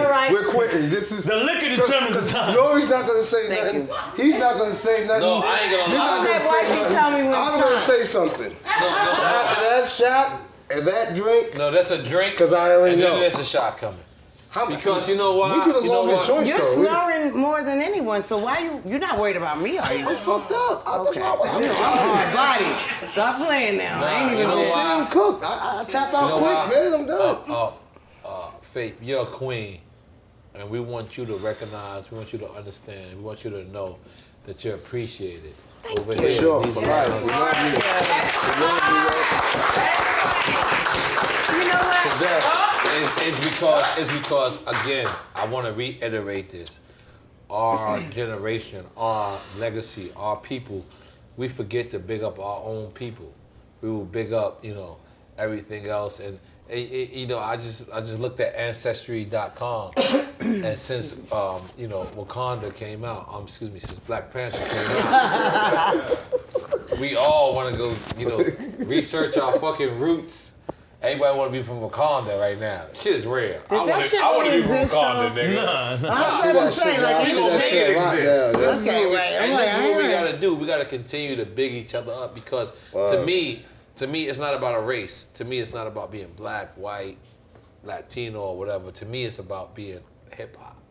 right. We're quitting. This is the liquor determines the time. N.O.R.E's not gonna say nothing. He's not gonna say nothing. No, I ain't gonna lie. I'm gonna say something. After that shot and that drink. No, that's a drink. Because I already know. And then there's a shot coming. Because you know why? We do the longest joints, You're though. snoring more than anyone, so why you're not worried about me, are you? I'm fucked up. That's why I'm hard body. Stop playing now. I ain't even I'm cooked. I tap out quick, man. I'm done. Faith, you're a queen. And we want you to recognize, we want you to understand, we want you to know that you're appreciated. Over here. For sure. These For life. We love you. You know what? It's because again, I want to reiterate this. Our generation, our legacy, our people, we forget to big up our own people. We will big up, everything else. And I just looked at Ancestry.com, and since Wakanda came out, since Black Panther came out, we all want to go, research our fucking roots. Everybody want to be from Wakanda right now. Shit is real. I want to be from Wakanda, nigga. I was gonna say, like, we don't make it exist. This is what we gotta do. We gotta continue to big each other up because to me, it's not about a race. To me, it's not about being black, white, Latino, or whatever. To me, it's about being hip hop.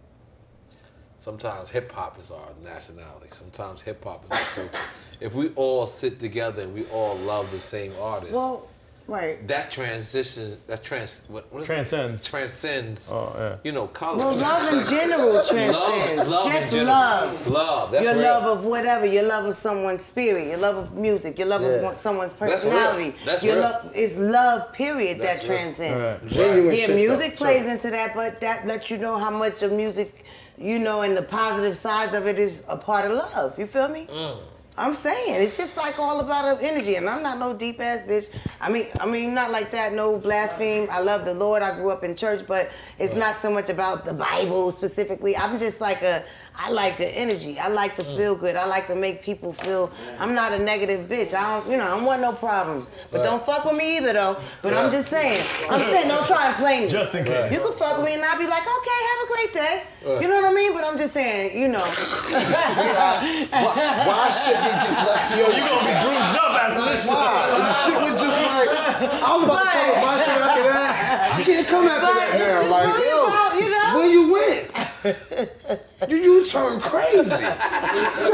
Sometimes hip hop is our nationality. Sometimes hip hop is our culture. If we all sit together and we all love the same artist. Right. That transcends. Transcends. Oh, yeah. Color. Well, love in general transcends. Just love. Love. That's your real. love of whatever. Your love of someone's spirit. Your love of music. Your love of someone's personality. That's your real. love is love. Period. That transcends. Genuine Yeah, shit, music plays into that, but that lets you know how much of music, and the positive sides of it is a part of love. You feel me? I'm saying it's just like all about energy, and I'm not no deep ass bitch. I mean, not like that. No blaspheme. I love the Lord. I grew up in church, but it's not so much about the Bible specifically. I'm just like I like the energy. I like to feel good. I like to make people feel. I'm not a negative bitch. I don't want no problems. But don't fuck with me either though. But I'm just saying. Don't try and play me. Just in case. You can fuck with me and I'll be like, okay, have a great day. You know what I mean? But I'm just saying, Why shit we just left you? You gonna be bruised up after this. Why? And the shit was just like, I was about to come with my shit after that. You can't come after that now. It's Like, really about, where you went? You turn crazy. And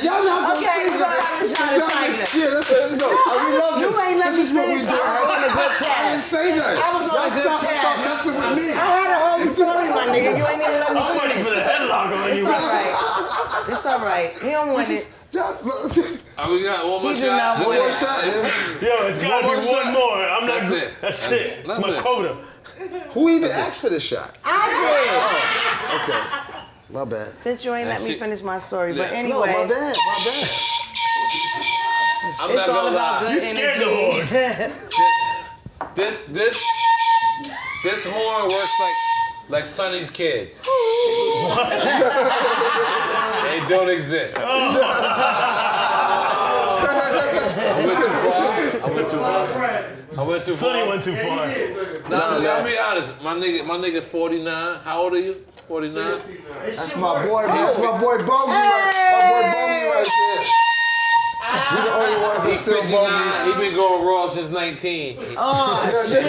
y'all not gonna say that. Yeah, that's it. No, we love this. You ain't let This me is what we finish. do. I was on a good I path. didn't say that. I was on a Y'all good stop path. messing with me. I had a whole story, my nigga. You ain't even let me I'm ready for the headlock on you. It's all right. It's all right. He don't want it. We got one more He do shot. not want it. Yo, it's gotta be one more. I'm not. That's it. That's it. It's my quota. Who even asked for this shot? I Okay. My bad. did. Since you ain't let me finish my story, but Yeah. anyway. No, my bad. I'm It's not all gonna about lie. good You scared the energy. This horn works like Sonny's kids. They don't exist. I went too far. Sonny went too far. Nah, I'll be honest. My nigga 49. How old are you? 49? That's my boy, man. That's my boy Bogey right there. We the only ones that He's still 59. Bogey. He been going raw since 19. Oh, shit.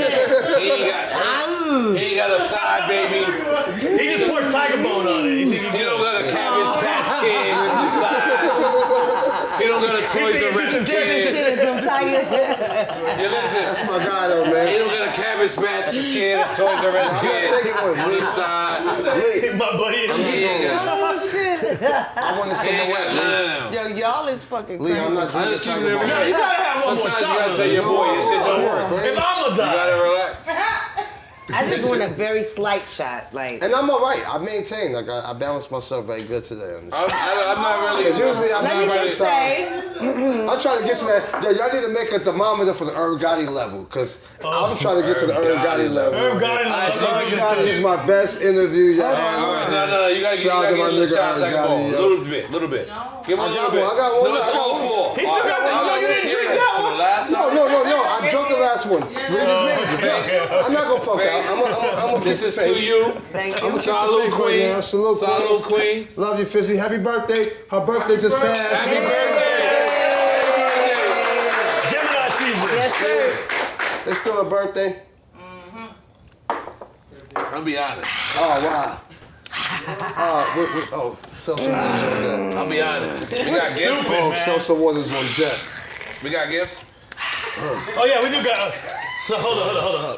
He ain't got a side baby. He just pours Tiger Bone on it. He don't got a Cabbage Patch Kid on the side. He don't got a Toys R Us kid. Shit is some tiger. listen. That's my guy though, man. He don't got a Cabbage Patch kid, a Toys R Us kid. Take it with On Lee. the side. Lee, My buddy. Oh shit. I want to silhouette, Lee. Yo, y'all is fucking crazy. Lee, I'm not I drinking just keep it Tiger every Bomb. day. You gotta have one more Sometimes shot. you gotta tell your boy this shit don't work. If I'ma You die. gotta relax. I just want a very slight shot, like. And I'm all right. I maintain. Like I balance myself very good today. On this I'm not really. Usually I'm Let not me right just side. say, I'm trying to get to that. Yo, y'all need to make a thermometer for the N.O.R.E level, because I'm trying to get to the N.O.R.E level. N.O.R.E is my best interview y'all had. No, you gotta Shout out to get my a little nigga shot, take a ball. N.O.R.E, Little bit. Give him a I little got bit. one, I got one, No, it's I got all one. four. He still got one. No, you didn't drink that one. Last time. No. I drunk the last one. I'm not gonna punk out. I'm This is to you. thank you. Salute, Queen. Now. Salute, Queen. Love you, Fizzy. Happy birthday. Her birthday just passed. Happy birthday. Gemini season. Yes, sir. It's still a birthday. I'll be honest. Oh, wow. Social Waters on deck. I'll be honest. We got gifts. Oh, Social Waters on deck. We got gifts. Oh yeah, we do got. So hold on.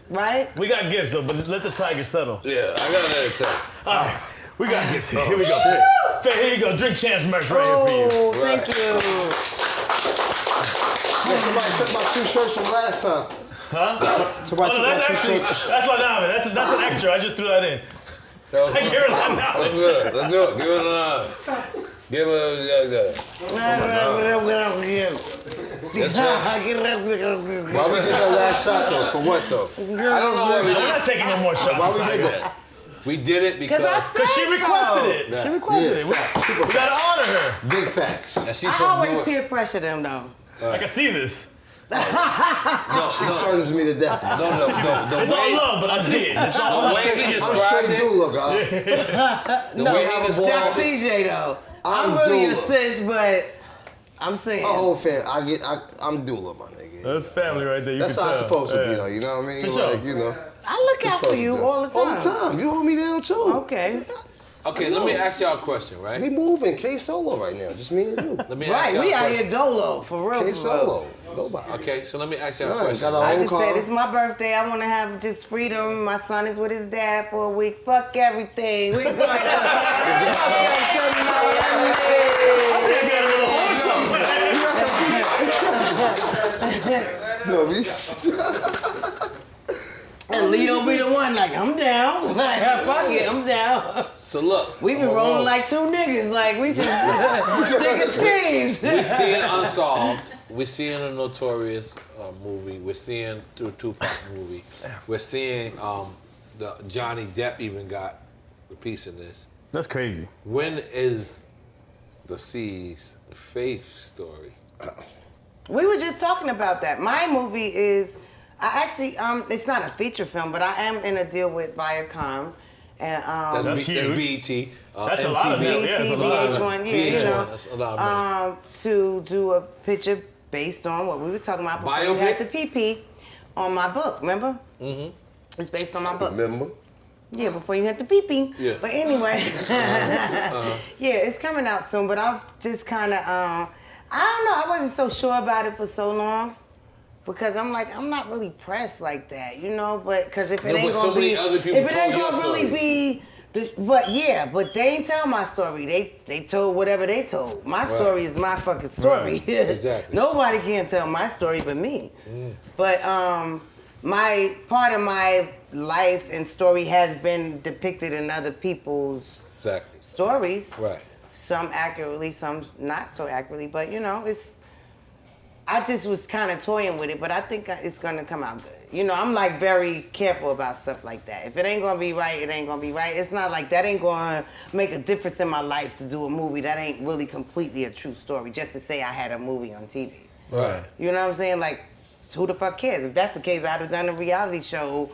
Right? We got gifts though, but let the tiger settle. Yeah, I gotta let it tell. All right, we got gifts here. Here we go. Faye, here you go. Drink Champs merch right Oh, here for you. thank you. Yeah, somebody took my 2 shirts from last time. Huh? Somebody Oh, took no, my that's 2 actually shirts. that's my diamond. That's an extra. I just threw that in. That was I give her that Let's knowledge. do it. Let's do it. Give it another. Give it Why we did that last shot though? For what though? I don't know why we I'm did not taking no more shots. Why of we did Tiger. that? We did it because Because she requested it. Yeah. She requested it. facts. We Super gotta facts. honor her. Big facts. and she's I from always Newark. peer pressure them though. I can see this. She stuns me to death. No. The It's all way, love, but I see it. It's all I'm way he straight described it. doula, God. The way he That's described it. CJ though. I'm I'm really doula. a sis, but I'm saying. My whole fan, I'm doula, my nigga. That's family right there. You That's can how it's tell. supposed to be, Yeah. though. You know what I mean? For sure. Like, you know. I look out for you all the time. All the time. You hold me down too. Okay. Okay, let me ask y'all a question, We right? moving K Solo right now, just me and you. Let me ask Right, y'all we a out question. here dolo, for real. K For real. Solo, nobody. Okay, so let me ask y'all a None. question. Got our I own just car. said it's my birthday. I want to have just freedom. My son is with his dad for a week. Fuck everything. We're going to Miami. I got a little horse on No, And Leo be the one like, I'm down. Like, fuck it, I'm down. So look, We been rolling like 2 niggas. Like, we just niggas teams. we're seeing Unsolved. We're seeing a Notorious movie. We're seeing through Tupac movie. We're seeing the Johnny Depp even got a piece in this. That's crazy. When is the C's Faith story? We were just talking about that. My movie is, I actually, it's not a feature film, but I am in a deal with Viacom. And, That's That's huge. BET. That's a lot of MTV. money. Yeah, that's a lot of VH1, yeah, you VH1, know, that's a lot of money. to do a picture based on what we were talking about before we had the PP on my book, remember? Mm-hmm. It's based on my book. remember? Yeah, before you had the PP. Yeah. But anyway, yeah, it's coming out soon, but I've just kind of, I don't know, I wasn't so sure about it for so long. Because I'm like, I'm not really pressed like that, you know. But because if it No, ain't but gonna so many be, other people if it ain't told your gonna really story. be, but they ain't tell my story. They told whatever they told. My story is my fucking story. Right. Exactly. Nobody can tell my story but me. But my part of my life and story has been depicted in other people's Exactly. stories. Right. Some accurately, some not so accurately. But you know, I just was kind of toying with it, but I think it's gonna come out good. You know, I'm like very careful about stuff like that. If it ain't gonna be right, it ain't gonna be right. It's not like that ain't gonna make a difference in my life to do a movie that ain't really completely a true story, just to say I had a movie on TV. Right. You know what I'm saying? Like, who the fuck cares? If that's the case, I'd have done a reality show,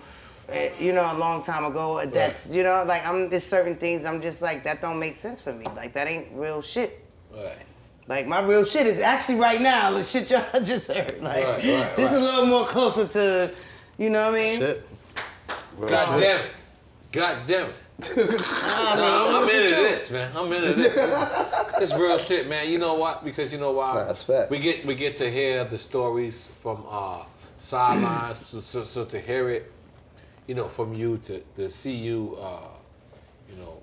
you know, a long time ago. That's, you know, like, there's certain things I'm just like, that don't make sense for me. Like, that ain't real shit. Right. Like, my real shit is actually right now the shit y'all just heard. Like, Right, this is a little more closer to, you know what I mean? Shit. God damn it. God damn it. I'm into this, man. I'm into this. This real shit, man. You know what? Because you know why? That's facts. We get to hear the stories from sidelines, so to hear it, you know, from you to see you, you know.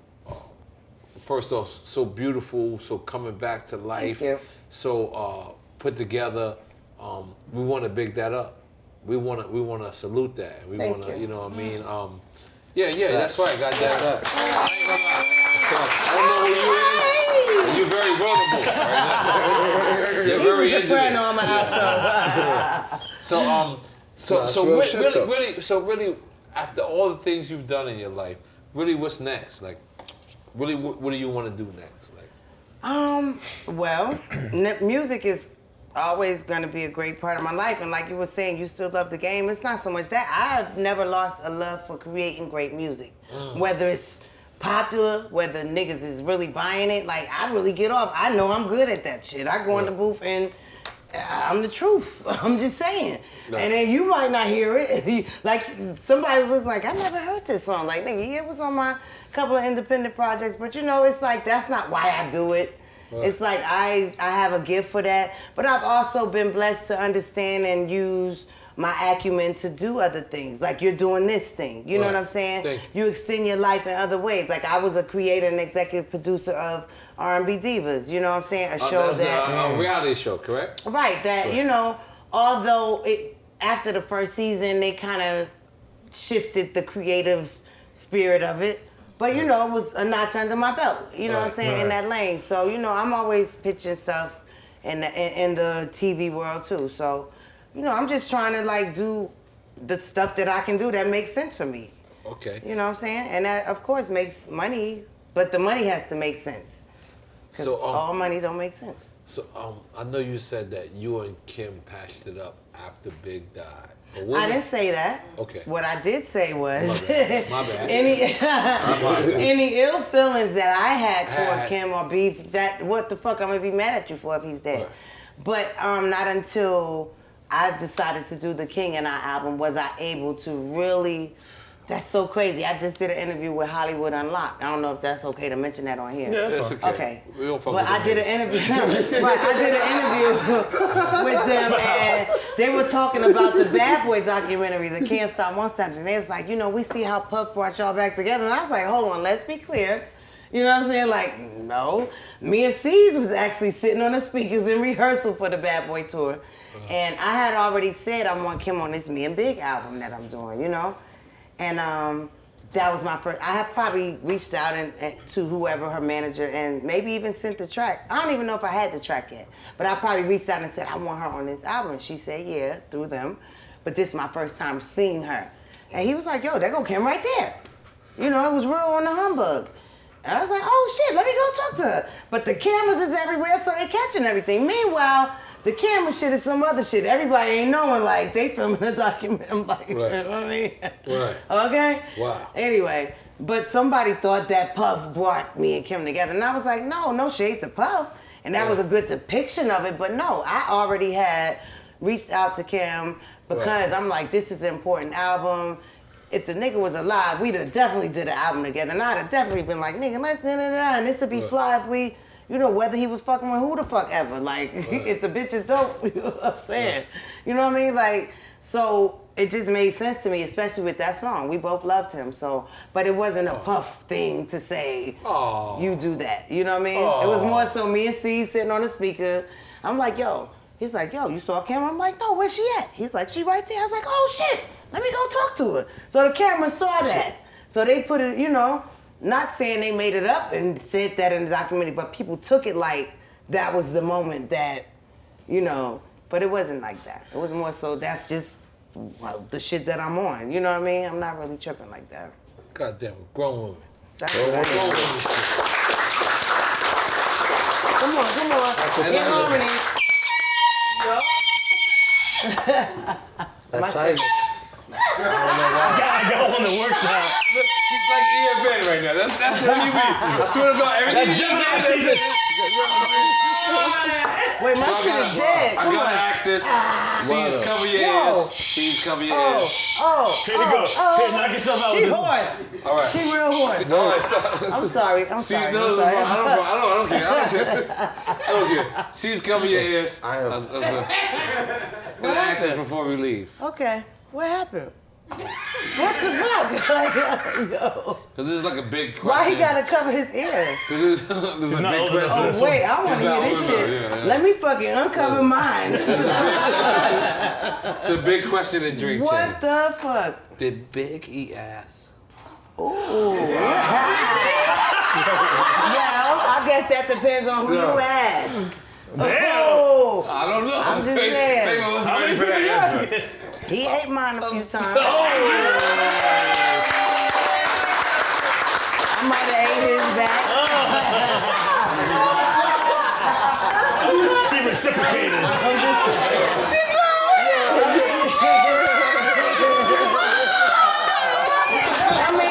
First off, so beautiful, so coming back to life, Thank you. so put together. We want to big that up. We want to salute that. We want to, you know what I mean? Yeah, that's right. Goddamn. I ain't gonna lie. I don't know who you is. You're very vulnerable right now. You're very soprano on my alto. So really, after all the things you've done in your life, really, what's next? Like, really, what do you want to do next? Like, well, music is always going to be a great part of my life, and like you were saying, you still love the game. It's not so much that. I've never lost a love for creating great music, whether it's popular, whether niggas is really buying it. Like, I really get off. I know I'm good at that shit. I go in the booth and I'm the truth. I'm just saying. No. And then you might not hear it. Like, somebody was like, I never heard this song. Like, nigga, yeah, it was on my couple of independent projects, but you know, it's like, that's not why I do it. Right. It's like I have a gift for that, but I've also been blessed to understand and use my acumen to do other things. Like, you're doing this thing, you know what I'm saying? You extend your life in other ways. Like, I was a creator and executive producer of R&B Divas, you know what I'm saying? A show a reality show, correct? Right, that, you know, although after the first season, they kind of shifted the creative spirit of it. But, you know, it was a notch under my belt, you know what I'm saying, in that lane. So, you know, I'm always pitching stuff in the TV world, too. So, you know, I'm just trying to, like, do the stuff that I can do that makes sense for me. Okay. You know what I'm saying? And that, of course, makes money, but the money has to make sense. Because all money don't make sense. So, I know you said that you and Kim patched it up after Big died. I didn't say that. Okay. What I did say was my bad. any ill feelings that I had toward Kim or beef, that what the fuck I'm gonna be mad at you for if he's dead. Right. But not until I decided to do the King and I album was I able to really. That's so crazy. I just did an interview with Hollywood Unlocked. I don't know if that's okay to mention that on here. Yeah, that's okay. Okay. We don't fuck but with I did an interview. I did an interview with them, and they were talking about the Bad Boy documentary, the Can't Stop Won't Stop. And they was like, you know, we see how Puff brought y'all back together. And I was like, hold on, let's be clear. You know what I'm saying? Like, no. Me and C's was actually sitting on the speakers in rehearsal for the Bad Boy tour. And I had already said I want Kim on this Me and Big album that I'm doing, you know? And that was my first. I had probably reached out to whoever her manager and maybe even sent the track. I don't even know if I had the track yet, but I probably reached out and said, I want her on this album. And she said, yeah, through them. But this is my first time seeing her. And he was like, yo, there go Kim right there. You know, it was real on the humbug. And I was like, oh shit, let me go talk to her. But the cameras is everywhere, so they catching everything. Meanwhile, the camera shit is some other shit. Everybody ain't knowing, like, they filming a document. I'm like, you know what I mean? Right. Okay? Wow. Anyway, but somebody thought that Puff brought me and Kim together. And I was like, no shade to Puff. And that was a good depiction of it. But no, I already had reached out to Kim because I'm like, this is an important album. If the nigga was alive, we'd have definitely did an album together. And I'd have definitely been like, nigga, let's da-da-da-da. And this would be fly if we... You know, whether he was fucking with who the fuck ever. Like, if the bitch is dope, you know what I'm saying? You know what I mean? Like, so it just made sense to me, especially with that song. We both loved him, so, but it wasn't a Puff thing to say, you do that. You know what I mean? It was more so me and C sitting on the speaker. I'm like, yo. He's like, yo, you saw Kim? I'm like, no, where's she at? He's like, she right there. I was like, oh shit, let me go talk to her. So the camera saw that. So they put it, you know, not saying they made it up and said that in the documentary, but people took it like that was the moment that, you know, but it wasn't like that. It was more so that's just the shit that I'm on. You know what I mean? I'm not really tripping like that. Goddamn, grown woman. That's what I am. Come on. In harmony. That's right. I got one that works now. Look, she's like EFN right right now. That's who you be. I swear to God, everything you do. Wait, my shit is dead. I gotta ask this. C's cover your ears. C's cover your ears. Here we go. Here, knock yourself out. She hoarse. All right. She real hoarse. All right, stop. I'm sorry. No, I don't care. C's cover your ears. I am. Let's ask this before we leave. Okay. What happened? What the fuck? Like, yo. Because this is like a big question. Why he gotta cover his ears? This is a big question. Oh wait, I want to hear this shit. Yeah. Let me fucking uncover mine. It's a big question in Drink What Champ. the fuck? Did Big eat ass? Ooh. Yeah, I guess that depends on who you ask. Oh, I don't know. I'm just saying. Baby wasn't ready for that answer. He ate mine a few times. I might have ate his back. She reciprocated. I mean,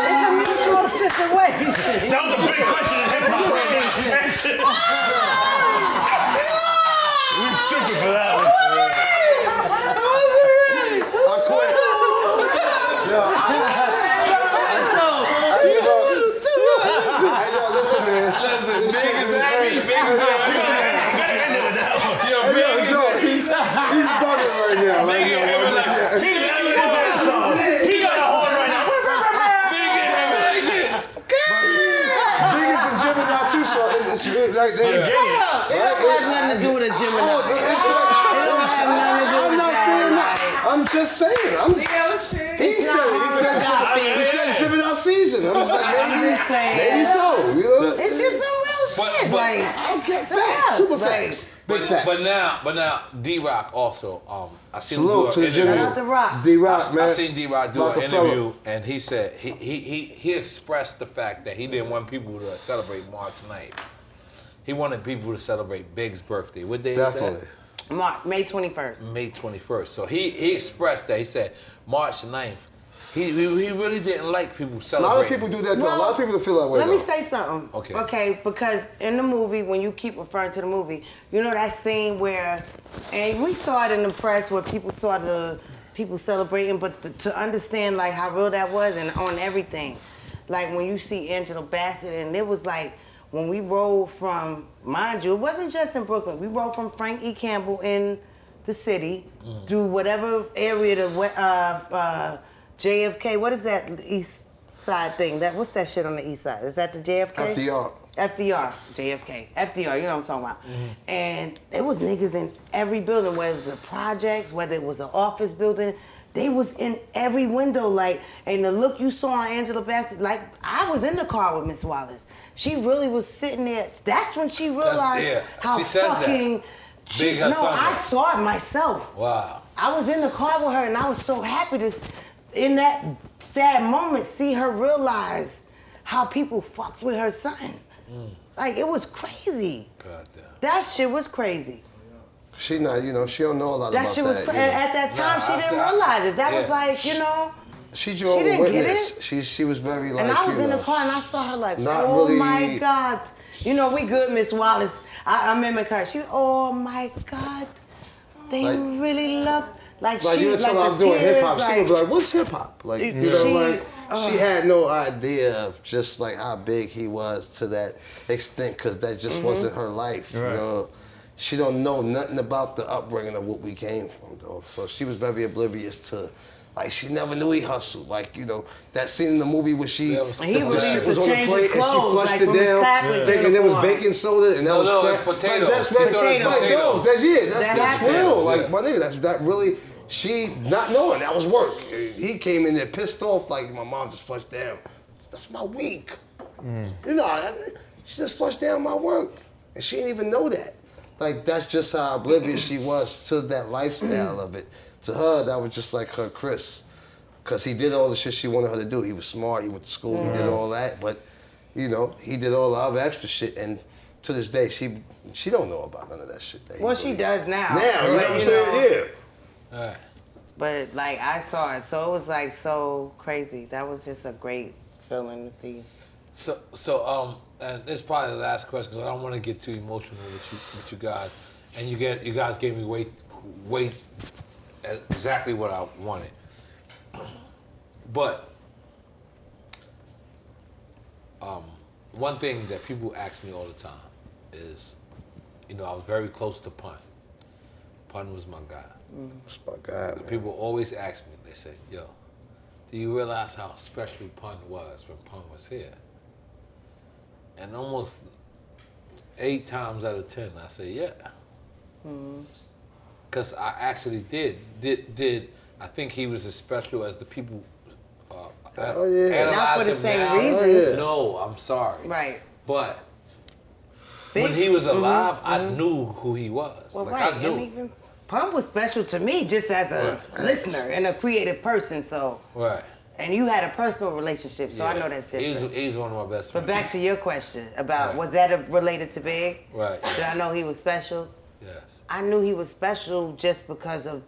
it's a mutual situation. That was a big question in hip hop. We stupid for that one. I quit. Hey, yo, listen, man. Big is happy. Big is happy. Yo, Big is happy. He's bugging right now. Like, yo, He got a horn right now. Big is a Gemini too, so it's like they. It don't have nothing to do with a Gemini. I'm not saying that. I'm just saying. He said Gemini season. I'm just like maybe so. You know? It's just some real shit. Like, okay, facts, super facts. Big facts. But now, D-Rock also. I seen him Salute to do the an shout interview. out to Rock. D-Rock, man. I seen D-Rock do an Rockefeller. interview, and he said he expressed the fact that he didn't want people to celebrate March 9th. He wanted people to celebrate Big's birthday. What day is Definitely. May 21st. that? May 21st. So he expressed that. He said March 9th. He really didn't like people A celebrating. lot of people do that, though. A lot of people feel that way, Let though. me say something. Okay. Okay, because in the movie, when you keep referring to the movie, you know that scene where, and we saw it in the press where people saw the people celebrating, but to understand like how real that was and on everything, like when you see Angela Bassett, and it was like when we rolled from, mind you, it wasn't just in Brooklyn. We rolled from Frank E. Campbell in the city through whatever area to JFK. What is that east side thing? What's that shit on the east side? Is that the JFK? FDR, JFK, FDR, you know what I'm talking about. And there was niggas in every building, whether it was a projects, whether it was an office building, they was in every window, like, and the look you saw on Angela Bassett, like, I was in the car with Miss Wallace. She really was sitting there. That's when she realized how she says fucking... Big her son. I saw it myself. Wow. I was in the car with her and I was so happy to, in that sad moment, see her realize how people fucked with her son. Like, it was crazy. God damn. That shit was crazy. She not, she don't know a lot about that. That shit was crazy. At that time, she didn't realize it. That was like, She drove didn't a witness. get She was very like. And I was in the car and I saw her like, not oh really, my God. We good, Miss Wallace. I mimic her. She, oh my God. They really love, like she, you tell her I'm doing hip hop, she would be like, what's hip hop? Like, she had no idea of just like how big he was to that extent, because that just wasn't her life. Right. She don't know nothing about the upbringing of what we came from, though. So she was very oblivious to, like, she never knew he hustled. Like, that scene in the movie where she, the shit was on the plate and she flushed it down, thinking it was baking soda, and that was it's crack. potatoes. Like, that's real. Yeah. Like, my nigga, that really, she not knowing that was work. He came in there pissed off, like, my mom just flushed down. That's my week. She just flushed down my work, and she didn't even know that. Like, that's just how oblivious she was to that lifestyle of it. To her, that was just like her Chris. Because he did all the shit she wanted her to do. He was smart, he went to school, he did all that. But, he did all the other extra shit. And to this day, she don't know about none of that shit. Well, she does now. Now, you know what I'm saying? Yeah. All right. But, like, I saw it. So it was, like, so crazy. That was just a great feeling to see. So, and this is probably the last question because I don't want to get too emotional with you guys. And you guys gave me way exactly what I wanted. But one thing that people ask me all the time is, I was very close to Pun. Pun was my guy. That's my guy, man. People always ask me, they say, yo, do you realize how special Pun was when Pun was here? And almost 8 times out of 10, I say, yeah. Because I actually did. I think he was as special as the people analyze not for the him same now. reason. No, I'm sorry. Right. But when he was alive, I knew who he was. Well, like, right. I knew. And even Pump was special to me just as a listener and a creative person. So. Right. And you had a personal relationship, so I know that's different. He's one of my best friends. But back to your question about was that related to Big? Right. Did I know he was special? Yes. I knew he was special just because of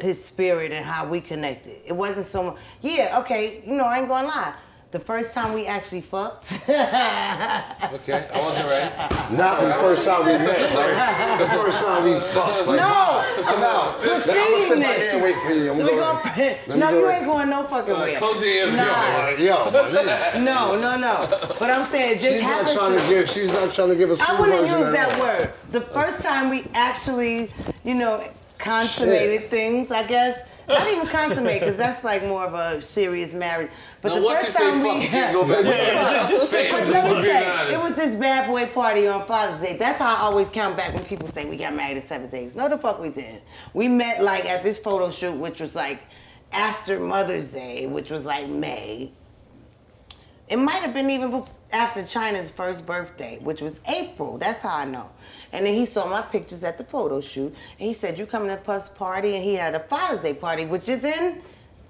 his spirit and how we connected. It wasn't so much. Yeah, okay. I ain't gonna lie. The first time we actually fucked. Okay, I wasn't ready. Not the first time we met, right? The first time we fucked. Like, No. I'm out. I'm gonna sit back here and wait for you. You ain't going no fucking way. Close your ears. Yo, my nigga. No. But I'm saying it just She's happens. She's not trying to give us. I wouldn't use that word. The first time we actually, consummated things, I guess. Not even consummate, because that's like more of a serious marriage. But the once first you time say fuck, you can't go back. Just fake But it. let me say, it was this bad boy party on Father's Day. That's how I always count back when people say we got married at 7 days. No, the fuck we didn't. We met like at this photo shoot, which was like after Mother's Day, which was like May. It might have been even after China's first birthday, which was April. That's how I know. And then he saw my pictures at the photo shoot, and he said, you coming to Puff's party? And he had a Father's Day party, which is in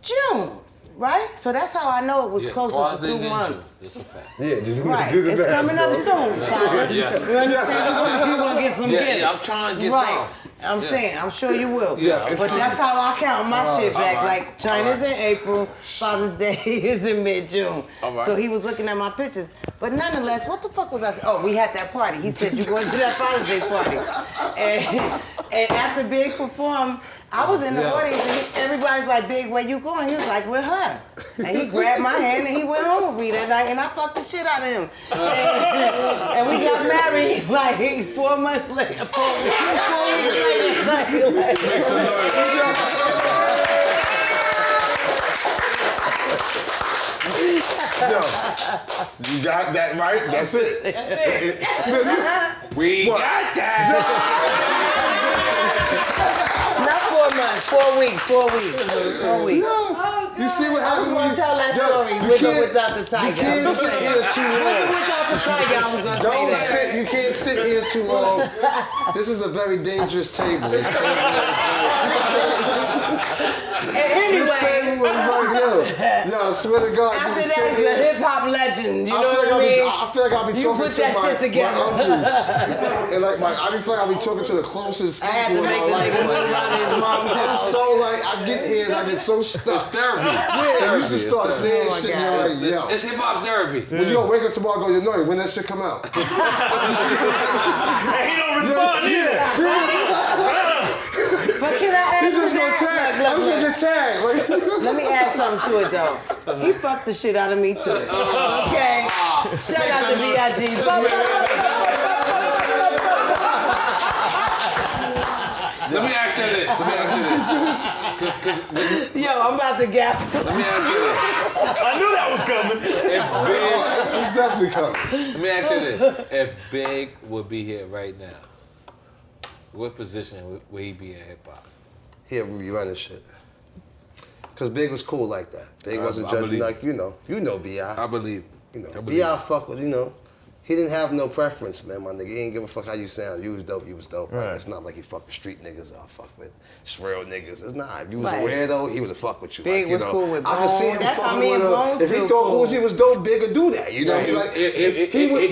June, right? So that's how I know it was closer to 2 months. That's a fact. Yeah, just Right, do the it's best, coming up bro. soon, child. Yes. You understand? You're gonna get some gifts. Yeah, I'm trying to get Right. some. I'm saying, I'm sure you will. Yeah. But that's how I count my shit back. Like China's in April, Father's Day is in mid-June. All right. So he was looking at my pictures. But nonetheless, what the fuck was I saying? Oh, we had that party. He said, you going to that Father's Day party. And after Big performed, I was in the audience and everybody's like, Big, where you going? He was like, with her. And he grabbed my hand and he went home with me that night and I fucked the shit out of him. And we got married like 4 months later. 4 weeks later. Make some noise. Yo, you got that right? That's it. We got that. Not 4 months, 4 weeks, 4 weeks. 4 weeks. You see what I was happens going to tell that story with or without the tiger. You can't sit here too long. Without the tiger, I was going to say that. You can't sit here too long. This is a very dangerous table. This table was like, yo, I swear to God, After you can that, sit he's a here. hip-hop legend. You know what I mean? I feel like I'll be You talking put to that shit my together. uncles. And like I feel like I'll be talking to the closest I had people to in make my the life. nigga move out of his mom's I'm house. so like, I get here and I get so stuck. It's therapy. Yeah, you just start saying Oh my shit and God. you're like, yo. It's hip hop therapy. When you gonna wake up tomorrow and go, N.O.R.E, when that shit come out? And he don't respond either. But can I add He's to just gonna that? tag. I'm just gonna get tagged. Like, Let me add something to it though. He fucked the shit out of me too. Okay? Shout out to B.I.G. Let me ask you this. Yo, I'm about to gap. Let me ask you this. I knew that was coming. it's definitely coming. Let me ask you this. If Big would be here right now, what position would he be in hip hop? He'll be running shit. Cause Big was cool like that. Big wasn't I judging believe like you know B.I. I believe. You know, I believe. B.I. fuck with, he didn't have no preference, man, my nigga. He didn't give a fuck how you sound. You was dope, you was dope. Like, Right. it's not like he fucked with street niggas or fuck with just real niggas. It's not. If you was Right. a weirdo, he would have fucked with you. Big like, was cool with I could see Bone. him That's how fucking me and with Bone her. If he still thought cool. Uzi was dope, Big would do that. You know, He would,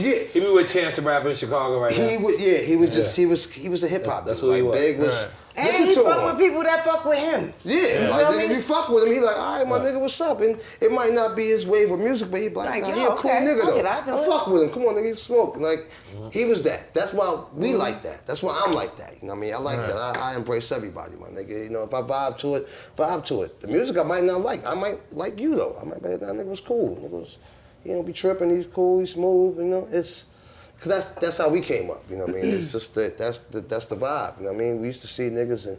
yeah. He be with Chance the Rapper in Chicago right now. He would, yeah. He was just, he was a hip hop. That's dude. who he like, was. Big was Right. And Listen he to fuck him. with people that fuck with him. Yeah, like if you fuck with him, he like, all right, my nigga, what's up? And it might not be his wave of music, but he like, nah, he a cool nigga though. I fuck with him. Come on, nigga, he smoke. Like, he was that. That's why we like that. That's why I'm like that. You know what I mean? I like that. I embrace everybody, my nigga. You know, if I vibe to it, vibe to it. The music I might not like. I might like you though. I might be like, that nigga was cool. Nigga was, he don't be tripping. He's cool. He's smooth. You know, it's. Cause that's how we came up, you know what I mean? It's just that's the vibe, you know what I mean? We used to see niggas and,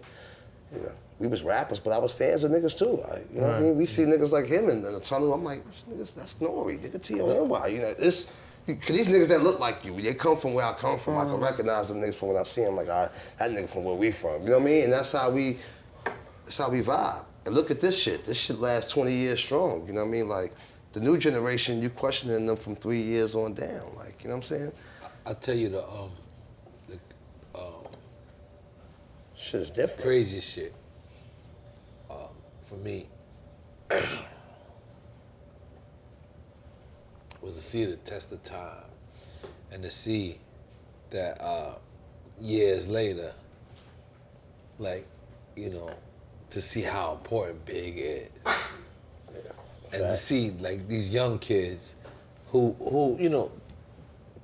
you know, we was rappers, but I was fans of niggas too. You know what I mean? We see niggas like him in the tunnel. I'm like, niggas, that's N.O.R.E, nigga, T-O-N-Y. You know, cause these niggas that look like you, they come from where I come from. I can recognize them niggas from when I see them. Like, all right, that nigga from where we from. You know what I mean? And that's how we vibe. And look at this shit. This shit lasts 20 years strong. You know what I mean? Like, the new generation, you questioning them from 3 years on down. Like, you know what I'm saying? I'll tell you the shit is different. Craziest shit. For me, was to see the test of time, and to see that years later, like, you know, to see how important Big is, and to see like these young kids, who you know,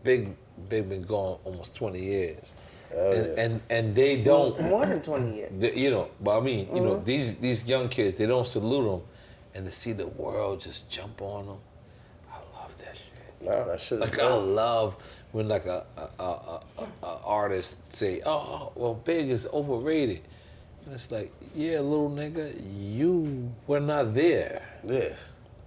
Big been gone almost 20 years. And they don't more than 20 years. You know, but I mean, you know, these young kids, they don't salute them, and to see the world just jump on them, I love that shit. Nah, that shit is like, I love when like a artist say, oh, well, Big is overrated. And it's like, yeah, little nigga, you were not there. Yeah.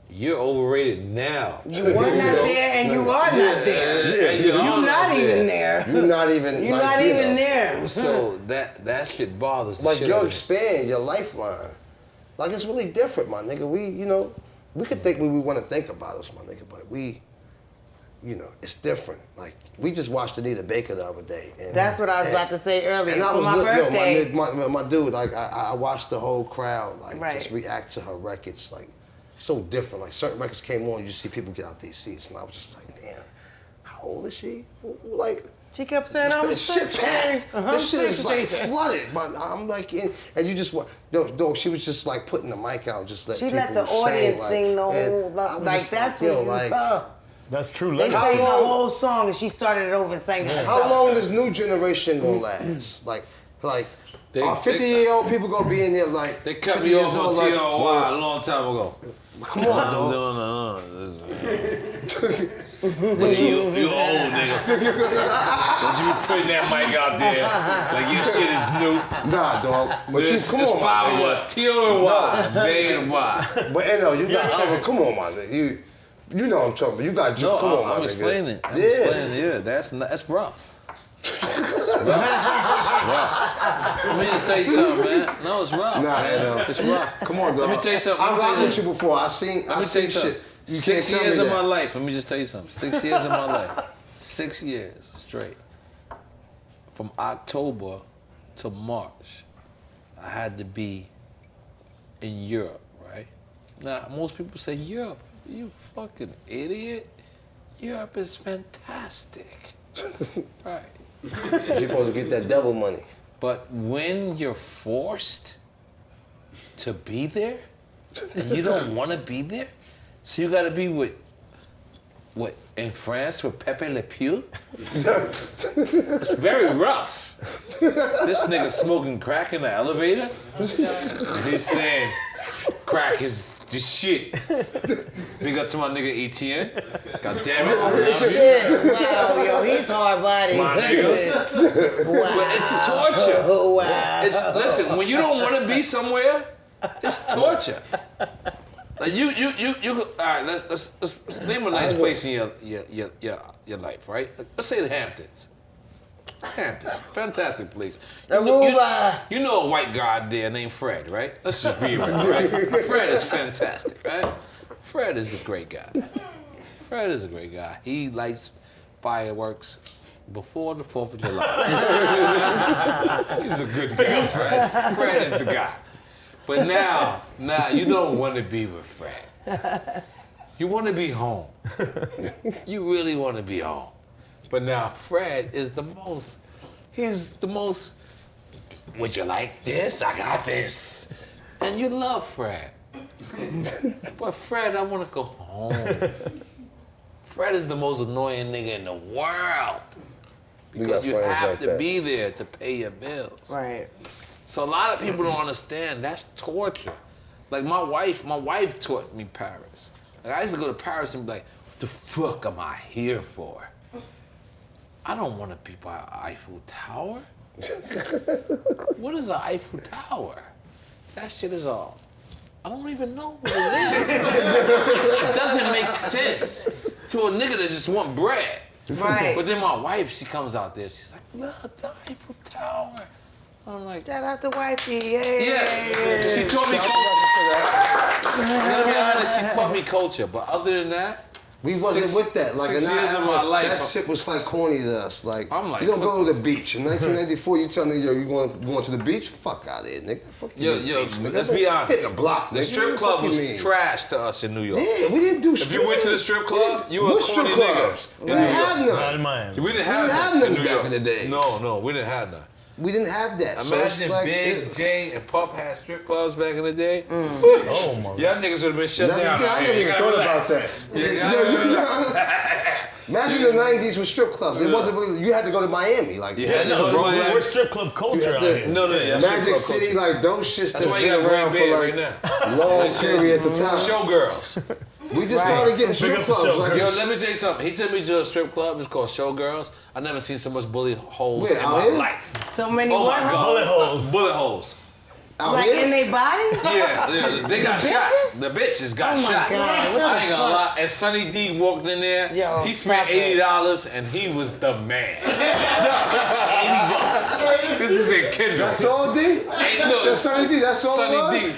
You're overrated now. You were not there, and you are not there. You're not even there. You're not even. You're not even there. So that shit bothers the like shit yo, out of me. expand your lifeline. Like it's really different, my nigga. We, you know, we could think what we want to think about us, my nigga, but we, you know, it's different. Like we just watched Anita Baker the other day. And, that's what I was about to say earlier. And I was my birthday. Yo, my dude, like I watched the whole crowd, like right. just react to her records, like. So different. Like certain records came on, you see people get out these seats, and I was just like, damn, how old is she? Like she kept saying, "I'm shit packed. This shit is like flooded." But I'm like, and you just want, dog. She was just like putting the mic out, just let. She people let the audience sing the whole, like that's what That's true. They sang the whole song, and she started it over and sang it. How long this new generation gonna last? Like. Are 50-year-old people gonna be in there like? They cut me off on T.O.N.Y. a long time ago. Come on, dog. No. You old nigga. Don't you be putting that mic out there like your shit is new. Nah, dog. But there's come on, five of us. T.O.N.Y. They and Y. But N.O., you got. Come on, my nigga. You know what I'm talking about. You got. No, come on, my nigga. I'm explaining. I'm explaining. Yeah, that's rough. Rough. Let me just tell you something, man. No, it's rough. Nah, it's rough. Come on, dog. Let me tell you something. I've rocked with you before. I seen shit. You 6 years of my life. Let me just tell you something. 6 years of my life. 6 years straight. From October to March, I had to be in Europe, right? Now, most people say, Europe, you fucking idiot. Europe is fantastic. Right. You're supposed to get that double money. But when you're forced to be there, and you don't want to be there, so you got to be with in France with Pepe Le Pew. It's very rough. This nigga smoking crack in the elevator. And he's saying crack is the shit. Big up to my nigga ETN. God damn it. Wow, yo, he's hard body. My nigga. Wow. But it's torture. Wow. Listen, when you don't want to be somewhere, it's torture. Like you. All right. Let's name a nice place in your life, right? Let's say the Hamptons. Hamptons, fantastic place. You know a white guy there named Fred, right? Let's just be real, right? Fred is fantastic, right? Fred is a great guy. Fred is a great guy. He lights fireworks before the 4th of July. He's a good guy, right? Fred is the guy. But now you don't want to be with Fred. You want to be home. You really want to be home. But now Fred is he's the most would you like this? I got this. And you love Fred. But Fred, I want to go home. Fred is the most annoying nigga in the world. Because you have to be there to pay your bills. Right. So a lot of people don't understand that's torture. Like my wife taught me Paris. Like I used to go to Paris and be like, what the fuck am I here for? I don't want to be by Eiffel Tower. What is an Eiffel Tower? That shit is all. I don't even know what it is. It doesn't make sense to a nigga that just want bread. Right. But then my wife, she comes out there, she's like, look, the Eiffel Tower. I'm like, shout out to wifey, yay. Yeah, she taught me culture. Let me be honest, she taught me culture. But other than that, we wasn't with that. Like 6 years of my life, that shit was like corny to us. Like, I'm like, you don't go to the beach. In 1994, you tell me, yo, you going to the beach? Fuck out of here, nigga. Fuck yo, beach, nigga. Let's be honest. Hit the block, the nigga. strip club was trash to us in New York. Yeah, we didn't do strip. If you went to the strip club, you were a corny nigga. We didn't have none. Not in Miami. We didn't have none back in the day. No, we didn't have none. We didn't have that. Imagine so like, Big, Jay, and Puff had strip clubs back in the day. Oh my God. Y'all niggas would have been shut down. I never even thought about that. Imagine the 90s with strip clubs. It wasn't really, you had to go to Miami. Like, you had to go to Miami. We're strip club culture out here. No, Magic City, like those shits that's why you been got around Green for Bay like right now. long periods of time. Showgirls. We just started getting strip clubs. Like, yo, let me tell you something. He took me to a strip club. It's called Showgirls. I never seen so much bullet holes in my life. So many Oh my what God. Bullet holes. Bullet holes. Like in their bodies? Yeah, they got shot. The bitches got shot. God, I ain't gonna lie. And Sonny D walked in there. Yo, he spent $80 and he was the man. $80. This is in Kendrick. that's all D? That's Sonny D. That's all Sonny D.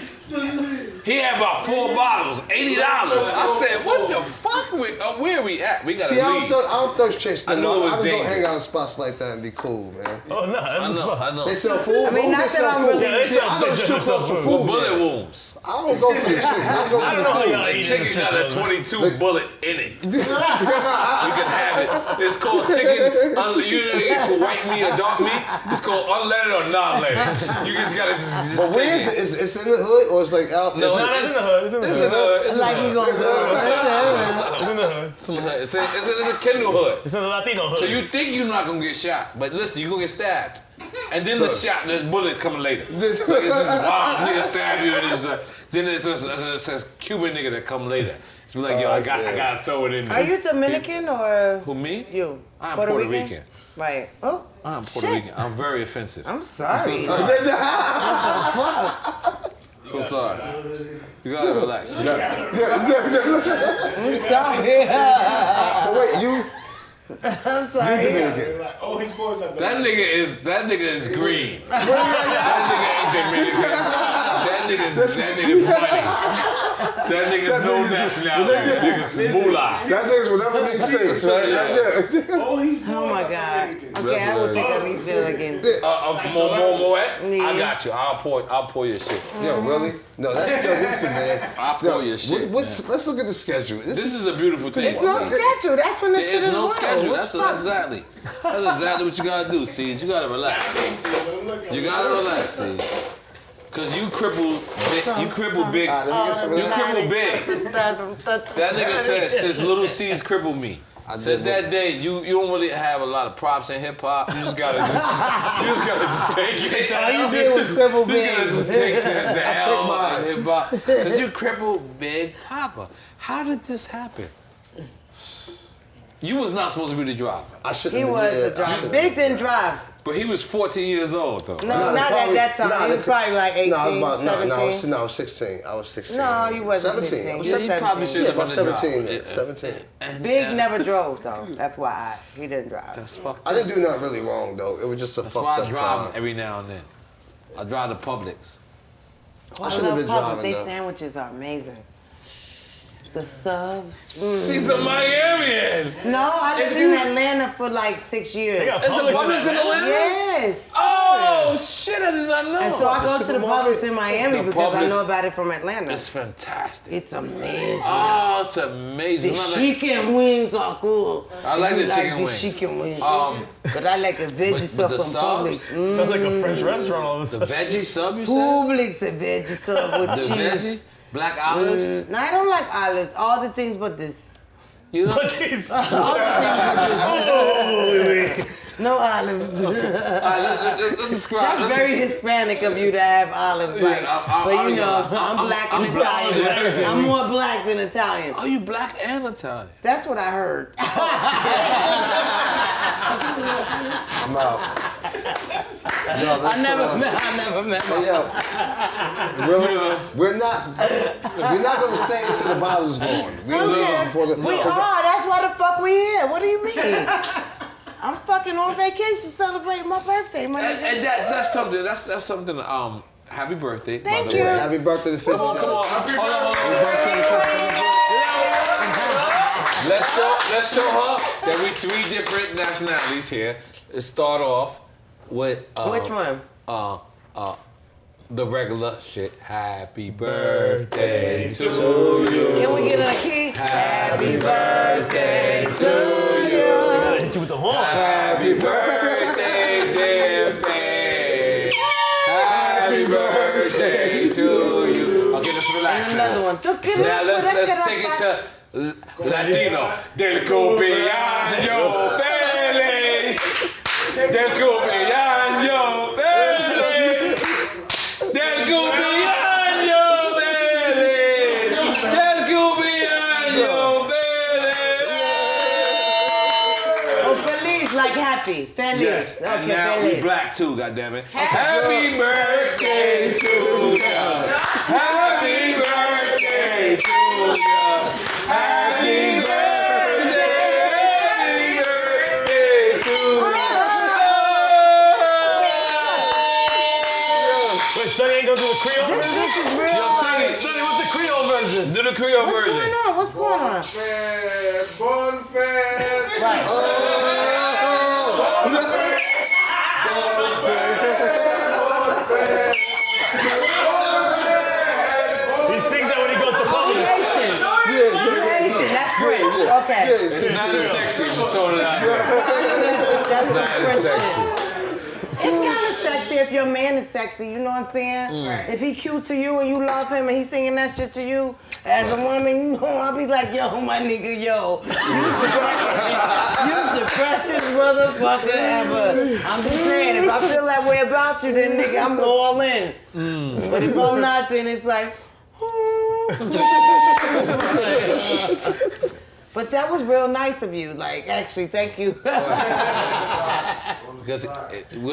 He had about 4 bottles, $80. I said, what the fuck? Where are we at? We gotta See, I leave. don't those chicks. I knew it was I don't dangerous. hang out in spots like that and be cool, man. Oh no, that's a spot. I know. They sell food. I mean, not that I'm really. See, I go to strip clubs for food. Bullet wounds. I don't go for the chicks. I go for the food. The chicken got a 22 bullet in it. You can have it. It's called chicken. You get your white meat or dark meat. It's called unleaded or non-leaded. You just gotta just But where is it? It's in the hood or it's like out? No, It's in the hood. It's in the hood. It's Like we gonna go. It's in the hood. It's in the Kendall hood. It's in the Latino hood. So you think you're not gonna get shot, but listen, you're gonna get stabbed. And then the bullet coming later. Like it's just nigga stab you, and then it's a Cuban nigga that come later. It's like, yo, I gotta throw it in there. Are you Dominican or? Who, me? You. I'm Puerto Rican. Right. Oh. I'm Puerto Rican. I'm very offensive. I'm sorry. I'm so sorry. So sorry. You gotta relax. I'm sorry. But wait, you? I'm sorry. You Dominican? That nigga is green. That nigga ain't Dominican. That nigga's money. That nigga's no nationality. That nigga's moolah. That nigga's whatever makes sense, right? Yeah. Oh my God. Okay, I will think of these feels again. More. I got you. I'll pour your shit. Yo, really? No, listen, man. I'll pour your shit. Let's look at the schedule. This is a beautiful thing. It's no schedule. That's when the shit is There's no real. schedule. That's exactly what you gotta do, Cease. You gotta relax. You gotta relax, Cease. Cause you crippled big. You crippled big. That nigga says little C's crippled me. Since that day, you don't really have a lot of props in hip hop. You just gotta take it. All you did was cripple You big. gotta just take the L out of hip hop. Cause you crippled Big Papa. How did this happen? You was not supposed to be the driver. I shouldn't. He was the driver. Big didn't drive. But he was 14 years old though. No, not at that time. He was probably like 18, 17. I was 16. I was 16. No, you wasn't 17. 16. I was You were 17. He probably 17. should Yeah, have about been the 17. driver. Yeah, 17. Big never drove though. FYI, he didn't drive. That's fucked I up. didn't do nothing really wrong though. It was just a That's fucked why up I drive car. every now and then. I drive the Publix. I shouldn't have been driving They though. sandwiches are amazing. The subs. She's a Miamian. No, I lived in Atlanta for like 6 years. They got Is the Publix Publix in Atlanta? Yes. Oh shit, I did not know. And so I go to the Publix in Miami because I know about it from Atlanta. It's fantastic. It's amazing. Oh, it's amazing. The chicken wings are cool. I like the chicken the wings. chicken wings. But I like a veggie sub from Publix. Sounds like a French restaurant all of a The sudden. veggie sub, you said? Publix, a veggie sub with The cheese. veggie? Black olives? No, I don't like olives. All the things but this. You know? But these. All the things but this. No olives. Let's describe. That's very Hispanic of you to have olives. Like, but you know, I'm black and Italian. I'm more black than Italian. Are you black and Italian? That's what I heard. I'm out. No, I never met my really? We're not gonna stay until the bottle's gone. We're leaving before the. We are. That's why the fuck we here. What do you mean? I'm fucking on vacation celebrating my birthday, my nigga. And that's something. That's something. Happy birthday. Thank by the you. way. Happy birthday to 50. Come on. Hold on. Let's show her that we 3 different nationalities here. Let's start off with Which one? The regular shit. Happy birthday to you. Can we get a key? Happy birthday to you. Hit you with the horn. Happy birthday, dear Faye. Happy birthday to you. Okay, let's relax Another now. one. Now let's take it to Latino. Del cumpleaños feliz. Del cumpleaños feliz. Del cumpleaños feliz. Del cumpleaños feliz. Oh, feliz, like happy. Feliz. Yes, Okay, and now feliz. we black too, goddammit. Happy birthday to you. Happy birthday to you. Happy birthday to you. Wait, Sonny ain't gonna do a Creole version? This is real. Yo, Sonny, Sonny, what's the Creole version? do the Creole What's version. going on? What's going on? Bon fête. Right. He sings that when he goes to Publix. Haitian. That's French. Okay. It's not as sexy, just throwing it out there. That's some Not as French sexy. shit. It's kind of sexy if your man is sexy, you know what I'm saying? If he cute to you and you love him and he's singing that shit to you, as a woman, you know, I'll be like, yo, my nigga, yo. You's the freshest motherfucker ever. I'm just saying, if I feel that way about you, then nigga, I'm all in. But if I'm not, then it's like, But that was real nice of you. Like, actually, thank you. Because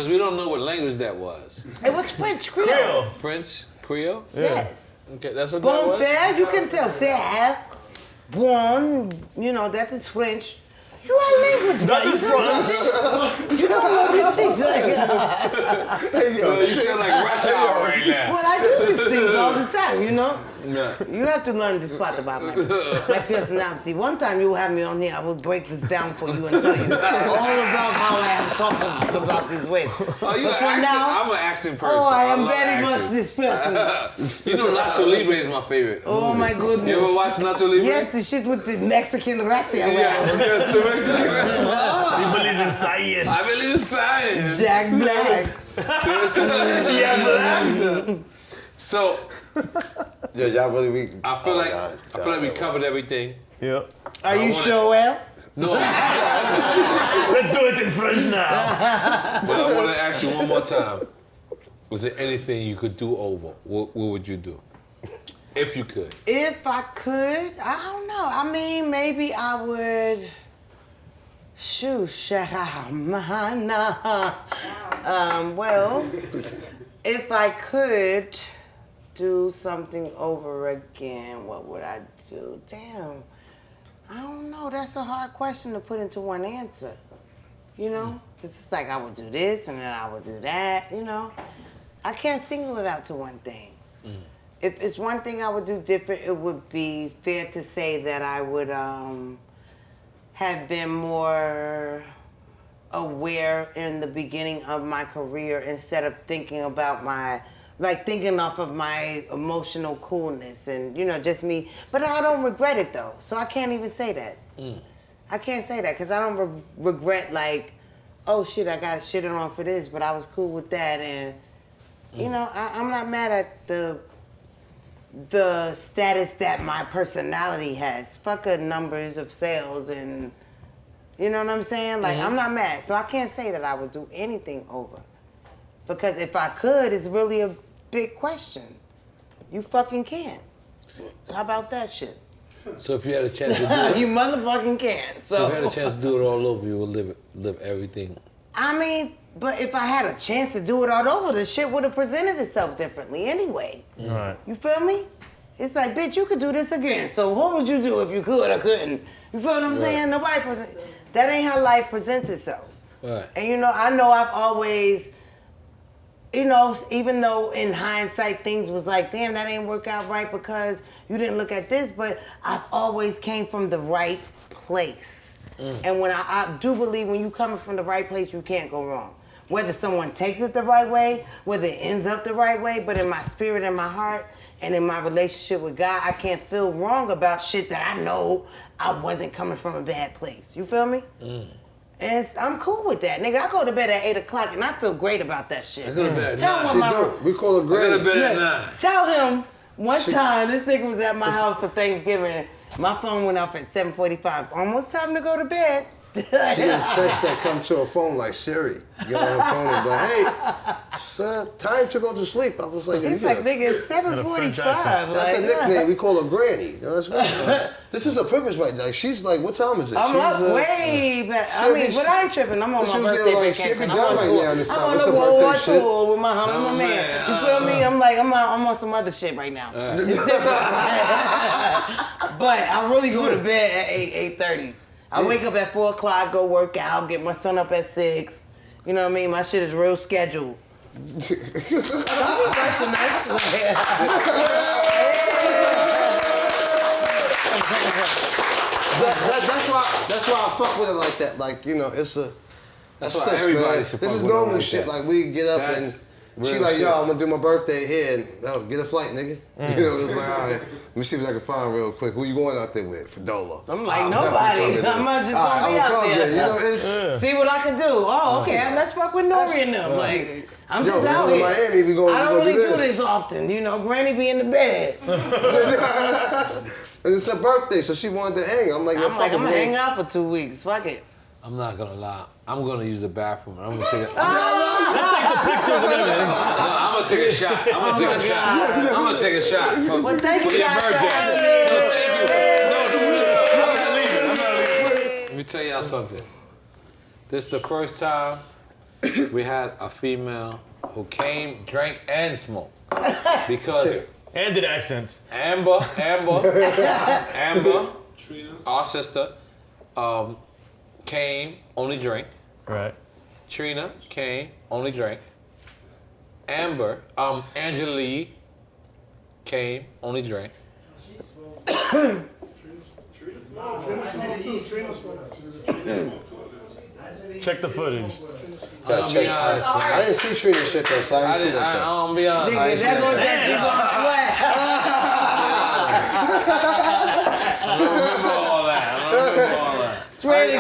we don't know what language that was. It was French Creole. Creole. French? Creole? Yes. Okay, that's what that Bon was? faire, you can tell faire. Bon, you know, that is French. You are language guy. That is French. You don't know these things like Well, you sound like rush hour right now. Well, I do these things all the time, you know? Yeah. You have to learn this part about my personality. One time you will have me on here, I will break this down for you and tell you all about how I am talking about this way. Oh, you But an for accent? now, I'm an accent person. oh, I am love very much accents. this person. You know Nacho Libre is my favorite. Oh my goodness. You ever watch Nacho Libre? Yes, the shit with the Mexican racia. Yes, the Mexican restaurant. He believes in science. I believe in science. Jack Black. So, Yeah, y'all really. I feel like we covered everything. Yep. Are you sure, well? No, Let's do it in French now. but I want to ask you one more time. Was there anything you could do over? What would you do? If you could. If I could, I don't know. I mean, maybe I would. Shoo, well, if I could do something over again, what would I do? Damn, I don't know. That's a hard question to put into one answer. You know, 'cause it's like I would do this and then I would do that. You know, I can't single it out to one thing. If it's one thing I would do different, it would be fair to say that I would have been more aware in the beginning of my career instead of thinking about thinking off of my emotional coolness and, just me. But I don't regret it though, so I can't even say that. I can't say that because I don't regret oh shit, I got shitted on for this, but I was cool with that. And, I'm not mad at the status that my personality has. Fuck the numbers of sales and, you know what I'm saying? I'm not mad. So I can't say that I would do anything over. Because if I could, it's really a big question. You fucking can't. How about that shit? So if you had a chance to do it, you motherfucking can't. So if you had a chance to do it all over, you would live everything. I mean, but if I had a chance to do it all over, the shit would have presented itself differently anyway. Right. You feel me? It's like, bitch, you could do this again. So what would you do if you could or couldn't? You feel what I'm saying? That ain't how life presents itself. Right. And I know I've always, even though in hindsight things was like, damn, that ain't work out right because you didn't look at this, but I've always came from the right place. And when I do believe when you coming from the right place, you can't go wrong. Whether someone takes it the right way, whether it ends up the right way, but in my spirit and my heart and in my relationship with God, I can't feel wrong about shit that I know I wasn't coming from a bad place. You feel me? And I'm cool with that, nigga. I go to bed at 8 o'clock and I feel great about that shit. I go to bed Tell him We call it great. I go to bed at 9. Tell him one time this nigga was at my house for Thanksgiving. My phone went off at 7:45. Almost time to go to bed. She had checks that come to her phone like Siri. Get on her phone and go, hey, son, time to go to sleep. I was like, It's like, nigga, it's 7:45. That's a nickname. We call her Granny. That's right. This is a purpose right now. She's like, what time is it? I'm up way back. I mean, but I ain't tripping. I'm on my birthday vacation. She'll be done right now this time. I'm on a World War tour with my man. You feel me? I'm on some other shit right now. But I really go to bed at 8:30. I wake up at 4 o'clock, go work out, get my son up at 6. You know what I mean? My shit is real scheduled. That's why I fuck with it like that. That's why everybody should fuck with it. This is normal shit. Like we get up and she like, yo, I'm gonna do my birthday here and get a flight, nigga. It's like, all right, let me see what I can find real quick. Who you going out there with? Fedora. I'm like, nobody. I'm just gonna be out there. See what I can do. Oh, okay, let's fuck with N.O.R.E. and them. Like, I'm just out here. Miami, I don't really do this often. Granny be in the bed. And it's her birthday, so she wanted to hang. I'm gonna hang out for 2 weeks. Fuck it. I'm not gonna lie. I'm gonna use the bathroom. I'm gonna take a. I'm gonna take a shot. I'm gonna take a shot. Well, thank you, for your birthday. Thank you. I'm not leaving. Let me tell y'all something. This is the first time we had a female who came, drank, and smoked. Because and did accents. Amber, our sister, came, only drank. Right. Trina came, only drank. Angela Lee came, only drank. Check the footage. I'll be honest, man. I didn't see Trina shit though, so I didn't see that. I'll be honest. Nigga, that's what that I don't remember all that. Swear to I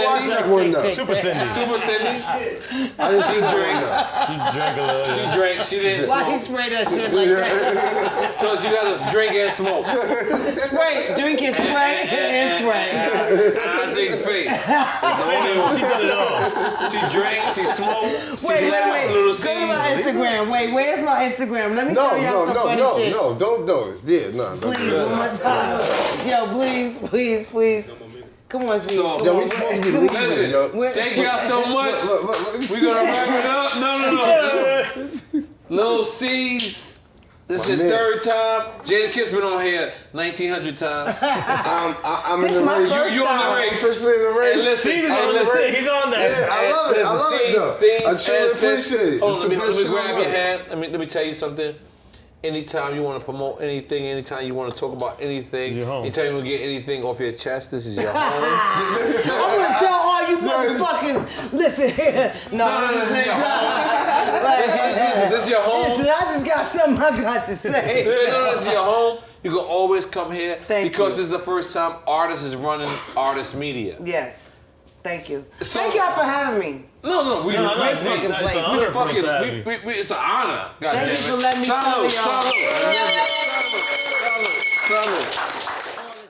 watched that one though. Super Cindy. Super Cindy. I didn't see drink. She drank a little. She drank. She didn't Why he smoke. spray that shit like that? Because you gotta drink and smoke. Spray, drink and spray and spray. I drink fake. She did it all. She drank. She smoked. She Wait. let little Go to my seeds. Instagram. Wait, where's my Instagram? Let me show y'all some funny shit. No, don't do it. Yeah, no, don't Please, do one more time. Yo, please. Come on, Steve. So, Yo, we supposed to be leaving, listen, yo. thank y'all so much. Look. We gonna wrap it up. No. Lil C's. This is his third time. Jada Kiss been on here 1,900 times. I'm in the my race. first You on the time. race. Officially in the race. And listen, He's on there. Yeah, I love it though. I truly appreciate it. Oh, It's let the me best shit grab ever. your hand. Let me tell you something. Anytime you want to promote anything, anytime you want to talk about anything, Your home. anytime you want to get anything off your chest, this is your home. I'm gonna tell all all you motherfuckers, listen here. No, this is your home. This is your home. Listen, I just got something I got to say. This is your home. You can always come here because you. this is the first time Artist is running Artist Media. Yes. Thank you. So- Thank y'all for having me. No, it's It's an honor for us to have you. it's an honor. God Thank damn you it. for letting me tell y'all. Salute.